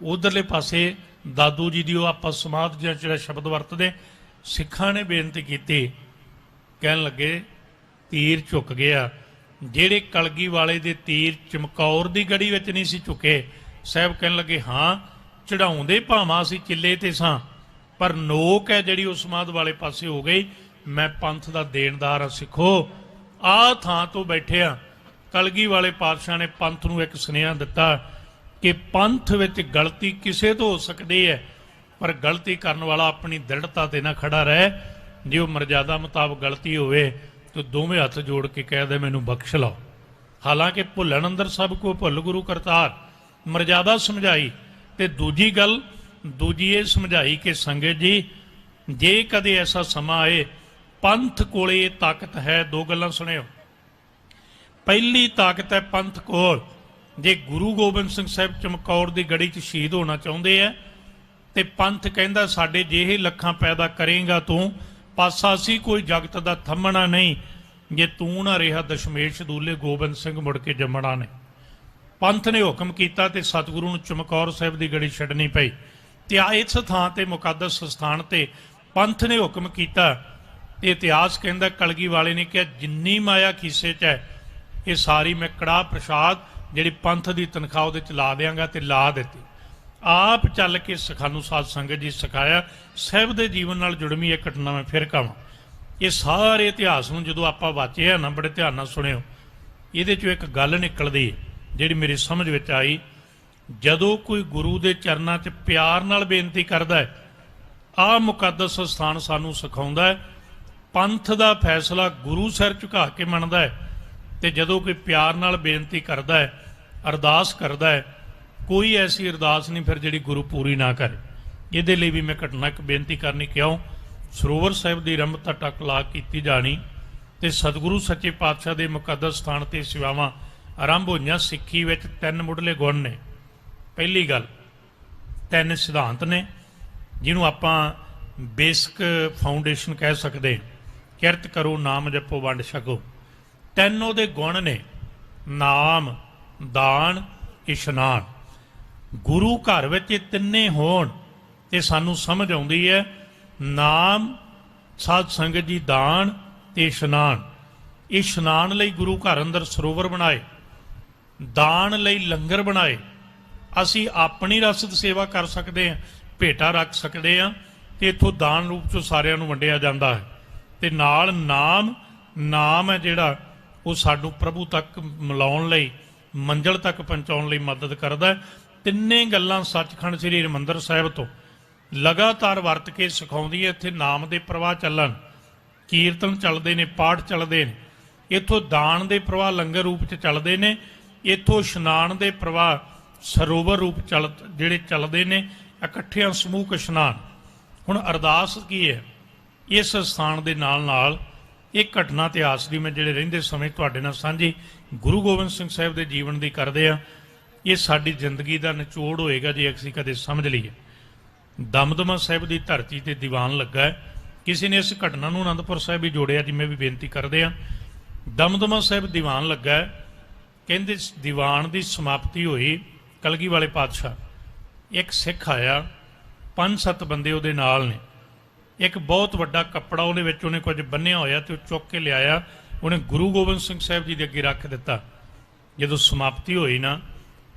ਉਧਰਲੇ ਪਾਸੇ ਦਾਦੂ ਜੀ ਦੀ ਉਹ ਆਪਾਂ ਸਮਾਧ ਜਾਂ ਜਿਹੜਾ ਸ਼ਬਦ ਵਰਤਦੇ, ਸਿੱਖਾਂ ਨੇ ਬੇਨਤੀ ਕੀਤੀ, ਕਹਿਣ ਲੱਗੇ ਤੀਰ ਝੁਕ ਗਿਆ। ਜਿਹੜੇ ਕਲਗੀ ਵਾਲੇ ਦੇ ਤੀਰ ਚਮਕੌਰ ਦੀ ਗੜੀ ਵਿੱਚ ਨਹੀਂ ਸੀ ਝੁਕੇ। ਸਾਹਿਬ ਕਹਿਣ ਲੱਗੇ ਹਾਂ ਚੜਾਉਂਦੇ ਭਾਵਾਂ ਅਸੀਂ ਚਿੱਲੇ ਤੇ ਸਾਂ, ਪਰ ਨੋਕ ਹੈ ਜਿਹੜੀ ਉਸ ਸਮਾਧ ਵਾਲੇ ਪਾਸੇ ਹੋ ਗਈ। ਮੈਂ ਪੰਥ ਦਾ ਦੇਣਦਾਰ ਹਾਂ ਸਿੱਖੋ, ਆਹ ਥਾਂ ਤੋਂ ਬੈਠਿਆ ਕਲਗੀ ਵਾਲੇ ਪਾਤਸ਼ਾਹ ਨੇ ਪੰਥ ਨੂੰ ਇੱਕ ਸੁਨੇਹਾ ਦਿੱਤਾ ਕਿ ਪੰਥ ਵਿੱਚ ਗਲਤੀ ਕਿਸੇ ਤੋਂ ਹੋ ਸਕਦੀ ਹੈ, ਪਰ ਗਲਤੀ ਕਰਨ ਵਾਲਾ ਆਪਣੀ ਦ੍ਰਿੜਤਾ ਤੇ ਨਾ ਖੜਾ ਰਹੇ। ਜੇ ਉਹ ਮਰਜ਼ਾਦਾ ਮੁਤਾਬਕ ਗਲਤੀ ਹੋਵੇ ਤਾਂ ਦੋਵੇਂ ਹੱਥ ਜੋੜ ਕੇ ਕਹਿ ਦੇ ਮੈਨੂੰ ਬਖਸ਼ ਲਓ। ਹਾਲਾਂਕਿ ਭੁੱਲਣ ਅੰਦਰ ਸਭ ਕੋ ਭੁੱਲ ਗੁਰੂ ਕਰਤਾਰ, ਮਰਜ਼ਾਦਾ ਸਮਝਾਈ। ਤੇ ਦੂਜੀ ਗੱਲ, ਦੂਜੀ ਇਹ ਸਮਝਾਈ ਕਿ ਸੰਗਤ ਜੀ ਜੇ ਕਦੇ ਐਸਾ ਸਮਾਂ ਆਏ, ਪੰਥ ਕੋਲੇ ਇਹ ਤਾਕਤ ਹੈ। ਦੋ ਗੱਲਾਂ ਸੁਣਿਓ। ਪਹਿਲੀ ਤਾਕਤ ਹੈ ਪੰਥ ਕੋਲ, ਜੇ ਗੁਰੂ ਗੋਬਿੰਦ ਸਿੰਘ ਸਾਹਿਬ ਚਮਕੌਰ ਦੀ ਗੜੀ 'ਚ ਸ਼ਹੀਦ ਹੋਣਾ ਚਾਹੁੰਦੇ ਆ, ਤੇ ਪੰਥ ਕਹਿੰਦਾ ਸਾਡੇ ਜਿਹੇ ਲੱਖਾਂ ਪੈਦਾ ਕਰੇਗਾ ਤੂੰ, ਪਾਸਾ ਸੀ ਕੋਈ ਜਗਤ ਦਾ ਥੰਮਣਾ ਨਹੀਂ, ਜੇ ਤੂੰ ਨਾ ਰਿਹਾ ਦਸ਼ਮੇਸ਼ ਦੂਲੇ ਗੋਬਿੰਦ ਸਿੰਘ ਮੁੜ ਕੇ ਜੰਮਣਾ ਨਹੀਂ। ਪੰਥ ਨੇ ਹੁਕਮ ਕੀਤਾ ਤੇ ਸਤਿਗੁਰੂ ਨੂੰ ਚਮਕੌਰ ਸਾਹਿਬ ਦੀ ਗੜੀ ਛੱਡਣੀ ਪਈ। ਤੇ ਆ ਇਸ ਥਾਂ ਤੇ ਮੁਕੱਦਸ ਸਥਾਨ ਤੇ ਪੰਥ ਨੇ ਹੁਕਮ ਕੀਤਾ। ਤੇ ਇਤਿਹਾਸ ਕਹਿੰਦਾ ਕਲਗੀ ਵਾਲੇ ਨੇ ਕਿਹਾ ਜਿੰਨੀ ਮਾਇਆ ਖੀਸੇ 'ਚ ਹੈ, ਇਹ ਸਾਰੀ ਮੈਂ ਕੜਾਹ ਪ੍ਰਸ਼ਾਦ ਜਿਹੜੀ ਪੰਥ ਦੀ ਤਨਖਾਹ ਉਹਦੇ 'ਚ ਲਾ ਦਿਆਂਗਾ, ਤੇ ਲਾ ਦਿੱਤੀ। ਆਪ ਚੱਲ ਕੇ ਸਿਖਾਨੂੰ ਸਾਧ ਸੰਗਤ ਜੀ ਸਿਖਾਇਆ। ਸਾਹਿਬ ਦੇ ਜੀਵਨ ਨਾਲ ਜੁੜਵੀਂ ਇਹ ਘਟਨਾ ਮੈਂ ਫਿਰ ਕਹਾਂ। ਇਹ ਸਾਰੇ ਇਤਿਹਾਸ ਨੂੰ ਜਦੋਂ ਆਪਾਂ ਵਾਚਿਆ ਨਾ, ਬੜੇ ਧਿਆਨ ਨਾਲ ਸੁਣਿਓ, ਇਹਦੇ 'ਚੋਂ ਇੱਕ ਗੱਲ ਨਿਕਲਦੀ ਜਿਹੜੀ ਮੇਰੀ ਸਮਝ ਵਿੱਚ ਆਈ। ਜਦੋਂ ਕੋਈ ਗੁਰੂ ਦੇ ਚਰਨਾਂ 'ਚ ਪਿਆਰ ਨਾਲ ਬੇਨਤੀ ਕਰਦਾ ਹੈ, ਆਹ ਮੁਕੱਦਸ ਸਥਾਨ ਸਾਨੂੰ ਸਿਖਾਉਂਦਾ ਹੈ ਪੰਥ ਦਾ ਫੈਸਲਾ ਗੁਰੂ ਸਿਰ ਝੁਕਾ ਕੇ ਮੰਨਦਾ ਹੈ। ਤੇ ਜਦੋਂ ਕੋਈ ਪਿਆਰ ਨਾਲ ਬੇਨਤੀ ਕਰਦਾ ਹੈ, ਅਰਦਾਸ ਕਰਦਾ ਹੈ, ਕੋਈ ਐਸੀ ਅਰਦਾਸ ਨਹੀਂ ਫਿਰ ਜਿਹੜੀ ਗੁਰੂ ਪੂਰੀ ਨਾ ਕਰੇ। ਇਹਦੇ ਲਈ ਵੀ ਮੈਂ ਘਟਨਾ ਇੱਕ ਬੇਨਤੀ ਕਰਨੀ, ਕਿਉਂ ਸਰੋਵਰ ਸਾਹਿਬ ਦੀ ਰਮਤਾ ਟਕ ਲਾ ਕੀਤੀ ਜਾਣੀ, ਤੇ ਸਤਿਗੁਰੂ ਸੱਚੇ ਪਾਤਸ਼ਾਹ ਦੇ ਮੁਕੱਦਸ ਸਥਾਨ ਤੇ ਸੇਵਾਵਾਂ ਆਰੰਭ ਹੋਈਆਂ। ਸਿੱਖੀ ਵਿੱਚ 3 ਮੁੱਢਲੇ ਗੁਣ ਨੇ। ਪਹਿਲੀ ਗੱਲ, 3 ਸਿਧਾਂਤ ਨੇ ਜਿਹਨੂੰ ਆਪਾਂ ਬੇਸਿਕ ਫਾਊਂਡੇਸ਼ਨ ਕਹਿ ਸਕਦੇ। ਕਿਰਤ ਕਰੋ, ਨਾਮ ਜਪੋ, ਵੰਡ ਛਕੋ। 3 ਉਹਦੇ ਗੁਣ ਨੇ, ਨਾਮ, ਦਾਨ, ਇਸ਼ਨਾਨ। ਗੁਰੂ ਘਰ ਵਿੱਚ ਇਹ ਤਿੰਨੇ ਹੋਣ ਤੇ ਸਾਨੂੰ ਸਮਝ ਆਉਂਦੀ ਹੈ ਨਾਮ, ਸਾਧ ਸੰਗਤ ਜੀ, ਦਾਨ ਤੇ ਇਸ਼ਨਾਨ। ਇਸ਼ਨਾਨ ਲਈ ਗੁਰੂ ਘਰ ਅੰਦਰ ਸਰੋਵਰ ਬਣਾਏ, ਦਾਨ ਲਈ ਲੰਗਰ ਬਣਾਏ। ਅਸੀਂ ਆਪਣੀ ਰਸਦ ਸੇਵਾ ਕਰ ਸਕਦੇ ਹਾਂ, ਭੇਟਾ ਰੱਖ ਸਕਦੇ ਹਾਂ, ਤੇ ਇੱਥੋਂ ਦਾਨ ਰੂਪ 'ਚੋਂ ਸਾਰਿਆਂ ਨੂੰ ਵੰਡਿਆ ਜਾਂਦਾ ਹੈ। ਤੇ ਨਾਲ ਨਾਮ, ਨਾਮ ਹੈ ਜਿਹੜਾ ਉਹ ਸਾਨੂੰ ਪ੍ਰਭੂ ਤੱਕ ਮਿਲਾਉਣ ਲਈ, ਮੰਜ਼ਿਲ ਤੱਕ ਪਹੁੰਚਾਉਣ ਲਈ ਮਦਦ ਕਰਦਾ ਹੈ। ਤਿੰਨੇ ਗੱਲਾਂ ਸੱਚਖੰਡ ਸ੍ਰੀ ਹਰਿਮੰਦਰ ਸਾਹਿਬ ਤੋਂ ਲਗਾਤਾਰ ਵਰਤ ਕੇ ਸਿਖਾਉਂਦੀ ਹੈ। ਇੱਥੇ ਨਾਮ ਦੇ ਪ੍ਰਵਾਹ ਚੱਲਣ, ਕੀਰਤਨ ਚੱਲਦੇ ਨੇ, ਪਾਠ ਚੱਲਦੇ ਨੇ। ਇੱਥੋਂ ਦਾਨ ਦੇ ਪ੍ਰਵਾਹ ਲੰਗਰ ਰੂਪ 'ਚ ਚੱਲਦੇ ਨੇ। ਇੱਥੋਂ ਇਸ਼ਨਾਨ ਦੇ ਪ੍ਰਵਾਹ ਸਰੋਵਰ ਰੂਪ ਜਿਹੜੇ ਚੱਲਦੇ ਨੇ। ਇਕੱਠਿਆਂ ਸਮੂਹਕ ਇਸ਼ਨਾਨ। ਹੁਣ ਅਰਦਾਸ ਕੀ ਹੈ, ਇਸ ਸਥਾਨ ਦੇ ਨਾਲ ਇਹ ਘਟਨਾ ਇਤਿਹਾਸ ਦੀ ਮੈਂ ਜਿਹੜੇ ਰਹਿੰਦੇ ਸਮੇਂ ਤੁਹਾਡੇ ਨਾਲ ਸਾਂਝੀ ਗੁਰੂ ਗੋਬਿੰਦ ਸਿੰਘ ਸਾਹਿਬ ਦੇ ਜੀਵਨ ਦੀ ਕਰਦੇ ਆ। ਇਹ ਸਾਡੀ ਜ਼ਿੰਦਗੀ ਦਾ ਨਿਚੋੜ ਹੋਏਗਾ ਜੇ ਅਸੀਂ ਕਦੇ ਸਮਝ ਲਈਏ। ਦਮਦਮਾ ਸਾਹਿਬ ਦੀ ਧਰਤੀ ਤੇ ਦੀਵਾਨ ਲੱਗਾ ਹੈ। ਕਿਸੇ ਨੇ ਇਸ ਘਟਨਾ ਨੂੰ ਅਨੰਦਪੁਰ ਸਾਹਿਬ ਵੀ ਜੋੜਿਆ, ਜਿਵੇਂ ਵੀ ਬੇਨਤੀ ਕਰਦੇ ਆ। ਦਮਦਮਾ ਸਾਹਿਬ ਦੀਵਾਨ ਲੱਗਾ ਹੈ, ਕਹਿੰਦੇ ਦੀਵਾਨ ਦੀ ਸਮਾਪਤੀ ਹੋਈ, ਕਲਗੀ ਵਾਲੇ ਪਾਤਸ਼ਾਹ, ਇੱਕ ਸਿੱਖ ਆਇਆ, 5-7 ਬੰਦੇ ਉਹਦੇ ਨਾਲ ਨੇ। ਇੱਕ ਬਹੁਤ ਵੱਡਾ ਕੱਪੜਾ ਉਹਦੇ ਵਿੱਚ ਉਹਨੇ ਕੁਝ ਬੰਨਿਆ ਹੋਇਆ ਤੇ ਉਹ ਚੁੱਕ ਕੇ ਲਿਆਇਆ, ਉਹਨੇ ਗੁਰੂ ਗੋਬਿੰਦ ਸਿੰਘ ਸਾਹਿਬ ਜੀ ਦੇ ਅੱਗੇ ਰੱਖ ਦਿੱਤਾ। ਜਦੋਂ ਸਮਾਪਤੀ ਹੋਈ ਨਾ,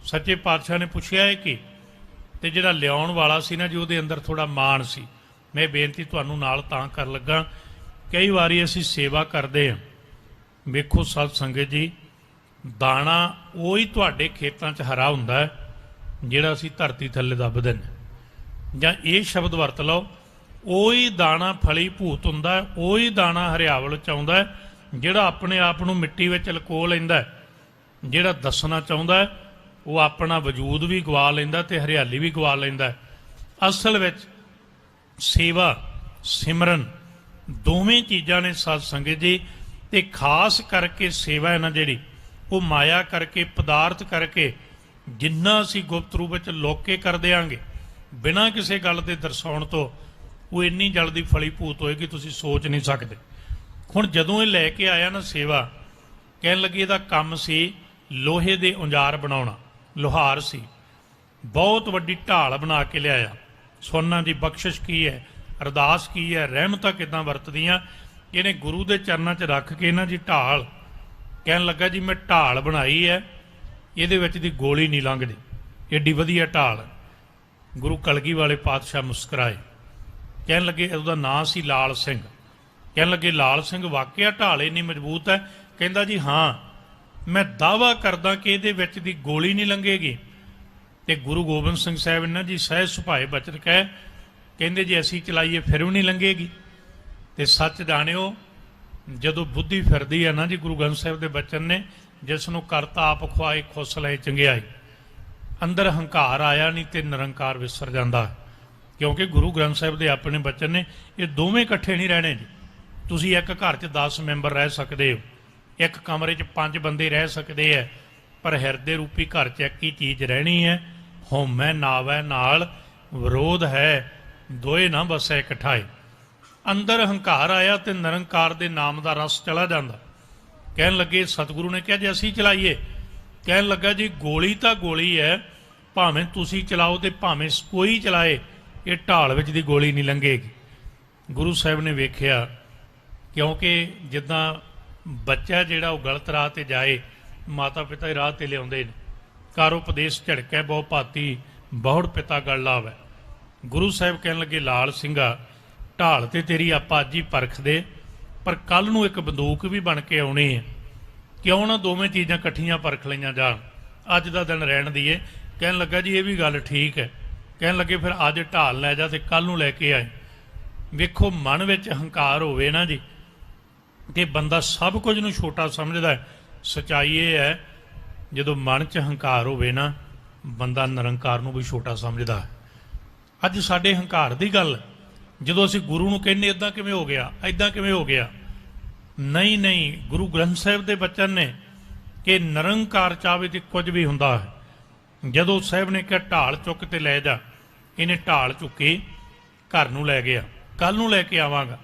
ਸੱਚੇ ਪਾਤਸ਼ਾਹ ਨੇ ਪੁੱਛਿਆ ਹੈ ਕਿ ਤੇ ਜਿਹੜਾ ਲਿਆਉਣ ਵਾਲਾ ਸੀ ਨਾ ਜੀ, ਉਹਦੇ ਅੰਦਰ ਥੋੜਾ ਮਾਣ ਸੀ। ਮੈਂ ਬੇਨਤੀ ਤੁਹਾਨੂੰ ਨਾਲ ਤਾਂ ਕਰ ਲੱਗਾ, ਕਈ ਵਾਰੀ ਅਸੀਂ ਸੇਵਾ ਕਰਦੇ ਹਾਂ, ਵੇਖੋ ਸਤ ਸੰਗਤ ਜੀ, ਦਾਣਾ ਉਹੀ ਤੁਹਾਡੇ ਖੇਤਾਂ 'ਚ ਹਰਾ ਹੁੰਦਾ ਹੈ ਜਿਹੜਾ ਅਸੀਂ ਧਰਤੀ ਥੱਲੇ ਦੱਬ ਦਿੰਦੇ। ਜਾਂ ਇਹ ਸ਼ਬਦ ਵਰਤ ਲਓ, ਉਹੀ ਦਾਣਾ ਫਲੀ ਭੂਤ ਹੁੰਦਾ ਹੈ, ਉਹੀ ਦਾਣਾ ਹਰਿਆਵਲ 'ਚ ਆਉਂਦਾ ਹੈ ਜਿਹੜਾ ਆਪਣੇ ਆਪ ਨੂੰ ਮਿੱਟੀ ਵਿੱਚ ਲੁਕੋ ਲੈਂਦਾ ਹੈ। ਜਿਹੜਾ ਦੱਸਣਾ ਚਾਹੁੰਦਾ ਹੈ ਉਹ ਆਪਣਾ ਵਜੂਦ ਵੀ ਗਵਾ ਲੈਂਦਾ ਤੇ ਹਰਿਆਲੀ ਵੀ ਗਵਾ ਲੈਂਦਾ ਹੈ। ਅਸਲ ਵਿੱਚ ਸੇਵਾ ਸਿਮਰਨ ਦੋਵੇਂ ਚੀਜ਼ਾਂ ਨੇ ਸਤ ਸੰਗਤ ਜੀ। ਤੇ ਖਾਸ ਕਰਕੇ ਸੇਵਾ ਹੈ ਨਾ ਜਿਹੜੀ, ਉਹ ਮਾਇਆ ਕਰਕੇ, ਪਦਾਰਥ ਕਰਕੇ, ਜਿੰਨਾ ਅਸੀਂ ਗੁਪਤ ਰੂਪ ਵਿੱਚ ਲੁਕ ਕੇ ਕਰ ਦਿਆਂਗੇ ਬਿਨਾਂ ਕਿਸੇ ਗੱਲ ਦੇ ਦਰਸਾਉਣ ਤੋਂ, ਉਹ ਇੰਨੀ ਜਲਦੀ ਫਲੀ ਭੂਤ ਹੋਏਗੀ ਤੁਸੀਂ ਸੋਚ ਨਹੀਂ ਸਕਦੇ। ਹੁਣ ਜਦੋਂ ਇਹ ਲੈ ਕੇ ਆਇਆ ਨਾ ਸੇਵਾ, ਕਹਿਣ ਲੱਗੀ ਇਹਦਾ ਕੰਮ ਸੀ ਲੋਹੇ ਦੇ ਔਜ਼ਾਰ ਬਣਾਉਣਾ। ਲੋਹਾਰ ਸੀ, ਬਹੁਤ ਵੱਡੀ ਢਾਲ ਬਣਾ ਕੇ ਲਿਆਇਆ। ਸੋਨਾ ਦੀ ਬਖਸ਼ਿਸ਼ ਕੀ ਹੈ, ਅਰਦਾਸ ਕੀ ਹੈ, ਰਹਿਮਤਾਂ ਕਿੱਦਾਂ ਵਰਤਦੀਆਂ, ਇਹਨੇ ਗੁਰੂ ਦੇ ਚਰਨਾਂ 'ਚ ਰੱਖ ਕੇ ਨਾ ਜੀ ਢਾਲ, ਕਹਿਣ ਲੱਗਾ ਜੀ ਮੈਂ ਢਾਲ ਬਣਾਈ ਹੈ, ਇਹਦੇ ਵਿੱਚ ਦੀ ਗੋਲੀ ਨਹੀਂ ਲੰਘਦੀ, ਏਡੀ ਵਧੀਆ ਢਾਲ। ਗੁਰੂ ਕਲਗੀ ਵਾਲੇ ਪਾਤਸ਼ਾਹ ਮੁਸਕਰਾਏ, ਕਹਿਣ ਲੱਗੇ ਉਹਦਾ ਨਾਂ ਸੀ ਲਾਲ ਸਿੰਘ। ਕਹਿਣ ਲੱਗੇ ਲਾਲ ਸਿੰਘ ਵਾਕਿਆ ਢਾਲ ਇੰਨੀ ਮਜ਼ਬੂਤ ਹੈ? ਕਹਿੰਦਾ ਜੀ ਹਾਂ, ਮੈਂ ਦਾਅਵਾ ਕਰਦਾ ਕਿ ਇਹਦੇ ਵਿੱਚ ਦੀ ਗੋਲੀ ਨਹੀਂ ਲੰਘੇਗੀ। ਤੇ ਗੁਰੂ ਗੋਬਿੰਦ ਸਿੰਘ ਸਾਹਿਬ ਨੇ ਜੀ ਸਹਿਜ ਸੁਭਾਏ ਬਚਨ ਕਹੇ, ਕਹਿੰਦੇ ਜੇ ਅਸੀਂ ਚਲਾਈਏ ਫਿਰ ਵੀ ਨਹੀਂ ਲੰਘੇਗੀ। ਤੇ ਸੱਚ ਜਾਣਿਓ, ਜਦੋਂ ਬੁੱਧੀ ਫਿਰਦੀ ਹੈ ਨਾ ਜੀ, ਗੁਰੂ ਗ੍ਰੰਥ ਸਾਹਿਬ ਦੇ ਬਚਨ ਨੇ, ਜਿਸ ਨੂੰ ਕਰਤਾ ਆਪ ਖੁਆਏ ਖੁਸ ਲਏ ਚੰਗਿਆਈ। ਅੰਦਰ ਹੰਕਾਰ ਆਇਆ ਨਹੀਂ ਤੇ ਨਿਰੰਕਾਰ ਵਿਸਰ ਜਾਂਦਾ, ਕਿਉਂਕਿ ਗੁਰੂ ਗ੍ਰੰਥ ਸਾਹਿਬ ਦੇ ਆਪਣੇ ਬਚਨ ਨੇ। ਇਹ ਦੋਵੇਂ ਇਕੱਠੇ ਨਹੀਂ ਰਹਿਣੇ ਜੀ। ਤੁਸੀਂ ਇੱਕ ਘਰ 'ਚ 10 ਮੈਂਬਰ ਰਹਿ ਸਕਦੇ ਹੋ, ਇੱਕ ਕਮਰੇ 'ਚ 5 ਬੰਦੇ ਰਹਿ ਸਕਦੇ ਹੈ, ਪਰ ਹਿਰਦੇ ਰੂਪੀ ਘਰ 'ਚ ਇੱਕ ਹੀ ਚੀਜ਼ ਰਹਿਣੀ ਹੈ, ਹਉਮੈ ਨਾਵੈ ਨਾਲ ਵਿਰੋਧ ਹੈ, ਦੋਏ ਨਾ ਬਸੈ ਇਕਠਾਏ। ਅੰਦਰ ਹੰਕਾਰ ਆਇਆ ਤੇ ਨਿਰੰਕਾਰ ਦੇ ਨਾਮ ਦਾ ਰਸ ਚਲਾ ਜਾਂਦਾ। ਕਹਿਣ ਲੱਗੇ ਸਤਿਗੁਰੂ ਨੇ ਕਿਹਾ ਜੇ ਅਸੀਂ ਚਲਾਈਏ, ਕਹਿਣ ਲੱਗਾ ਜੀ ਗੋਲੀ ਤਾਂ ਗੋਲੀ ਹੈ, ਭਾਵੇਂ ਤੁਸੀਂ ਚਲਾਓ ਤੇ ਭਾਵੇਂ ਕੋਈ ਚਲਾਏ, ਇਹ ਢਾਲ ਵਿੱਚ ਦੀ ਗੋਲੀ ਨਹੀਂ ਲੰਘੇਗੀ। ਗੁਰੂ ਸਾਹਿਬ ਨੇ ਵੇਖਿਆ, ਕਿਉਂਕਿ ਜਿੱਦਾਂ ਬੱਚਾ ਜਿਹੜਾ ਉਹ ਗਲਤ ਰਾਹ ਤੇ ਜਾਏ, ਮਾਤਾ ਪਿਤਾ ਹੀ ਰਾਹ ਤੇ ਲਿਆਉਂਦੇ ਨੇ। ਕਰ ਉਪਦੇਸ਼ ਝੜਕੈ ਬਹੁ ਭਾਤੀ, ਬਹੁੜ ਪਿਤਾ ਗਲ ਲਾਵੈ। ਗੁਰੂ ਸਾਹਿਬ ਕਹਿਣ ਲੱਗੇ ਲਾਲ ਸਿੰਘਾ, ਢਾਲ ਤੇ ਤੇਰੀ ਆਪਾਂ ਅੱਜ ਹੀ ਪਰਖਦੇ, ਪਰ ਕੱਲ ਨੂੰ ਇੱਕ ਬੰਦੂਕ ਵੀ ਬਣ ਕੇ ਆਉਣੀ ਹੈ, ਕਿਉਂ ਨਾ ਦੋਵੇਂ ਚੀਜ਼ਾਂ ਇਕੱਠੀਆਂ ਪਰਖ ਲਈਆਂ ਜਾਣ, ਅੱਜ ਦਾ ਦਿਨ ਰਹਿਣ ਦੀਏ। ਕਹਿਣ ਲੱਗਾ ਜੀ ਇਹ ਵੀ ਗੱਲ ਠੀਕ ਹੈ। ਕਹਿਣ ਲੱਗੇ ਫਿਰ ਅੱਜ ਢਾਲ ਲੈ ਜਾ ਤੇ ਕੱਲ ਨੂੰ ਲੈ ਕੇ ਆਏ। ਵੇਖੋ ਮਨ ਵਿੱਚ ਹੰਕਾਰ ਹੋਵੇ ਨਾ ਜੀ, ਕਿ ਬੰਦਾ ਸਭ ਕੁਝ ਨੂੰ ਛੋਟਾ ਸਮਝਦਾ ਹੈ। ਸੱਚਾਈ ਇਹ ਹੈ, ਜਦੋਂ ਮਨ 'ਚ ਹੰਕਾਰ ਹੋਵੇ ਨਾ, ਬੰਦਾ ਨਿਰੰਕਾਰ ਨੂੰ ਵੀ ਛੋਟਾ ਸਮਝਦਾ ਹੈ। ਅੱਜ ਸਾਡੇ ਹੰਕਾਰ ਦੀ ਗੱਲ, ਜਦੋਂ ਅਸੀਂ ਗੁਰੂ ਨੂੰ ਕਹਿੰਦੇ ਇੱਦਾਂ ਕਿਵੇਂ ਹੋ ਗਿਆ, ਇੱਦਾਂ ਕਿਵੇਂ ਹੋ ਗਿਆ, ਨਹੀਂ ਨਹੀਂ, ਗੁਰੂ ਗ੍ਰੰਥ ਸਾਹਿਬ ਦੇ ਬਚਨ ਨੇ ਕਿ ਨਿਰੰਕਾਰ ਚਾਹਵੇ ਤੇ ਕੁਝ ਵੀ ਹੁੰਦਾ ਹੈ। ਜਦੋਂ ਸਾਹਿਬ ਨੇ ਕਿਹਾ ਢਾਲ ਚੁੱਕ ਤੇ ਲੈ ਜਾ, ਇਹਨੇ ਢਾਲ ਚੁੱਕੀ, ਘਰ ਨੂੰ ਲੈ ਗਿਆ, ਕੱਲ ਨੂੰ ਲੈ ਕੇ ਆਵਾਂਗਾ।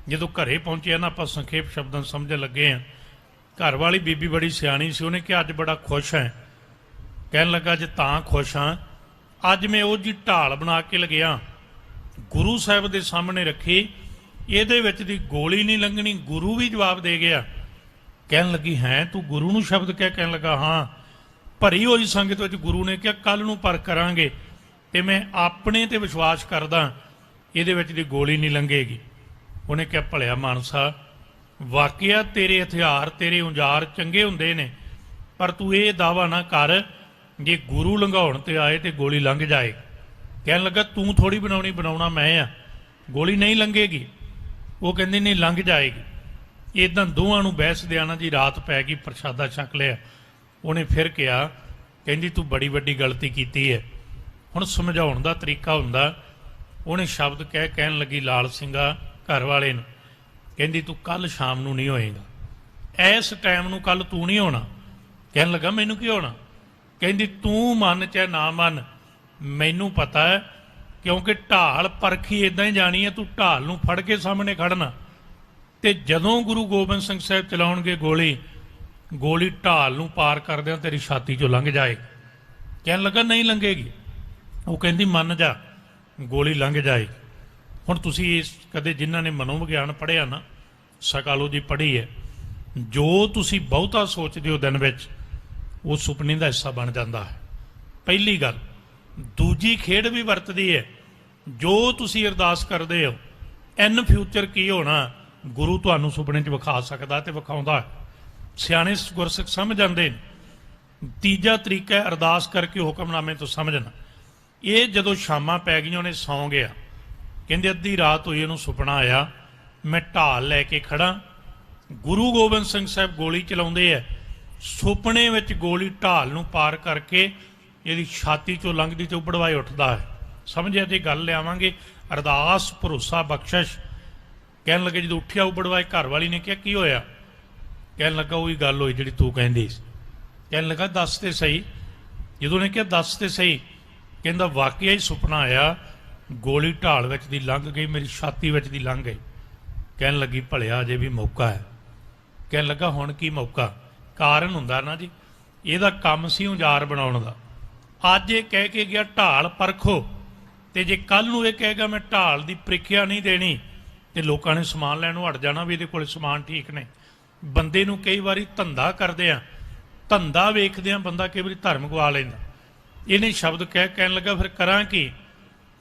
ਜਦੋਂ ਘਰੇ ਪਹੁੰਚਿਆ ਨਾ, ਆਪਾਂ ਸੰਖੇਪ ਸ਼ਬਦਾਂ ਸਮਝਣ ਲੱਗੇ ਹਾਂ। ਘਰ ਵਾਲੀ ਬੀਬੀ ਬੜੀ ਸਿਆਣੀ ਸੀ, ਉਹਨੇ ਕਿਹਾ ਅੱਜ ਬੜਾ ਖੁਸ਼ ਹੈ। ਕਹਿਣ ਲੱਗਾ ਜੇ ਤਾਂ ਖੁਸ਼ ਹਾਂ, ਅੱਜ ਮੈਂ ਉਹ ਜੀ ਢਾਲ ਬਣਾ ਕੇ ਲਗਿਆ, ਗੁਰੂ ਸਾਹਿਬ ਦੇ ਸਾਹਮਣੇ ਰੱਖੀ, ਇਹਦੇ ਵਿੱਚ ਦੀ ਗੋਲੀ ਨਹੀਂ ਲੰਘਣੀ। ਗੁਰੂ ਵੀ ਜਵਾਬ ਦੇ ਗਿਆ। ਕਹਿਣ ਲੱਗੀ ਹੈ ਤੂੰ ਗੁਰੂ ਨੂੰ ਸ਼ਬਦ ਕਹਿ? ਕਹਿਣ ਲੱਗਾ ਹਾਂ। ਭਰੀ ਹੋਈ ਸੰਗਤ ਵਿੱਚ ਗੁਰੂ ਨੇ ਕਿਹਾ ਕੱਲ ਨੂੰ ਪਰ ਕਰਾਂਗੇ, ਤੇ ਮੈਂ ਆਪਣੇ ਤੇ ਵਿਸ਼ਵਾਸ ਕਰਦਾ ਇਹਦੇ ਵਿੱਚ ਦੀ ਗੋਲੀ ਨਹੀਂ ਲੰਘੇਗੀ। ਉਹਨੇ ਕਿਹਾ ਭਲਿਆ ਮਾਨਸਾ, ਵਾਕਿਆ ਤੇਰੇ ਹਥਿਆਰ ਤੇਰੇ ਔਜ਼ਾਰ ਚੰਗੇ ਹੁੰਦੇ ਨੇ, ਪਰ ਤੂੰ ਇਹ ਦਾਅਵਾ ਨਾ ਕਰ ਜੇ ਗੁਰੂ ਲੰਘਾਉਣ ਤੇ ਆਏ ਤੇ ਗੋਲੀ ਲੰਘ ਜਾਏ। ਕਹਿਣ ਲੱਗਾ ਤੂੰ ਥੋੜੀ ਬਣਾਉਣੀ, ਬਣਾਉਣਾ ਮੈਂ ਆ, ਗੋਲੀ ਨਹੀਂ ਲੰਘੇਗੀ। ਉਹ ਕਹਿੰਦੀ ਨਹੀਂ ਲੰਘ ਜਾਏਗੀ। ਇੱਦਾਂ ਦੋਵਾਂ ਨੂੰ ਬਹਿਸ ਦਿਆਣਾ ਜੀ ਰਾਤ ਪੈ ਗਈ, ਪ੍ਰਸ਼ਾਦਾ ਛਕ ਲਿਆ। ਉਹਨੇ ਫਿਰ ਕਿਹਾ, ਕਹਿੰਦੀ ਤੂੰ ਬੜੀ ਵੱਡੀ ਗਲਤੀ ਕੀਤੀ ਹੈ, ਹੁਣ ਸਮਝਾਉਣ ਦਾ ਤਰੀਕਾ ਹੁੰਦਾ। ਉਹਨੇ ਸ਼ਬਦ ਕਹਿਣ ਲੱਗੀ ਲਾਲ ਸਿੰਘਾ ਘਰ ਵਾਲੇ ਨੂੰ, ਕਹਿੰਦੀ ਤੂੰ ਕੱਲ ਸ਼ਾਮ ਨੂੰ ਨਹੀਂ ਹੋਏਗਾ, ਇਸ ਟਾਈਮ ਨੂੰ ਕੱਲ ਤੂੰ ਨਹੀਂ ਹੋਣਾ। ਕਹਿਣ ਲੱਗਾ ਮੈਨੂੰ ਕੀ ਹੋਣਾ? ਕਹਿੰਦੀ ਤੂੰ ਮੰਨ ਚਾਹੇ ਨਾ ਮੰਨ, ਮੈਨੂੰ ਪਤਾ ਹੈ, ਕਿਉਂਕਿ ਢਾਲ ਪਰਖੀ ਇਦਾਂ ਹੀ ਜਾਣੀ ਹੈ। ਤੂੰ ਢਾਲ ਨੂੰ ਫੜ ਕੇ ਸਾਹਮਣੇ ਖੜਨਾ, ਤੇ ਜਦੋਂ ਗੁਰੂ ਗੋਬਿੰਦ ਸਿੰਘ ਸਾਹਿਬ ਚਲਾਉਣਗੇ ਗੋਲੀ ਢਾਲ ਨੂੰ ਪਾਰ ਕਰਦਿਆਂ ਤੇਰੀ ਛਾਤੀ 'ਚੋਂ ਲੰਘ ਜਾਏ। ਕਹਿਣ ਲੱਗਾ ਨਹੀਂ ਲੰਘੇਗੀ। ਉਹ ਕਹਿੰਦੀ ਮੰਨ ਜਾ, ਗੋਲੀ ਲੰਘ ਜਾਏ। ਹੁਣ ਤੁਸੀਂ ਇਸ ਕਦੇ ਜਿਨ੍ਹਾਂ ਨੇ ਮਨੋਵਿਗਿਆਨ ਪੜ੍ਹਿਆ ਨਾ, ਸਾਈਕੋਲੋਜੀ ਪੜ੍ਹੀ ਹੈ, ਜੋ ਤੁਸੀਂ ਬਹੁਤਾ ਸੋਚਦੇ ਹੋ ਦਿਨ ਵਿੱਚ ਉਹ ਸੁਪਨੇ ਦਾ ਹਿੱਸਾ ਬਣ ਜਾਂਦਾ ਹੈ, ਪਹਿਲੀ ਗੱਲ। ਦੂਜੀ ਖੇਡ ਵੀ ਵਰਤਦੀ ਹੈ, ਜੋ ਤੁਸੀਂ ਅਰਦਾਸ ਕਰਦੇ ਹੋ ਇਨ ਫਿਊਚਰ ਕੀ ਹੋਣਾ ਗੁਰੂ ਤੁਹਾਨੂੰ ਸੁਪਨੇ 'ਚ ਵਿਖਾ ਸਕਦਾ ਤੇ ਵਿਖਾਉਂਦਾ ਹੈ। ਸਿਆਣੇ ਗੁਰਸਿੱਖ ਸਮਝ ਜਾਂਦੇ ਨੇ। ਤੀਜਾ ਤਰੀਕਾ ਹੈ ਅਰਦਾਸ ਕਰਕੇ ਹੁਕਮਨਾਮੇ ਤੋਂ ਸਮਝਣਾ। ਇਹ ਜਦੋਂ ਸ਼ਾਮਾਂ ਪੈ ਗਈਆਂ ਉਹਨੇ ਸੌਂ ਗਿਆ। ਕਹਿੰਦੇ ਅੱਧੀ ਰਾਤ ਹੋਈ, ਉਹਨੂੰ ਸੁਪਨਾ ਆਇਆ ਮੈਂ ਢਾਲ ਲੈ ਕੇ ਖੜਾ, ਗੁਰੂ ਗੋਬਿੰਦ ਸਿੰਘ ਸਾਹਿਬ ਗੋਲੀ ਚਲਾਉਂਦੇ ਹੈ, ਸੁਪਨੇ ਵਿੱਚ ਗੋਲੀ ਢਾਲ ਨੂੰ ਪਾਰ ਕਰਕੇ ਇਹਦੀ ਛਾਤੀ 'ਚੋਂ ਲੰਘਦੀ ਤੇ ਉਬੜਵਾਏ ਉੱਠਦਾ ਹੈ। ਸਮਝਿਆ ਜੇ ਗੱਲ ਲਿਆਵਾਂਗੇ ਅਰਦਾਸ ਭਰੋਸਾ ਬਖਸ਼ਿਸ਼। ਕਹਿਣ ਲੱਗੇ ਜਦੋਂ ਉੱਠਿਆ ਉਬੜਵਾਏ, ਘਰ ਵਾਲੀ ਨੇ ਕਿਹਾ ਕੀ ਹੋਇਆ? ਕਹਿਣ ਲੱਗਾ ਉਹੀ ਗੱਲ ਹੋਈ ਜਿਹੜੀ ਤੂੰ ਕਹਿੰਦੀ ਸੀ। ਕਹਿਣ ਲੱਗਾ ਦੱਸ ਤੇ ਸਹੀ। ਜਦੋਂ ਨੇ ਕਿਹਾ ਦੱਸ ਤੇ ਸਹੀ, ਕਹਿੰਦਾ ਵਾਕਿਆ ਹੀ ਸੁਪਨਾ ਆਇਆ, ਗੋਲੀ ਢਾਲ ਵਿੱਚ ਦੀ ਲੰਘ ਗਈ, ਮੇਰੀ ਛਾਤੀ ਵਿੱਚ ਦੀ ਲੰਘ ਗਈ। ਕਹਿਣ ਲੱਗੀ ਭਲਿਆ ਅਜੇ ਵੀ ਮੌਕਾ ਹੈ। ਕਹਿਣ ਲੱਗਾ ਹੁਣ ਕੀ ਮੌਕਾ? ਕਾਰਨ ਹੁੰਦਾ ਨਾ ਜੀ, ਇਹਦਾ ਕੰਮ ਸੀ ਉਜਾਰ ਬਣਾਉਣ ਦਾ। ਅੱਜ ਇਹ ਕਹਿ ਕੇ ਗਿਆ ਢਾਲ ਪਰਖੋ, ਤੇ ਜੇ ਕੱਲ ਨੂੰ ਇਹ ਕਹੇਗਾ ਮੈਂ ਢਾਲ ਦੀ ਪ੍ਰੀਖਿਆ ਨਹੀਂ ਦੇਣੀ, ਤੇ ਲੋਕਾਂ ਨੇ ਸਮਾਨ ਲੈਣੋਂ ਹਟ ਜਾਣਾ ਵੀ ਇਹਦੇ ਕੋਲ ਸਮਾਨ ਠੀਕ ਨੇ। ਬੰਦੇ ਨੂੰ ਕਈ ਵਾਰੀ ਧੰਦਾ ਕਰਦੇ ਆ, ਧੰਦਾ ਵੇਖਦੇ ਆ ਬੰਦਾ ਕਈ ਵਾਰੀ ਧਰਮ ਗਵਾ ਲੈਂਦਾ। ਇਹਨੇ ਸ਼ਬਦ ਕਹਿਣ ਲੱਗਾ ਫਿਰ ਕਰਾਂ ਕੀ?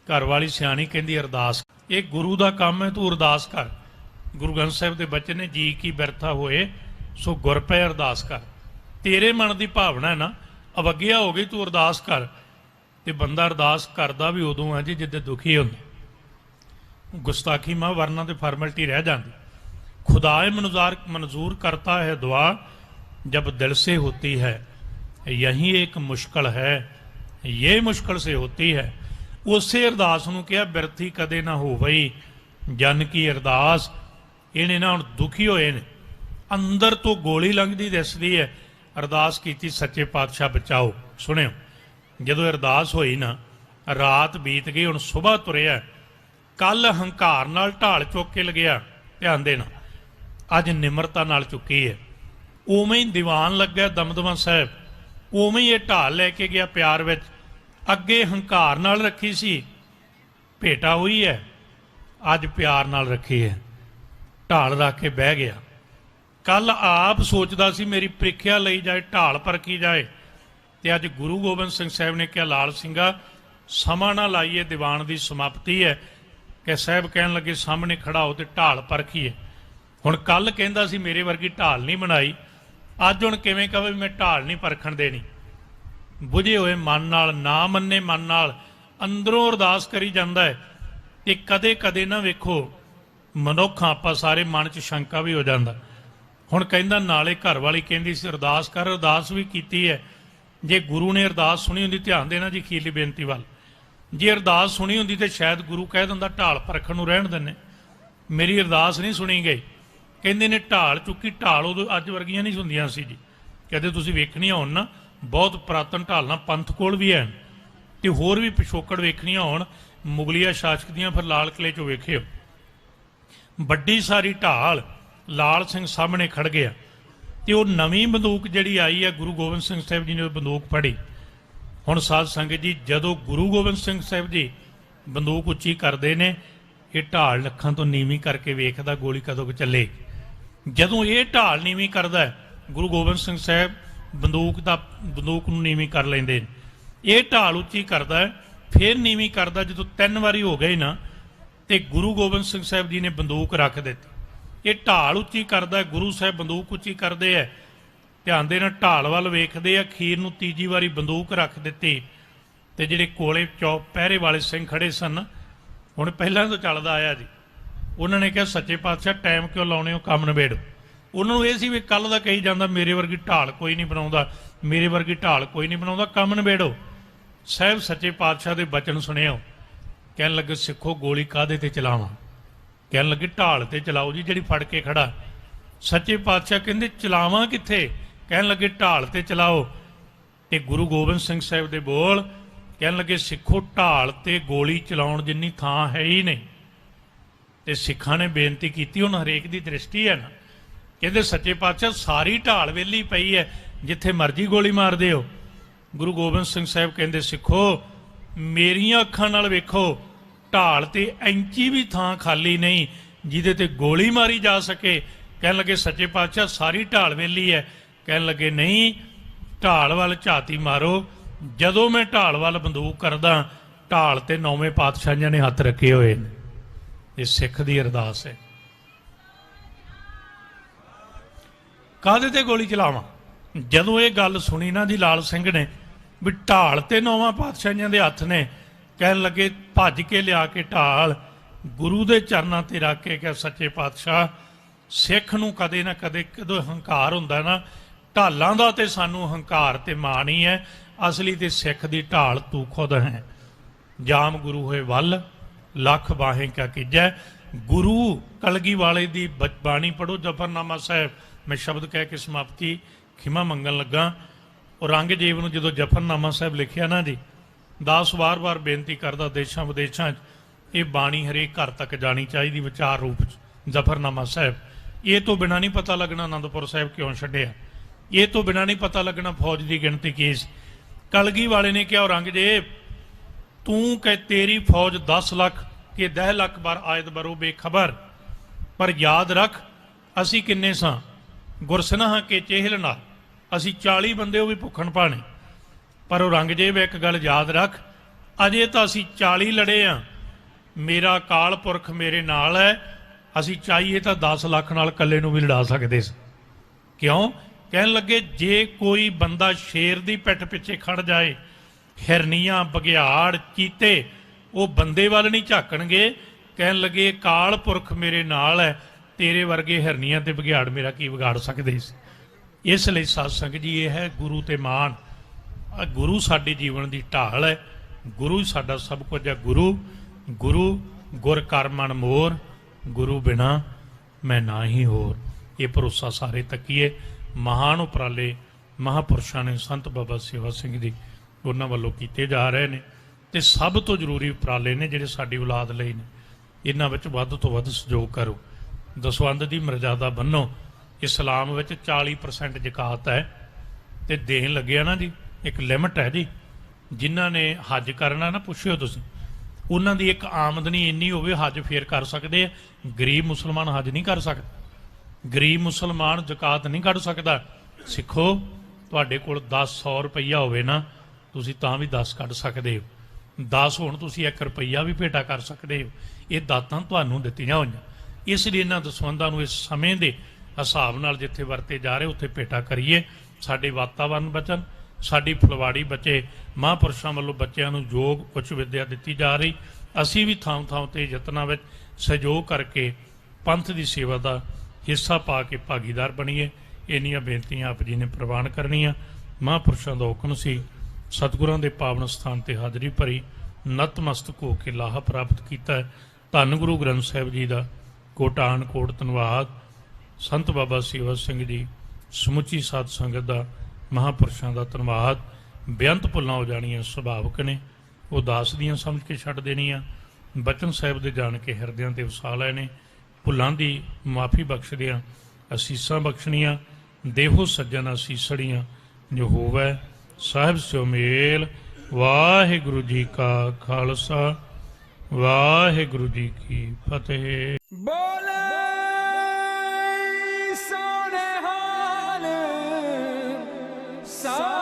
ਘਰ ਵਾਲੀ ਸਿਆਣੀ ਕਹਿੰਦੀ ਅਰਦਾਸ, ਇਹ ਗੁਰੂ ਦਾ ਕੰਮ ਹੈ, ਤੂੰ ਅਰਦਾਸ ਕਰ। ਗੁਰੂ ਗ੍ਰੰਥ ਸਾਹਿਬ ਦੇ ਬਚਨ ਨੇ ਜੀ ਕੀ ਬਿਰਥਾ ਹੋਏ ਸੋ ਗੁਰ ਪੈ ਅਰਦਾਸ ਕਰ। ਤੇਰੇ ਮਨ ਦੀ ਭਾਵਨਾ ਹੈ ਨਾ, ਅਵੱਗਿਆ ਹੋ ਗਈ, ਤੂੰ ਅਰਦਾਸ ਕਰ। ਤੇ ਬੰਦਾ ਅਰਦਾਸ ਕਰਦਾ ਵੀ ਉਦੋਂ ਆ ਜੀ ਜਿੱਦੇ ਦੁਖੀ ਹੁੰਦਾ। ਗੁਸਤਾਖੀ ਮਾਂ ਵਰਨਾ ਤੇ ਫਾਰਮੈਲਿਟੀ ਰਹਿ ਜਾਂਦੀ। खुदाए मंजूर करता है दुआ जब दिल से होती है, यही एक मुश्किल है, ये मुश्किल से होती है। उसे अरदास नूं कहा बिरथी कदे ना हो वही जन की अरदास। इन्हें ना हुण दुखी होए ने, अंदर तो गोली लंघदी दिसदी है। अरदास कीती सच्चे पातशाह बचाओ। सुनियो, जदों अरदास होई ना, रात बीत गई, हुण सुबह तुरिया, कल हंकार नाल ढाल चुक के लगया, ध्यान देना, अज निमरता नाल चुकी है। उवें ही दीवान लग्या दमदमा साहब, उवें ही ये ढाल लैके गया प्यार विच। अगे हंकार नाल रखी सी, भेटा हुई है, अज प्यार नाल रखी है। ढाल रख के बह गया। कल आप सोचता सी मेरी प्रीख्या लई जाए, ढाल परखी जाए, ते अज गुरु गोबिंद सिंह साहब ने कहा लाल सिंघा समा ना लाइए, दीवान की समाप्ति है। कि साहब कहन लगे सामने खड़ा हो तो ढाल परखीए। हुण कल कहंदा सी मेरे वर्गी ढाल नहीं बनाई, अज हुण किवें कहे मैं ढाल नहीं परखण देनी। बुझे हुए मन नाल, ना मन्ने मन नाल अंदरों अरदास करी जांदा है। ते कदे कदे ना वेखो मनुख आपां सारे मन च शंका भी हो जांदा। हुण कहंदा नाले घर वाली कहंदी सी अरदास कर, अरदास भी कीती है। जे गुरु ने अरदास सुनी हुंदी, ध्यान देना जी खीरली बेनती वाल, जे अरदास सुनी हुंदी तो शायद गुरु कह दिंदा ढाल परखण नूं रहण दिंदे। मेरी अरदास नहीं सुनी गई, कहंदे ने ढाल चुकी। ढाल उदों अज वर्गियां नहीं हुंदियां सी जी, कहते तुसीं वेखणियां होण ना, बहुत पुरातन ढालां पंथ कोल भी हैन, ते होर भी पिछोकड़ वेखणियां होण मुगलिया शासक दियां, फिर लाल किले चों वेखिओ। वड्डी सारी ढाल, लाल सिंह सामने खड़ गया। तो वो नवीं बंदूक जिहड़ी आई है, गुरु गोबिंद सिंह साहब जी ने बंदूक फड़ी। हुण साध संगत जी, जदों गुरु गोबिंद सिंह साहब जी बंदूक उच्ची करते हैं, ये ढाल अखां तो नीवीं करके वेखदा गोली कदों चले। जदों ये ढाल नीवीं करदा, गुरु गोबिंद सिंह साहब बंदूक नूं नीवीं कर लैंदे। ये ढाल उच्ची करदा, फिर नीवीं करदा। जदों 3 वारी हो गए ना, तो गुरु गोबिंद सिंह साहब जी ने बंदूक रख दी। ये ढाल उच्ची करदा, गुरु साहब बंदूक उच्ची करते हैं। ध्यान देना, ढाल वाल वेखदे आ, अखीर नूं तीजी वारी बंदूक रख दित्ती। ते जिहड़े कोले चौप पहरे वाले सिंह खड़े सन, हुण पहलां तो चलदा आया जी, उन्होंने कहा सच्चे पातशाह टाइम क्यों लाउने हो, काम नबेड़ो। उन्होंने ये सी भी कल दा कही जांदा मेरे वर्गी ढाल कोई नहीं बनाउंदा, मेरे वर्गी ढाल कोई नहीं बनाउंदा, काम नबेड़ो। ਸਾਹਿਬ ਸੱਚੇ ਪਾਤਸ਼ਾਹ ਦੇ ਬਚਨ ਸੁਣਿਓ। ਕਹਿਣ ਲੱਗੇ ਸਿੱਖੋ ਗੋਲੀ ਕਾਹਦੇ ਤੇ ਚਲਾਵਾਂ? ਕਹਿਣ ਲੱਗੇ ਢਾਲ ਤੇ ਚਲਾਓ ਜੀ, ਜਿਹੜੀ ਫੜ ਕੇ ਖੜਾ। ਸੱਚੇ ਪਾਤਸ਼ਾਹ ਕਹਿੰਦੇ ਚਲਾਵਾਂ ਕਿੱਥੇ? ਕਹਿਣ ਲੱਗੇ ਢਾਲ ਤੇ ਚਲਾਓ। ਤੇ ਗੁਰੂ ਗੋਬਿੰਦ ਸਿੰਘ ਸਾਹਿਬ ਦੇ ਬੋਲ, ਕਹਿਣ ਲੱਗੇ ਸਿੱਖੋ ਢਾਲ ਤੇ ਗੋਲੀ ਚਲਾਉਣ ਜਿੰਨੀ ਥਾਂ ਹੈ ਹੀ ਨਹੀਂ। ਤੇ ਸਿੱਖਾਂ ਨੇ ਬੇਨਤੀ ਕੀਤੀ, ਹੁਣ ਹਰੇਕ ਦੀ ਦ੍ਰਿਸ਼ਟੀ ਹੈ ਨਾ। ਕਹਿੰਦੇ ਸੱਚੇ ਪਾਤਸ਼ਾਹ ਸਾਰੀ ਢਾਲ ਵਿਹਲੀ ਪਈ ਹੈ, ਜਿੱਥੇ ਮਰਜ਼ੀ ਗੋਲੀ ਮਾਰਦੇ ਹੋ। ਗੁਰੂ ਗੋਬਿੰਦ ਸਿੰਘ ਸਾਹਿਬ ਕਹਿੰਦੇ ਸਿੱਖੋ ਮੇਰੀਆਂ ਅੱਖਾਂ ਨਾਲ ਵੇਖੋ, ਢਾਲ ਤੇ ਇੰਚੀ ਵੀ ਥਾਂ ਖਾਲੀ ਨਹੀਂ ਜਿਹਦੇ ਤੇ ਗੋਲੀ ਮਾਰੀ ਜਾ ਸਕੇ। ਕਹਿਣ ਲੱਗੇ ਸੱਚੇ ਪਾਤਸ਼ਾਹ ਸਾਰੀ ਢਾਲ ਵਿਹਲੀ ਹੈ। ਕਹਿਣ ਲੱਗੇ ਨਹੀਂ, ਢਾਲ ਵੱਲ ਝਾਤੀ ਮਾਰੋ। ਜਦੋਂ ਮੈਂ ਢਾਲ ਵੱਲ ਬੰਦੂਕ ਕਰਦਾ, ਢਾਲ ਤੇ 9ਵੇਂ ਪਾਤਸ਼ਾਹਾਂ ਨੇ ਹੱਥ ਰੱਖੇ ਹੋਏ ਨੇ। ਇਹ ਸਿੱਖ ਦੀ ਅਰਦਾਸ ਹੈ। ਕਾਹਦੇ ਤੇ ਗੋਲੀ ਚਲਾਵਾਂ? ਜਦੋਂ ਇਹ ਗੱਲ ਸੁਣੀ ਨਾ ਜੀ ਲਾਲ ਸਿੰਘ ਨੇ ਵੀ ਢਾਲ ਤੇ 9ਵਾਂ ਪਾਤਸ਼ਾਹਾਂ ਦੇ ਹੱਥ ਨੇ, ਕਹਿਣ ਲੱਗੇ ਭੱਜ ਕੇ ਲਿਆ ਕੇ ਢਾਲ ਗੁਰੂ ਦੇ ਚਰਨਾਂ ਤੇ ਰੱਖ ਕੇ ਕਿਹਾ ਸੱਚੇ ਪਾਤਸ਼ਾਹ ਸਿੱਖ ਨੂੰ ਕਦੇ ਨਾ ਕਦੇ ਕਦੋਂ ਹੰਕਾਰ ਹੁੰਦਾ ਨਾ, ਢਾਲਾਂ ਦਾ ਤੇ ਸਾਨੂੰ ਹੰਕਾਰ ਤੇ ਮਾਣ ਹੀ ਹੈ, ਅਸਲੀ ਤੇ ਸਿੱਖ ਦੀ ਢਾਲ ਤੂੰ ਖੁਦ ਹੈ। ਜਾਮ ਗੁਰੂ ਹੋਏ ਵੱਲ ਲੱਖ ਬਾਹੇ ਕਿਆ ਕੀਜੈ। ਗੁਰੂ ਕਲਗੀ ਵਾਲੇ ਦੀ ਬਾਣੀ ਪੜੋ, ਜ਼ਫਰਨਾਮਾ ਸਾਹਿਬ। ਮੈਂ ਸ਼ਬਦ ਕਹਿ ਕੇ ਸਮਾਪਤੀ ਖਿਮਾ ਮੰਗਣ ਲੱਗਾ। ਔਰੰਗਜ਼ੇਬ ਨੂੰ ਜਦੋਂ ਜ਼ਫਰਨਾਮਾ ਸਾਹਿਬ ਲਿਖਿਆ ਨਾ ਜੀ, ਦਾਸ ਵਾਰ-ਵਾਰ ਬੇਨਤੀ ਕਰਦਾ ਦੇਸ਼ਾਂ ਵਿਦੇਸ਼ਾਂ 'ਚ ਇਹ ਬਾਣੀ ਹਰੇਕ ਘਰ ਤੱਕ ਜਾਣੀ ਚਾਹੀਦੀ ਵਿਚਾਰ ਰੂਪ 'ਚ। ਜ਼ਫਰਨਾਮਾ ਸਾਹਿਬ ਇਹ ਤੋਂ ਬਿਨਾਂ ਨਹੀਂ ਪਤਾ ਲੱਗਣਾ ਆਨੰਦਪੁਰ ਸਾਹਿਬ ਕਿਉਂ ਛੱਡਿਆ, ਇਹ ਤੋਂ ਬਿਨਾਂ ਨਹੀਂ ਪਤਾ ਲੱਗਣਾ ਫੌਜ ਦੀ ਗਿਣਤੀ ਕੀ ਸੀ। ਕਲਗੀ ਵਾਲੇ ਨੇ ਕਿਹਾ ਔਰੰਗਜ਼ੇਬ ਤੂੰ ਕਹਿ ਤੇਰੀ ਫੌਜ 10 ਲੱਖ ਕਿ 10 ਲੱਖ ਬਾਰ ਆਇਦ ਬਰੋ ਬੇਖਬਰ, ਪਰ ਯਾਦ ਰੱਖ ਅਸੀਂ ਕਿੰਨੇ ਸਾਂ, ਗੁਰਸਨਾਹ ਕੇ ਚੇਹਲ ਨਾਲ ਅਸੀਂ 40 ਬੰਦੇ ਉਹ ਵੀ ਭੁੱਖਣ ਭਾਣੇ। ਪਰ ਔਰੰਗਜ਼ੇਬ ਇੱਕ ਗੱਲ ਯਾਦ ਰੱਖ, ਅਜੇ ਤਾਂ ਅਸੀਂ 40 ਲੜੇ ਆ, ਮੇਰਾ ਅਕਾਲ ਪੁਰਖ ਮੇਰੇ ਨਾਲ ਹੈ, ਅਸੀਂ ਚਾਹੀਏ ਤਾਂ 10 ਲੱਖ ਨਾਲ ਇਕੱਲੇ ਨੂੰ ਵੀ ਲੜਾ ਸਕਦੇ ਸੀ। ਕਿਉਂ? ਕਹਿਣ ਲੱਗੇ ਜੇ ਕੋਈ ਬੰਦਾ ਸ਼ੇਰ ਦੀ ਪਿੱਠ ਪਿੱਛੇ ਖੜ ਜਾਏ, ਹਿਰਨੀਆਂ ਬਘਿਆੜ ਚੀਤੇ ਉਹ ਬੰਦੇ ਵੱਲ ਨਹੀਂ ਝਾਕਣਗੇ। ਕਹਿਣ ਲੱਗੇ ਅਕਾਲ ਪੁਰਖ ਮੇਰੇ ਨਾਲ ਹੈ, ਤੇਰੇ ਵਰਗੇ ਹਿਰਨੀਆਂ ਤੇ ਬਘਿਆੜ ਮੇਰਾ ਕੀ ਵਿਗਾੜ ਸਕਦੇ ਸੀ। ਇਸ ਲਈ ਸਾਧ ਸੰਗਤ ਜੀ ਇਹ ਹੈ ਗੁਰੂ ਤੇ ਮਾਣ। ਗੁਰੂ ਸਾਡੇ ਜੀਵਨ ਦੀ ਢਾਲ ਹੈ, ਗੁਰੂ ਸਾਡਾ ਸਭ ਕੁਝ ਹੈ। ਗੁਰੂ ਗੁਰ ਕਰ ਮਨ ਮੋਰ, ਗੁਰੂ ਬਿਨਾ ਮੈਂ ਨਾ ਹੀ ਹੋਰ। ਇਹ ਭਰੋਸਾ ਸਾਰੇ ਤੱਕੀਏ। ਮਹਾਨ ਉਪਰਾਲੇ ਮਹਾਂਪੁਰਸ਼ਾਂ ਨੇ, ਸੰਤ ਬਾਬਾ ਸੇਵਾ ਸਿੰਘ ਜੀ ਉਹਨਾਂ ਵੱਲੋਂ ਕੀਤੇ ਜਾ ਰਹੇ ਨੇ, ਤੇ ਸਭ ਤੋਂ ਜ਼ਰੂਰੀ ਉਪਰਾਲੇ ਨੇ ਜਿਹੜੇ ਸਾਡੀ ਔਲਾਦ ਲਈ ਨੇ। ਇਹਨਾਂ ਵਿੱਚ ਵੱਧ ਤੋਂ ਵੱਧ ਸਹਿਯੋਗ ਕਰੋ, ਦਸਵੰਧ ਦੀ ਮਰਜ਼ਾਦਾ ਬੰਨੋ। ਇਸਲਾਮ ਵਿੱਚ 40% ਜ਼ਕਾਤ ਹੈ ਤੇ ਦੇਣ ਲੱਗਿਆ ਨਾ ਜੀ, ਇੱਕ ਲਿਮਟ ਹੈ ਜੀ। ਜਿਨ੍ਹਾਂ ਨੇ ਹੱਜ ਕਰਨਾ ਨਾ, ਪੁੱਛਿਓ ਤੁਸੀਂ, ਉਹਨਾਂ ਦੀ ਇੱਕ ਆਮਦਨੀ ਇੰਨੀ ਹੋਵੇ ਹੱਜ ਫੇਰ ਕਰ ਸਕਦੇ ਆ। ਗਰੀਬ ਮੁਸਲਮਾਨ ਹੱਜ ਨਹੀਂ ਕਰ ਸਕਦਾ, ਗਰੀਬ ਮੁਸਲਮਾਨ ਜ਼ਕਾਤ ਨਹੀਂ ਕੱਢ ਸਕਦਾ। ਸਿੱਖੋ ਤੁਹਾਡੇ ਕੋਲ 100 ਰੁਪਈਆ ਹੋਵੇ ਨਾ, ਤੁਸੀਂ ਤਾਂ ਵੀ 10 ਕੱਢ ਸਕਦੇ ਹੋ। 10 ਹੋਣ ਤੁਸੀਂ 1 ਰੁਪਈਆ ਵੀ ਭੇਟਾ ਕਰ ਸਕਦੇ ਹੋ। ਇਹ ਦਾਤਾਂ ਤੁਹਾਨੂੰ ਦਿੱਤੀਆਂ ਹੋਈਆਂ। ਇਸ ਲਈ ਇਹਨਾਂ ਦਸਵੰਧਾਂ ਨੂੰ ਇਸ ਸਮੇਂ ਦੇ ਹਿਸਾਬ ਨਾਲ ਜਿੱਥੇ ਵਰਤੇ ਜਾ ਰਹੇ ਉੱਥੇ ਭੇਟਾ ਕਰੀਏ। ਸਾਡੇ ਵਾਤਾਵਰਨ ਬਚਣ, ਸਾਡੀ ਫੁਲਵਾੜੀ ਬਚੇ। ਮਹਾਂਪੁਰਸ਼ਾਂ ਵੱਲੋਂ ਬੱਚਿਆਂ ਨੂੰ ਯੋਗ ਉੱਚ ਵਿੱਦਿਆ ਦਿੱਤੀ ਜਾ ਰਹੀ। ਅਸੀਂ ਵੀ ਥਾਂ ਥਾਂ ਤੇ ਯਤਨਾਂ ਵਿੱਚ ਸਹਿਯੋਗ ਕਰਕੇ ਪੰਥ ਦੀ ਸੇਵਾ ਦਾ ਹਿੱਸਾ ਪਾ ਕੇ ਭਾਗੀਦਾਰ ਬਣੀਏ। ਇੰਨੀਆਂ ਬੇਨਤੀਆਂ ਆਪ ਜੀ ਨੇ ਪ੍ਰਵਾਨ ਕਰਨੀਆਂ। ਮਹਾਂਪੁਰਸ਼ਾਂ ਦਾ ਹੁਕਮ ਸੀ, ਸਤਿਗੁਰਾਂ ਦੇ ਪਾਵਨ ਸਥਾਨ ਤੇ ਹਾਜ਼ਰੀ ਭਰੀ, ਨਤਮਸਤਕ ਹੋ ਕੇ ਲਾਹਾ ਪ੍ਰਾਪਤ ਕੀਤਾ। ਧੰਨ ਗੁਰੂ ਗ੍ਰੰਥ ਸਾਹਿਬ ਜੀ ਦਾ ਕੋਟਾਨ ਕੋਟ ਧੰਨਵਾਦ। ਸੰਤ ਬਾਬਾ ਸੇਵਾ ਸਿੰਘ ਜੀ, ਸਮੁੱਚੀ ਸਾਧ ਸੰਗਤ ਦਾ, ਮਹਾਂਪੁਰਸ਼ਾਂ ਦਾ ਧੰਨਵਾਦ। ਬੇਅੰਤ ਭੁੱਲਾਂ ਹੋ ਜਾਣੀਆਂ ਸੁਭਾਵਿਕ ਨੇ, ਉਹ ਦਾਸ ਦੀਆਂ ਸਮਝ ਕੇ ਛੱਡ ਦੇਣੀਆਂ। ਬਚਨ ਸਾਹਿਬ ਦੇ ਜਾਣ ਕੇ ਹਿਰਦਿਆਂ ਤੇ ਵਸਾ ਲੈਣੇ। ਭੁੱਲਾਂ ਦੀ ਮਾਫੀ ਬਖਸ਼ਦਿਆਂ ਅਸੀਸਾਂ ਬਖਸ਼ਣੀਆਂ। ਦੇਹੋ ਸੱਜਣ ਅਸੀਸੜੀਆਂ ਜੋ ਹੋਵੈ ਸਾਹਿਬ ਸਿਓ ਮੇਲ। ਵਾਹਿਗੁਰੂ ਜੀ ਕਾ ਖਾਲਸਾ, ਵਾਹਿਗੁਰੂ ਜੀ ਕੀ ਫਤਿਹ। बोले सोने हाल सा